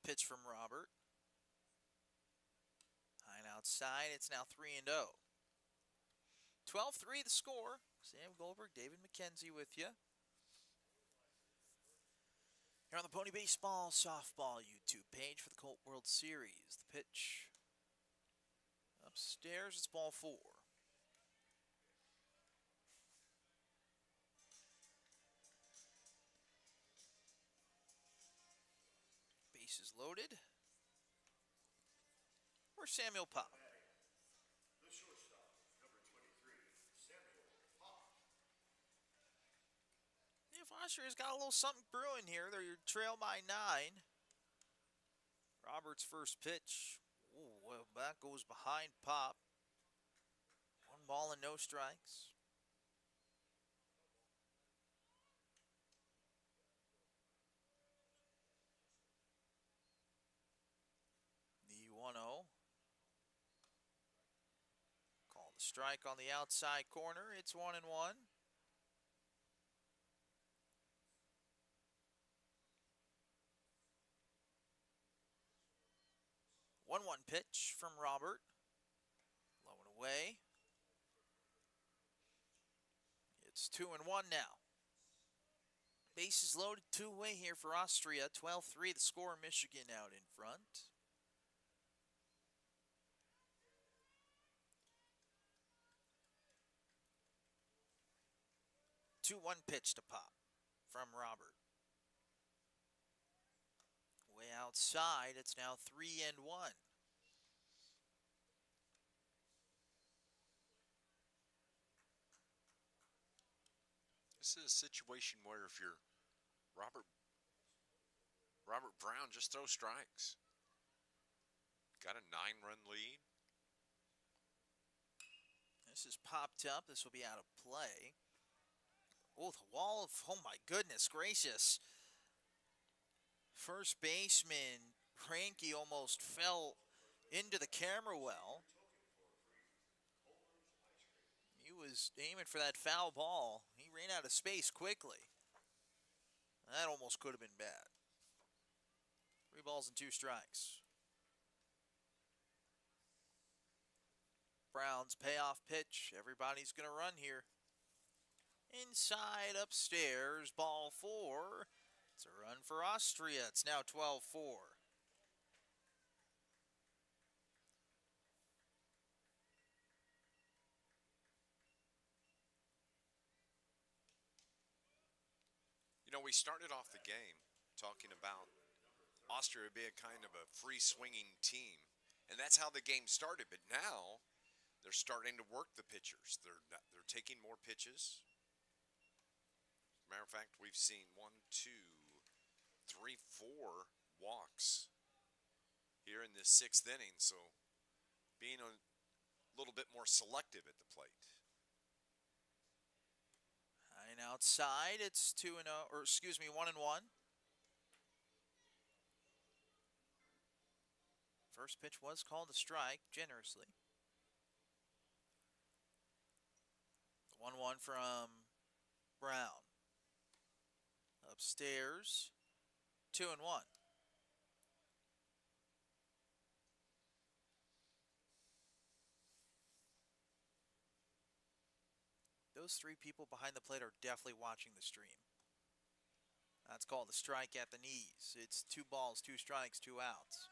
Pitch from Robert. High and outside, it's now 3-0. 12-3 the score. Sam Goldberg, David McKenzie with you. Here on the Pony Baseball Softball YouTube page for the Colt World Series. The pitch upstairs, it's ball 4. Bases loaded. Or Samuel Pop.
The shortstop, number 23, Samuel Pop.
Yeah, Austria's got a little something brewing here. They're trail by 9. Robert's first pitch. Ooh, well, that goes behind Pop. 1 ball and no strikes. The 1-0. Call the strike on the outside corner. It's 1-1. 1-1 pitch from Robert. Low and away. It's 2-1 now. Bases loaded, 2 away here for Austria. 12-3 the score. Michigan out in front. 2-1 pitch to Pop from Robert. Way outside, it's now 3-1.
This is a situation where if you're Robert Brown, just throw strikes. Got a 9-run lead.
This is popped up. This will be out of play. Oh, the wall of, oh my goodness gracious. First baseman Ranke almost fell into the camera well. He was aiming for that foul ball. He ran out of space quickly. That almost could have been bad. 3 balls and 2 strikes. Brown's payoff pitch. Everybody's going to run here. Inside upstairs, ball 4. It's a run for Austria. It's now 12-4.
We started off the game talking about Austria being kind of a free swinging team, and that's how the game started. But now they're starting to work the pitchers. They're taking more pitches. Matter of fact, we've seen 1, 2, 3, 4 walks here in this sixth inning. So being a little bit more selective at the plate.
And outside, it's 2-0, or excuse me, 1-1. First pitch was called a strike generously. 1-1 from Brown. Upstairs, 2-1. Those three people behind the plate are definitely watching the stream. That's called a strike at the knees. It's 2 balls, 2 strikes, 2 outs.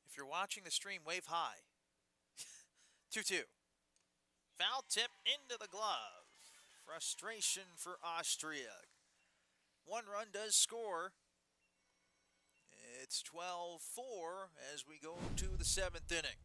If you're watching the stream, wave high. 2-2. Foul tip into the glove. Frustration for Austria. 1 run does score. It's 12-4 as we go to the 7th inning.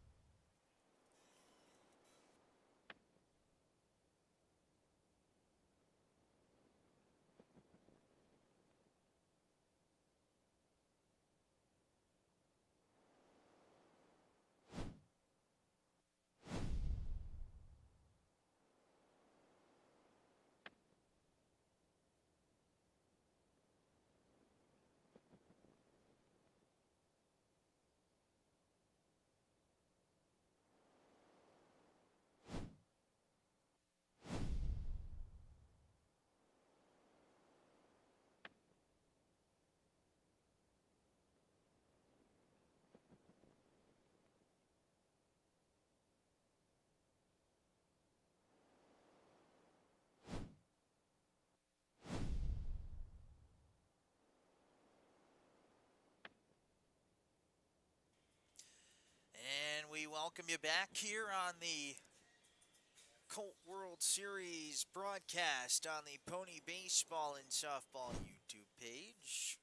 And we welcome you back here on the Colt World Series broadcast on the Pony Baseball and Softball YouTube page.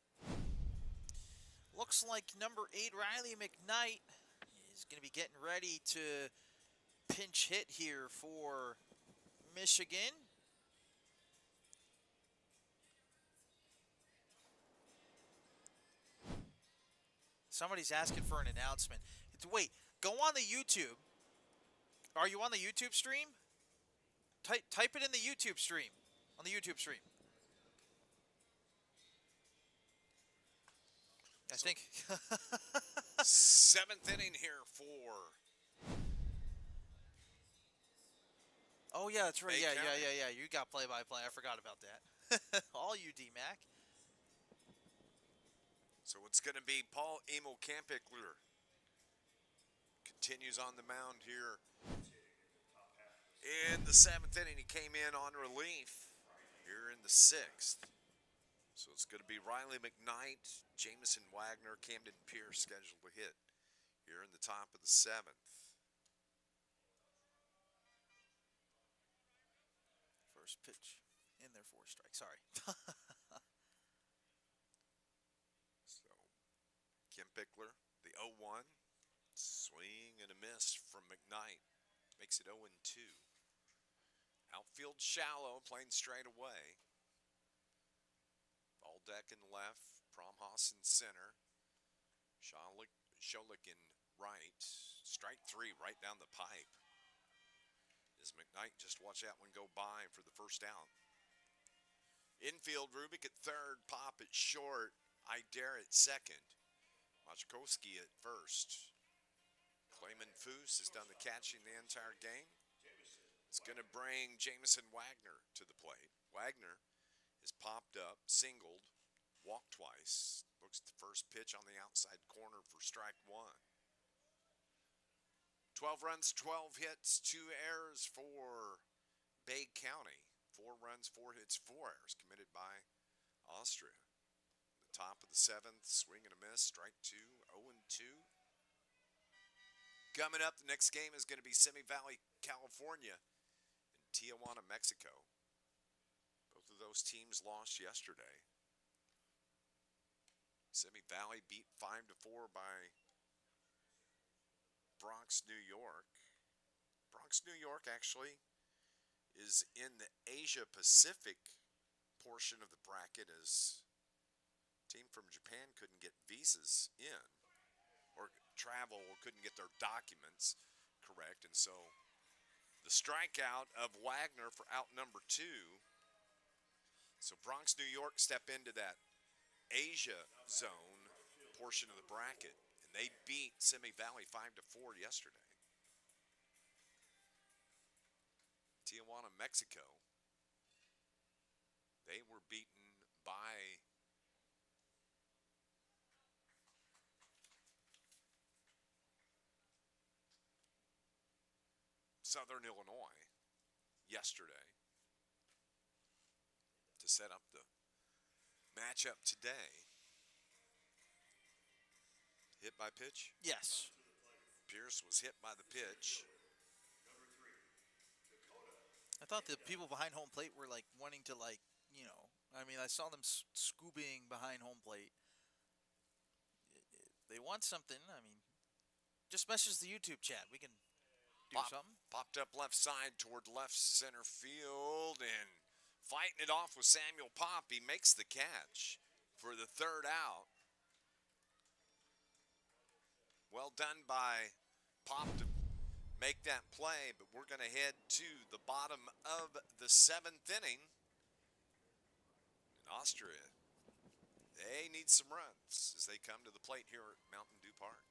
Looks like number 8, Riley McKnight, is going to be getting ready to pinch hit here for Michigan. Somebody's asking for an announcement. Wait, go on the YouTube. Are you on the YouTube stream? Type it in the YouTube stream. On the YouTube stream. I think.
7th inning here for.
Oh, yeah, that's right.
Bay
Yeah.
County.
You got play-by-play. I forgot about that. All you, D-Mac.
So it's going to be Paul Emil Kampickler. Continues on the mound here. In the 7th inning, he came in on relief here in the 6th. So it's going to be Riley McKnight, Jamison Wagner, Camden Pierce scheduled to hit here in the top of the 7th.
First pitch in there for a strike. Sorry.
So Kim Pickler, the 0-1, swing and a miss from McKnight. Makes it 0-2. Outfield shallow, playing straight away. Baldeck in left, Promhaus in center. Scholich in right. Strike 3 right down the pipe. As McKnight just watch that one go by for the first out. Infield, Rubik at third, Pop at short, Idare at second. Machkowski at first. Clayman Foose has done the catching the entire game. It's going to bring Jamison Wagner to the plate. Wagner is popped up, singled, walked twice. Looks at the first pitch on the outside corner for strike 1. 12 runs, 12 hits, 2 errors for Bay County. 4 runs, 4 hits, 4 errors committed by Austria. The top of the 7th, swing and a miss, strike 2, 0-2. Coming up, the next game is going to be Simi Valley, California. Tijuana, Mexico. Both of those teams lost yesterday. Simi Valley beat 5-4 by Bronx, New York. Bronx, New York actually is in the Asia Pacific portion of the bracket, as team from Japan couldn't get visas in or travel or couldn't get their documents correct. And so the strikeout of Wagner for out number 2. So Bronx, New York step into that Asia zone portion of the bracket, and they beat Simi Valley 5-4 yesterday. Tijuana, Mexico, they were beaten by Southern Illinois yesterday to set up the matchup today. Hit by pitch?
Yes.
Pierce was hit by the pitch.
I thought the people behind home plate were like wanting to I mean, I saw them scooping behind home plate. They want something. I mean, just message the YouTube chat. We can do something.
Popped up left side toward left center field and fighting it off with Samuel Pop. He makes the catch for the third out. Well done by Pop to make that play, but we're going to head to the bottom of the 7th inning. In Austria, they need some runs as they come to the plate here at Mountain Dew Park.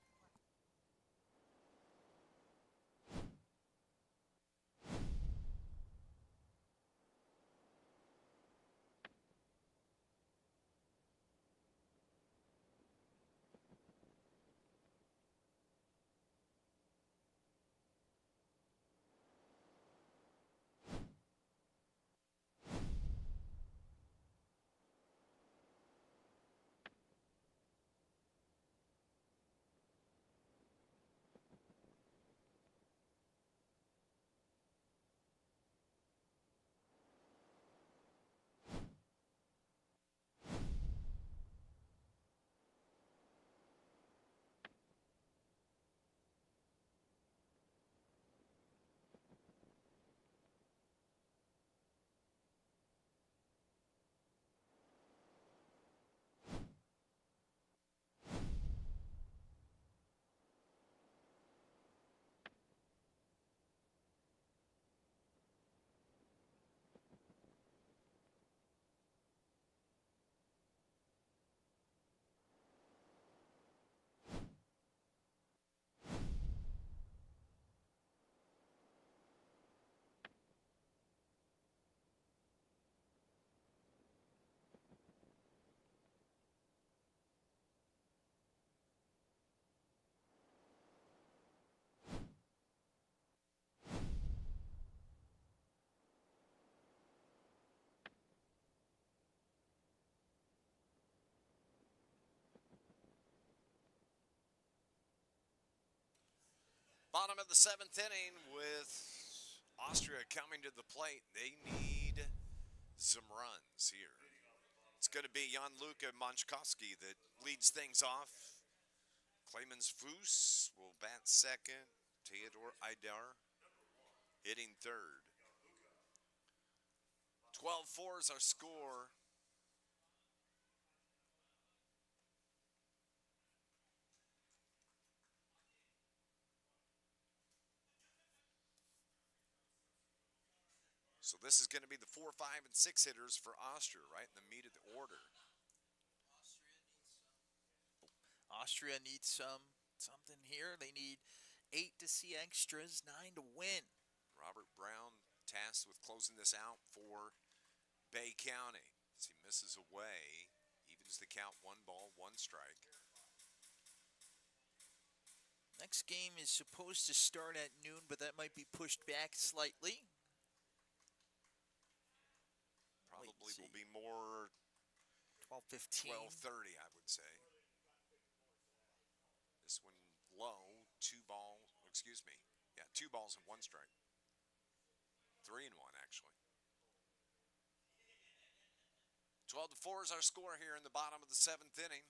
Bottom of the 7th inning with Austria coming to the plate. They need some runs here. It's going to be Jan-Luka Monchkowski that leads things off. Clemens Foos will bat second. Theodore Idar hitting third. 12-4 is our score. So this is going to be the 4, 5, and 6 hitters for Austria, right in the meat of the order.
Austria needs something here. They need 8 to see extras, 9 to win.
Robert Brown tasked with closing this out for Bay County. As he misses away, evens the count, 1 ball, 1 strike.
Next game is supposed to start at noon, but that might be pushed back slightly.
Probably will be more
12:15.
12:30, I would say. This one low, 2 balls and 1 strike. 3-1 actually. 12-4 is our score here in the bottom of the 7th inning.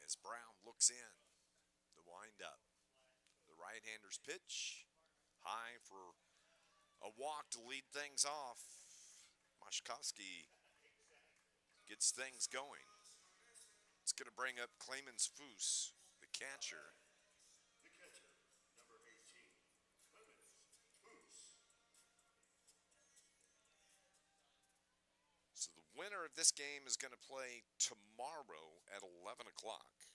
As Brown looks in, the windup. The right-hander's pitch, high for a walk to lead things off. Mashkovsky gets things going. It's going to bring up Clemens Foos, the catcher.
The catcher, number 18, Clemens Foos.
So the winner of this game is going to play tomorrow at 11 o'clock.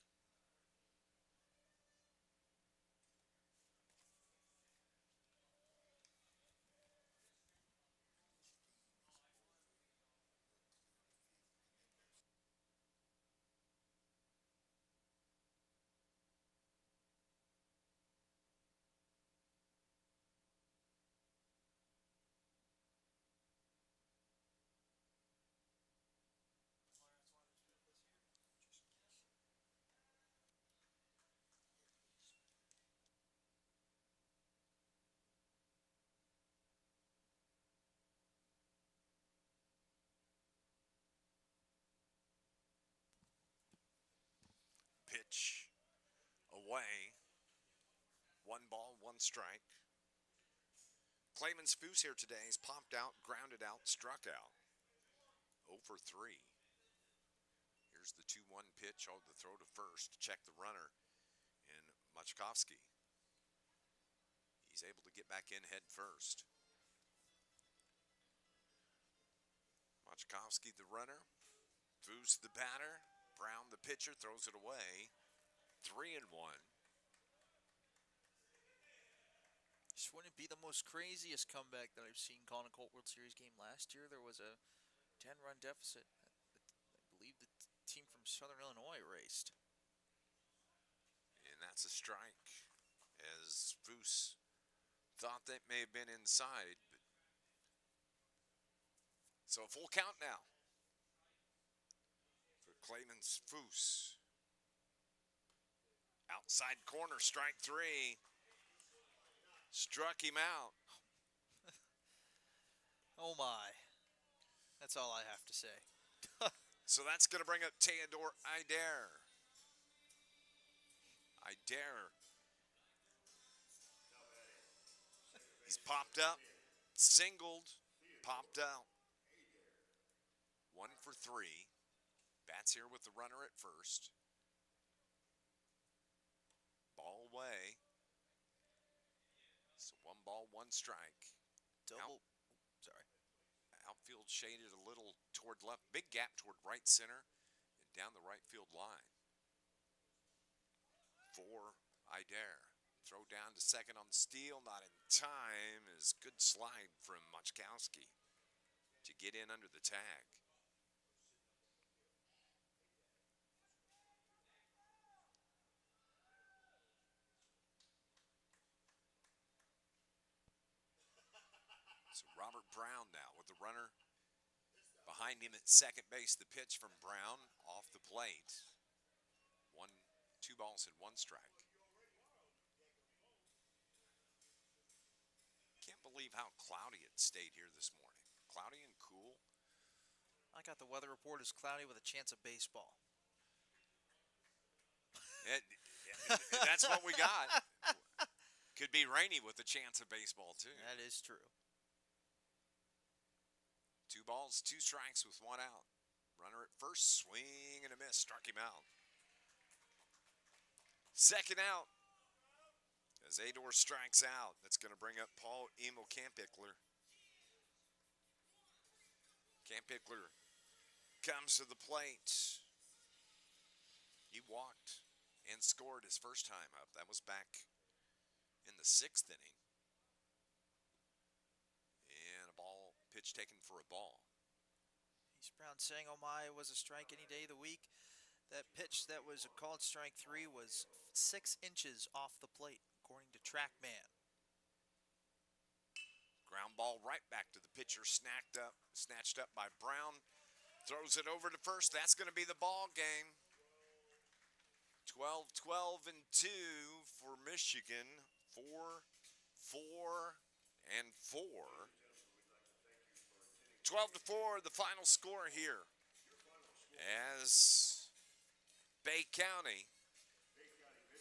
Pitch away. 1 ball, 1 strike. Clemens Foos here today. He's popped out, grounded out, struck out. 0 for 3. Here's the 2-1 pitch. Oh, the throw to first to check the runner in Machkovsky. He's able to get back in head first. Machkovsky the runner. Foos the batter. Brown the pitcher throws it away. 3-1.
This wouldn't be the most craziest comeback that I've seen calling a Colt World Series game last year. There was a 10-run deficit. I believe the team from Southern Illinois raced.
And that's a strike, as Foos thought that may have been inside. But so a full count now for Clemens Foos. Outside corner, strike 3. Struck him out.
Oh my. That's all I have to say.
So that's going to bring up Theodore Ider. Ider. He's popped up, singled, popped out. 1 for 3. Bats here with the runner at first. Ball away. So 1 ball, 1 strike.
Double. Sorry.
Outfield shaded a little toward left. Big gap toward right center and down the right field line. For Ider. Throw down to second on the steal. Not in time. Is good slide from Machkowski to get in under the tag. So Robert Brown now with the runner behind him at second base. The pitch from Brown off the plate. 2 balls and 1 strike. Can't believe how cloudy it stayed here this morning. Cloudy and cool.
I got the weather report as cloudy with a chance of baseball.
That's what we got. Could be rainy with a chance of baseball too.
That is true.
2 balls, 2 strikes with 1 out. Runner at first, swing and a miss, struck him out. Second out. As Ador strikes out, that's going to bring up Paul Emil Campickler. Campickler comes to the plate. He walked and scored his first time up. That was back in the 6th inning. And a ball pitch taken for a ball.
East Brown saying, "Oh my, it was a strike any day of the week." That pitch that was called strike 3 was 6 inches off the plate, according to TrackMan.
Ground ball right back to the pitcher, snatched up by Brown. Throws it over to first. That's going to be the ball game. 12, 12, and 2 for Michigan. 4, 4, and 4. 12-4, the final score here. As Bay County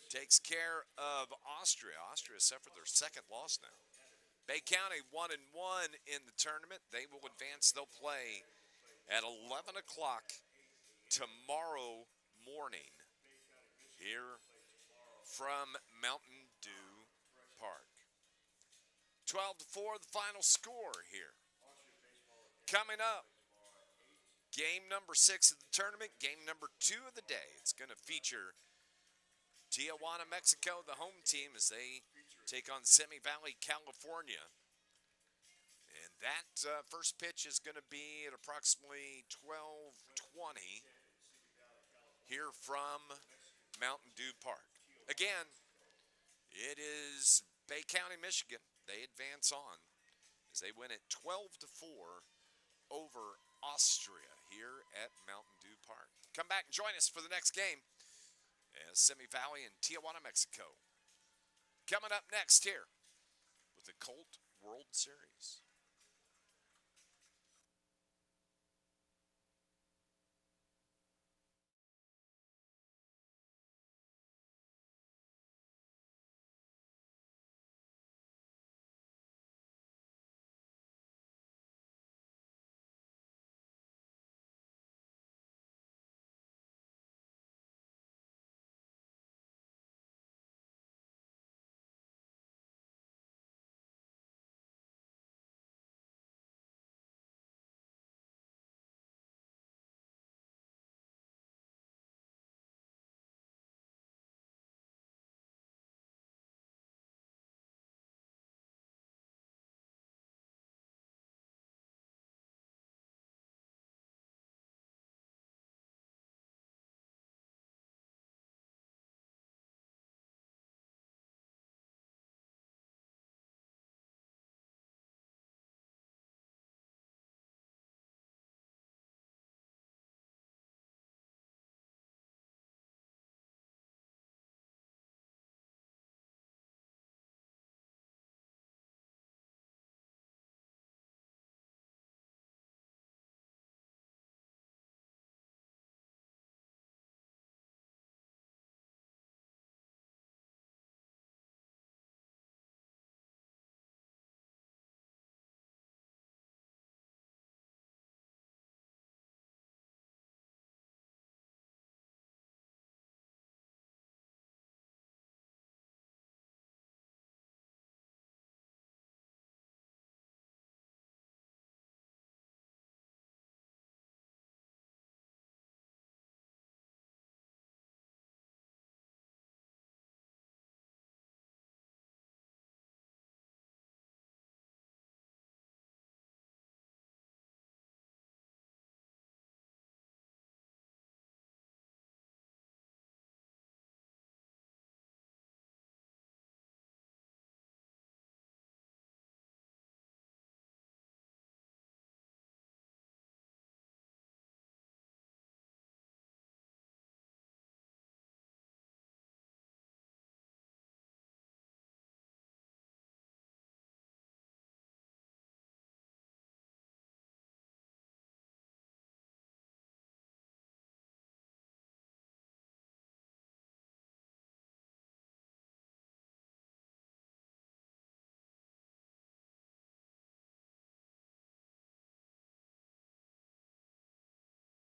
takes care of Austria. Austria suffered their second loss now. Bay County 1-1 in the tournament. They will advance. They'll play at 11 o'clock tomorrow morning here from Mountain Dew Park. 12-4, the final score here. Coming up, game number 6 of the tournament, game number 2 of the day. It's going to feature Tijuana, Mexico, the home team, as they take on Simi Valley, California. And that first pitch is going to be at approximately 12:20 here from Mountain Dew Park. Again, it is Bay County, Michigan. They advance on as they win at 12-4 over Austria here at Mountain Dew Park. Come back and join us for the next game as Simi Valley and Tijuana, Mexico. Coming up next here with the Colt World Series.